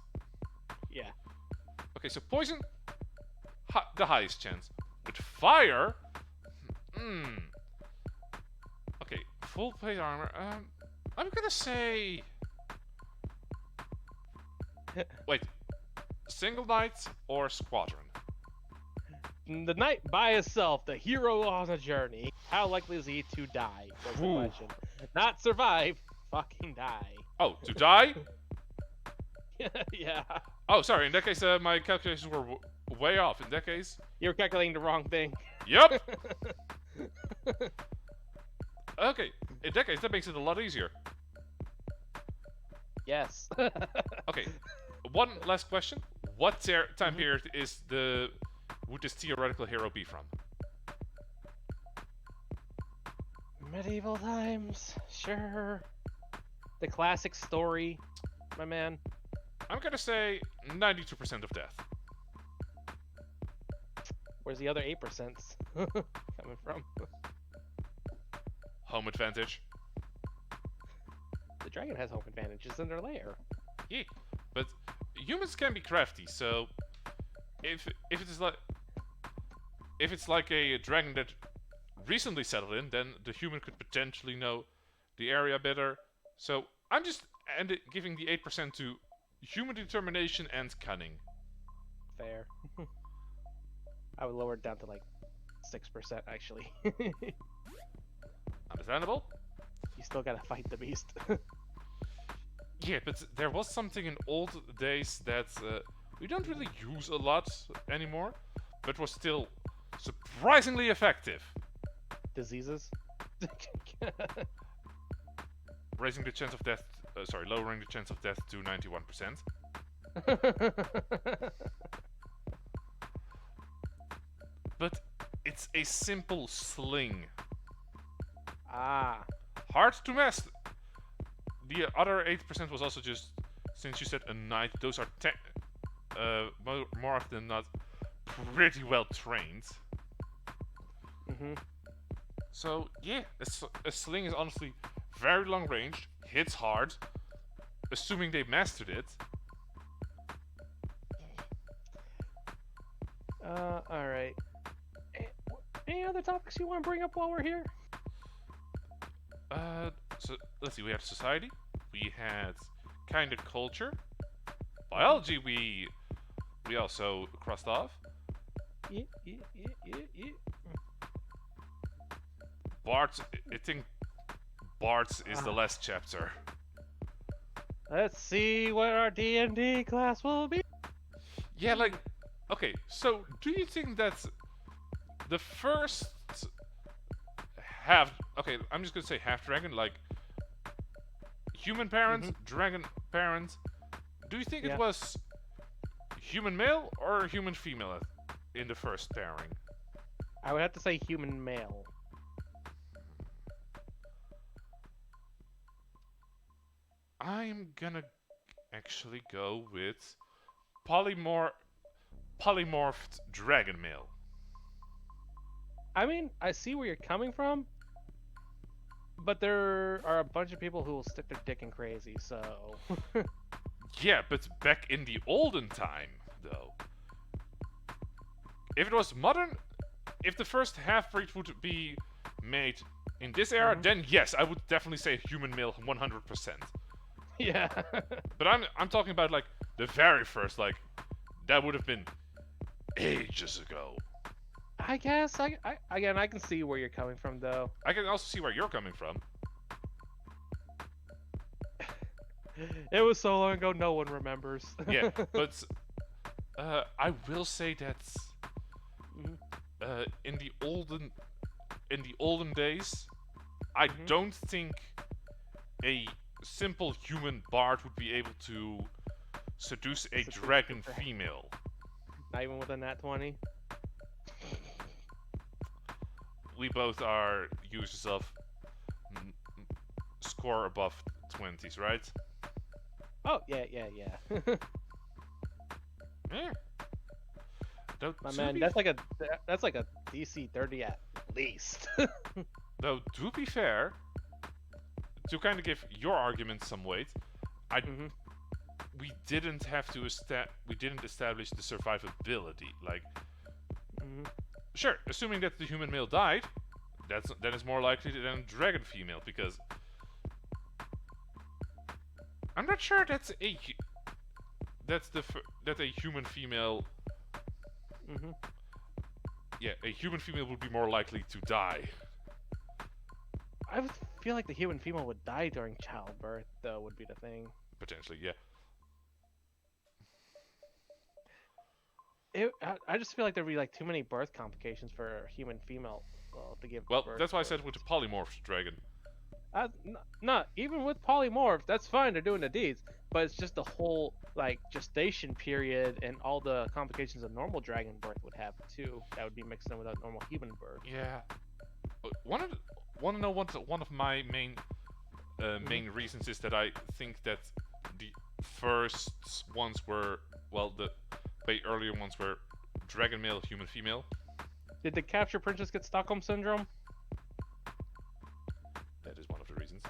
Speaker 2: Yeah.
Speaker 1: Okay, so poison, the highest chance. With fire, okay, full plate armor. I'm gonna say. Wait, single knight or squadron?
Speaker 2: The knight by himself, the hero on a journey. How likely is he to die? Was the
Speaker 1: Ooh.
Speaker 2: question. Not survive, fucking die.
Speaker 1: Oh, to die?
Speaker 2: Yeah.
Speaker 1: Oh, sorry. In that case, my calculations were way off. In that case,
Speaker 2: You're calculating the wrong thing.
Speaker 1: yep. Okay. In that case, that makes it a lot easier.
Speaker 2: Yes.
Speaker 1: Okay. One last question. What time period would this theoretical hero be from?
Speaker 2: Medieval times, sure. The classic story, my man.
Speaker 1: I'm gonna say 92% of death.
Speaker 2: Where's the other 8% coming from?
Speaker 1: Home advantage.
Speaker 2: The dragon has home advantages in their lair.
Speaker 1: Yeah, but humans can be crafty, so if it's like a dragon that recently settled in, then the human could potentially know the area better. So I'm just giving the 8% to human determination and cunning.
Speaker 2: Fair. I would lower it down to like 6% actually.
Speaker 1: Understandable?
Speaker 2: You still gotta fight the beast.
Speaker 1: Yeah, but there was something in old days that we don't really use a lot anymore, but was still surprisingly effective.
Speaker 2: Diseases?
Speaker 1: Raising the chance of death, lowering the chance of death to 91%. But it's a simple sling.
Speaker 2: Ah.
Speaker 1: Hard to mess. The other 8% was also just, since you said a knight, those are more often than not pretty well trained.
Speaker 2: Mm-hmm.
Speaker 1: So yeah, a sling is honestly very long range, hits hard, assuming they mastered it.
Speaker 2: Alright. Any other topics you want to bring up while we're here?
Speaker 1: So let's see, we had society, we had kind of culture, biology we also crossed off.
Speaker 2: Yeah.
Speaker 1: Bards, I think Bards is the last chapter.
Speaker 2: Let's see what our D&D class will be.
Speaker 1: Yeah, like, okay, so do you think that the first I'm just gonna say half dragon, like human parents, dragon parents, do you think
Speaker 2: Yeah.
Speaker 1: it was human male or human female in the first pairing?
Speaker 2: I would have to say human male.
Speaker 1: I'm gonna actually go with polymorphed dragon male.
Speaker 2: I mean, I see where you're coming from, but there are a bunch of people who will stick their dick in crazy, so...
Speaker 1: Yeah, but back in the olden time, though. If it was modern, if the first half-breed would be made in this era, then yes, I would definitely say human male 100%.
Speaker 2: Yeah.
Speaker 1: But I'm talking about like the very first, like that would have been ages ago.
Speaker 2: I guess, I can see where you're coming from, though.
Speaker 1: I can also see where you're coming from.
Speaker 3: It was so long ago, no one remembers.
Speaker 1: Yeah, but I will say that
Speaker 3: Mhm.
Speaker 1: in the olden days, I
Speaker 3: Mhm.
Speaker 1: don't think a simple human bard would be able to seduce a
Speaker 3: Seduce a
Speaker 1: dragon
Speaker 3: dragon.
Speaker 1: female.
Speaker 3: Not even with a nat 20.
Speaker 1: We both are users of score above 20s, right?
Speaker 3: Oh yeah, yeah, yeah.
Speaker 1: Yeah. Though,
Speaker 3: My
Speaker 1: to
Speaker 3: man,
Speaker 1: be,
Speaker 3: that's like a DC 30 at least.
Speaker 1: though, to be fair, to kind of give your argument some weight,
Speaker 3: hmm
Speaker 1: we didn't have to we didn't establish the survivability. Like,
Speaker 3: hmm
Speaker 1: sure, assuming that the human male died, then it's more likely than a dragon female because I'm not sure that a human female.
Speaker 3: hmm
Speaker 1: Yeah, a human female would be more likely to die.
Speaker 3: I would feel like the human female would die during childbirth, though, would be the thing.
Speaker 1: Potentially, yeah.
Speaker 3: I just feel like there'd be like too many birth complications for a human female, well, to give
Speaker 1: Well,
Speaker 3: birth.
Speaker 1: that's why I
Speaker 3: to.
Speaker 1: said with the polymorph dragon.
Speaker 3: Not even with polymorph, that's fine. They're doing the deeds, but it's just the whole like gestation period and all the complications a normal dragon birth would have too. That would be mixed in with a normal human birth.
Speaker 1: Yeah. Want to know what one of my main reasons is that I think that the first ones were the way earlier ones were dragon male, human female.
Speaker 3: Did the capture princess get Stockholm syndrome?
Speaker 1: That is one of the reasons.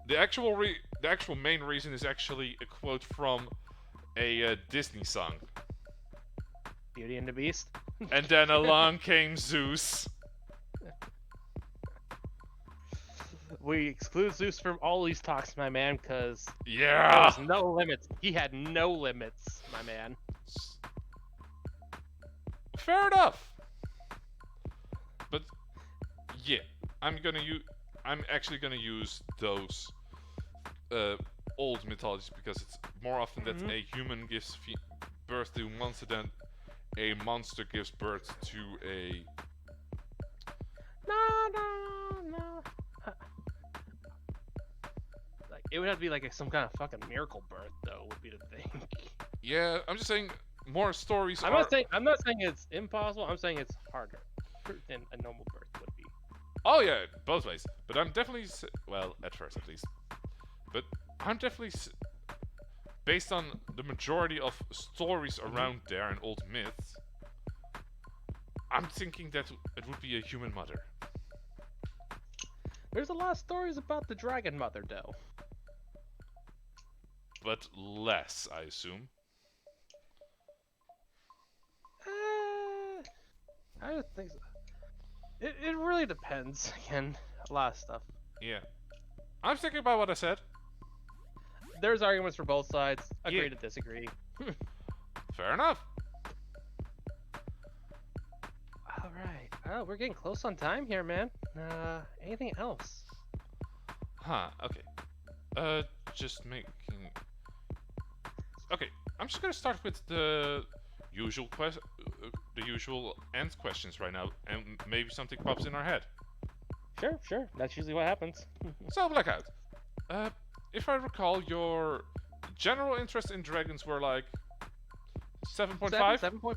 Speaker 1: The actual main reason is actually a quote from a Disney song.
Speaker 3: Beauty and the Beast.
Speaker 1: And then along came Zeus.
Speaker 3: We exclude Zeus from all these talks, my man, because there
Speaker 1: Yeah.
Speaker 3: was no limits. He had no limits, my man.
Speaker 1: Fair enough. But yeah, I'm actually gonna use those old mythologies because it's more often that
Speaker 3: Mhm.
Speaker 1: a human gives birth to a monster than a monster gives birth to a.
Speaker 3: No. Like it would have to be like some kind of fucking miracle birth, though. Would be the thing.
Speaker 1: Yeah, I'm just saying more stories
Speaker 3: I'm
Speaker 1: are.
Speaker 3: not saying it's impossible. I'm saying it's harder than a normal birth would be.
Speaker 1: Oh yeah, both ways. But I'm definitely well, at first at least. But I'm definitely based on the majority of stories around there and old myths. I'm thinking that it would be a human mother.
Speaker 3: There's a lot of stories about the dragon mother, though.
Speaker 1: But less, I assume.
Speaker 3: I don't think so. It really depends. Again, a lot of stuff.
Speaker 1: Yeah. I'm thinking about what I said.
Speaker 3: There's arguments for both sides. Agree
Speaker 1: Yeah.
Speaker 3: to disagree.
Speaker 1: Fair enough.
Speaker 3: All right. Oh, we're getting close on time here, man. Anything else?
Speaker 1: Huh, okay. Just making. Okay, I'm just gonna start with the usual end questions right now, and maybe something pops in our head.
Speaker 3: Sure. That's usually what happens.
Speaker 1: So, Blackout, if I recall, your general interest in dragons were like 7.5?
Speaker 3: 7.5.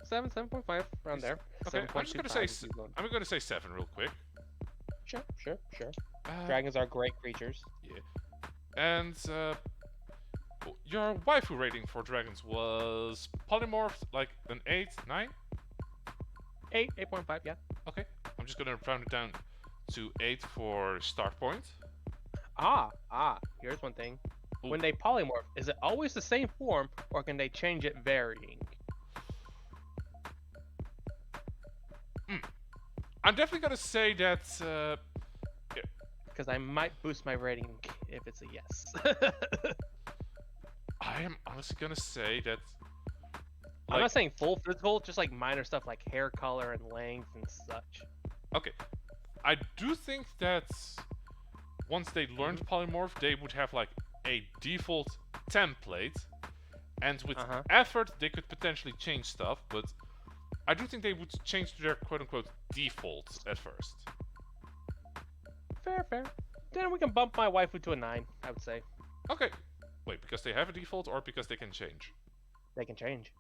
Speaker 3: 7.5, around there.
Speaker 1: Okay, I'm just gonna say
Speaker 3: 7.25 if you want.
Speaker 1: I'm gonna say 7 real quick.
Speaker 3: Sure.
Speaker 1: Uh,
Speaker 3: Dragons are great creatures.
Speaker 1: And your waifu rating for dragons was polymorphed like an 8, 9?
Speaker 3: 8.5, yeah.
Speaker 1: Okay, I'm just gonna round it down to 8 for start point.
Speaker 3: Here's one thing.
Speaker 1: Ooh.
Speaker 3: When they polymorph, is it always the same form, or can they change it varying?
Speaker 1: I'm definitely gonna say that.
Speaker 3: Because I might boost my rating if it's a yes.
Speaker 1: I am honestly gonna say that.
Speaker 3: I'm not saying full physical, just like minor stuff like hair color and length and such.
Speaker 1: Okay, I do think that once they learned polymorph, they would have like a default template, and with effort they could potentially change stuff, but I do think they would change to their quote-unquote defaults at first.
Speaker 2: Fair, fair. Then we can bump my waifu to a 9, I would say.
Speaker 1: Okay. Wait, because they have a default or because they can change?
Speaker 2: They can change.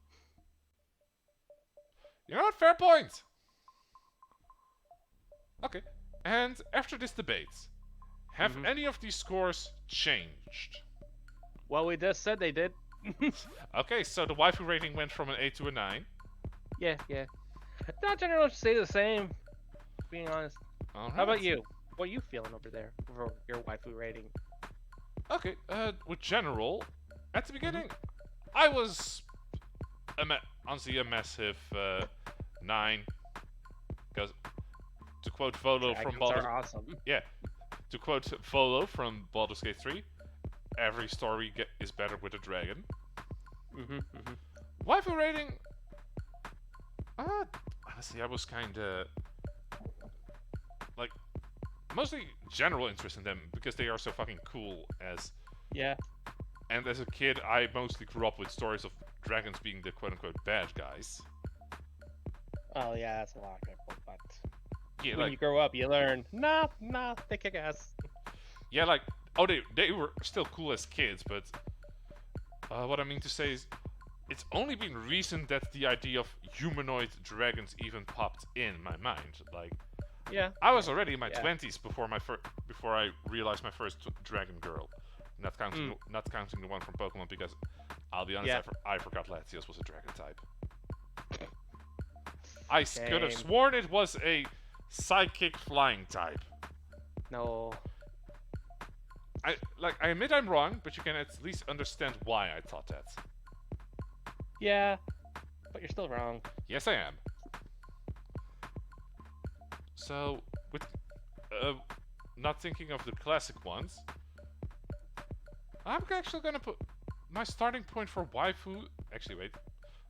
Speaker 1: You know what? Fair point! Okay. And after this debate, have any of these scores changed?
Speaker 2: Well, we just said they did.
Speaker 1: Okay, so the waifu rating went from an 8 to a 9.
Speaker 2: Yeah, yeah. Not generally stay the same, being honest.
Speaker 1: Alright.
Speaker 2: How about you? What are you feeling over there for your waifu rating?
Speaker 1: Okay, with general, at the beginning, I was honestly a massive 9. Because, to quote Volo from
Speaker 2: Dragons are awesome.
Speaker 1: Yeah, to quote Volo from Baldur's Gate 3, every story is better with a dragon. Waifu rating, honestly, I was kinda like mostly general interest in them because they are so fucking cool. And as a kid, I mostly grew up with stories of dragons being the quote-unquote bad guys.
Speaker 2: Oh yeah, that's a lot of people, but
Speaker 1: Yeah,
Speaker 2: when
Speaker 1: like
Speaker 2: you grow up, you learn. Nah, they kick ass.
Speaker 1: yeah, like they were still cool as kids, but what I mean to say is, it's only been recent that the idea of humanoid dragons even popped in my mind. Like,
Speaker 2: Yeah.
Speaker 1: I was already in my 20s before I realized my first dragon girl. Not counting the one from Pokemon, because I'll be honest, I forgot Latios was a dragon type. I could have sworn it was a psychic flying type.
Speaker 2: No.
Speaker 1: I admit I'm wrong, but you can at least understand why I thought that.
Speaker 2: Yeah, but you're still wrong.
Speaker 1: Yes, I am. So, with not thinking of the classic ones, I'm actually gonna put my starting point for waifu. Actually, wait.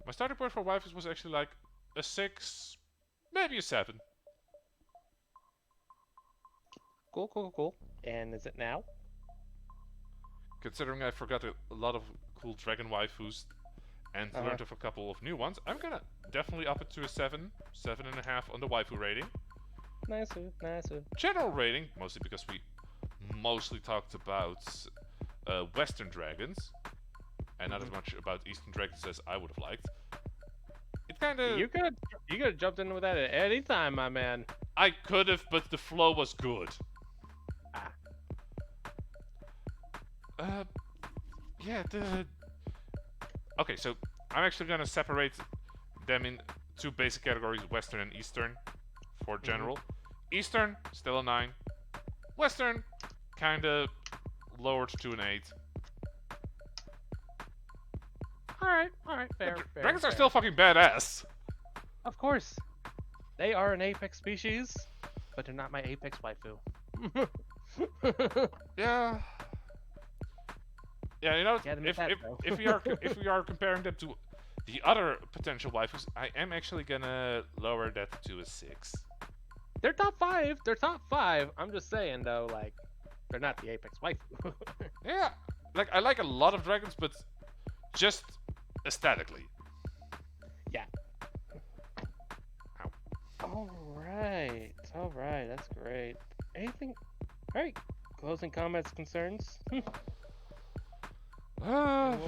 Speaker 1: My starting point for waifus was actually like a 6, maybe a 7.
Speaker 2: Cool. And is it now?
Speaker 1: Considering I forgot a lot of cool dragon waifus and learned of a couple of new ones, I'm gonna definitely up it to a 7, 7.5 on the waifu rating.
Speaker 2: Nice.
Speaker 1: General rating, mostly because we mostly talked about Western dragons, and not as much about Eastern dragons as I would have liked. It kind of...
Speaker 2: You could have jumped in with that at any time, my man.
Speaker 1: I could have, but the flow was good. Yeah, Okay, so I'm actually gonna separate them in 2 basic categories, Western and Eastern, for general. Eastern, still a 9. Western, kinda lowered to an 8.
Speaker 2: Alright, fair.
Speaker 1: Dragons are still fucking badass.
Speaker 2: Of course. They are an apex species, but they're not my apex waifu.
Speaker 1: Yeah. Yeah, you know, if we are comparing them to the other potential waifus, I am actually gonna lower that to a 6.
Speaker 2: They're top 5. I'm just saying though, like, they're not the apex waifu.
Speaker 1: Yeah, like I like a lot of dragons, but just aesthetically.
Speaker 2: Yeah.
Speaker 1: Ow.
Speaker 2: All right, that's great. Anything? All right. Closing comments, concerns. And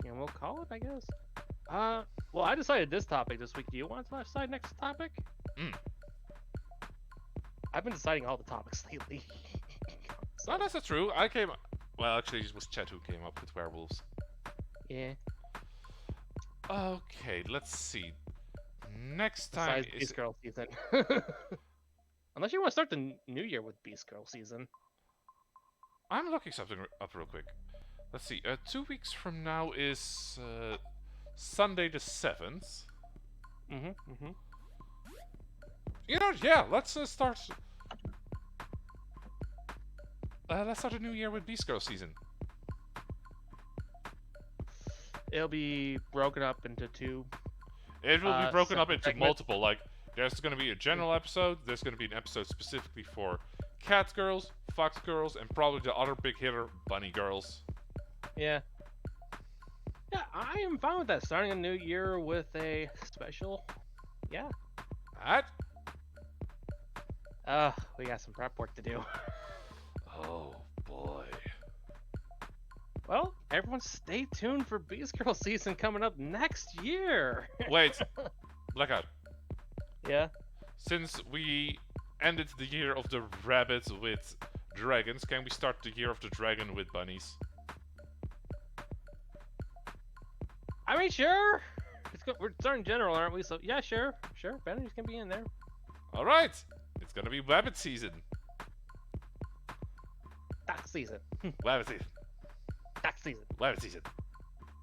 Speaker 2: we'll call it, I guess. Well, I decided this topic this week. Do you want to decide next topic? I've been deciding all the topics lately.
Speaker 1: No, that's not true. Well, actually, it was Chet who came up with werewolves.
Speaker 2: Yeah.
Speaker 1: Okay, let's see. Next time
Speaker 2: Besides Beast Girl season. Unless you want to start the new year with Beast Girl season.
Speaker 1: I'm looking something up real quick. Let's see. 2 weeks from now is Sunday the 7th. You know, yeah. Let's start. Let's start a new year with Beast Girl season.
Speaker 2: It'll be broken up into 2.
Speaker 1: It will be broken up into
Speaker 2: segments.
Speaker 1: multiple. Like, there's going to be a general episode. There's going to be an episode specifically for cat girls, Fox Girls, and probably the other big hitter, Bunny Girls.
Speaker 2: Yeah. Yeah, I am fine with that. Starting a new year with a special. Yeah.
Speaker 1: Alright?
Speaker 2: We got some prep work to do.
Speaker 1: Oh boy.
Speaker 2: Well, everyone stay tuned for Beast Girl season coming up next year.
Speaker 1: Wait. Blackout.
Speaker 2: Yeah.
Speaker 1: Since we ended the year of the rabbit with dragons, can we start the year of the dragon with bunnies?
Speaker 2: I mean, sure. We're starting general, aren't we? So yeah, sure. Bunnies can be in there.
Speaker 1: Alright! It's gonna be rabbit season.
Speaker 2: Duck season.
Speaker 1: Rabbit season.
Speaker 2: Duck season.
Speaker 1: Rabbit season.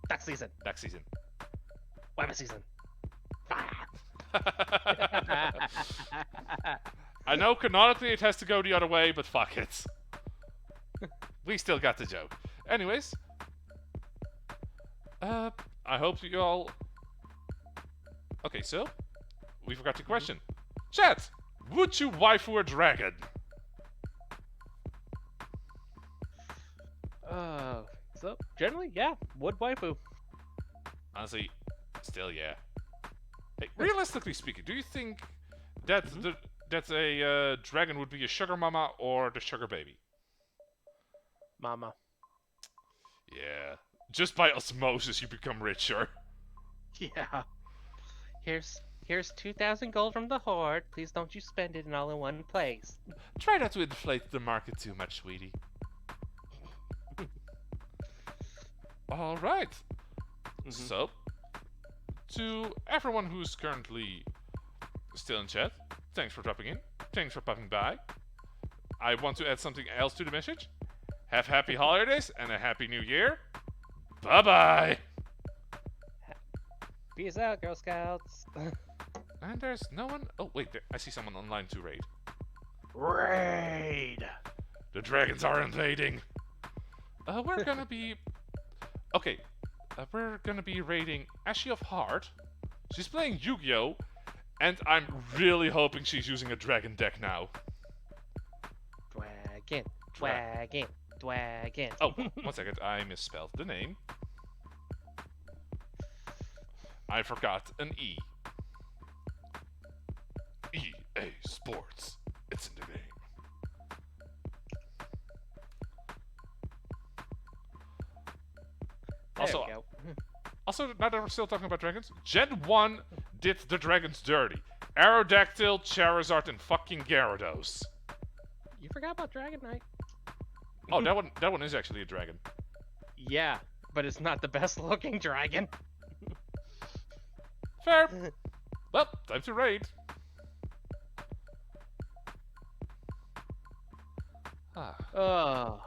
Speaker 2: Duck season.
Speaker 1: Duck season.
Speaker 2: Rabbit season.
Speaker 1: I know canonically it has to go the other way, but fuck it. We still got the joke. Anyways. I hope you all... Okay, so... We forgot the question. Chat! Would you waifu a dragon?
Speaker 2: So generally, yeah, would waifu.
Speaker 1: Honestly, still yeah. Hey, realistically speaking, do you think that that a dragon would be a sugar mama or the sugar baby?
Speaker 2: Mama.
Speaker 1: Yeah. Just by osmosis you become richer.
Speaker 2: Yeah. Here's 2,000 gold from the horde. Please don't you spend it all in one place.
Speaker 1: Try not to inflate the market too much, sweetie. Alright. So, to everyone who's currently still in chat, thanks for dropping in. Thanks for popping by. I want to add something else to the message. Have happy holidays and a happy new year. Bye-bye.
Speaker 2: Peace out, Girl Scouts.
Speaker 1: And there's no one... Oh, wait, I see someone online to raid.
Speaker 2: Raid!
Speaker 1: The dragons are invading. We're gonna be... Okay, we're gonna be raiding Ashy of Heart. She's playing Yu-Gi-Oh! And I'm really hoping she's using a dragon deck now.
Speaker 2: Dragon.
Speaker 1: Oh, 1 second, I misspelled the name. I forgot an E. EA Sports. It's in the name. Also, now that we're still talking about dragons, Gen 1 did the dragons dirty. Aerodactyl, Charizard, and fucking Gyarados.
Speaker 2: You forgot about Dragon Knight.
Speaker 1: Oh, that one is actually a dragon.
Speaker 2: Yeah, but it's not the best looking dragon.
Speaker 1: Fair. Well, time to raid.
Speaker 2: Oh.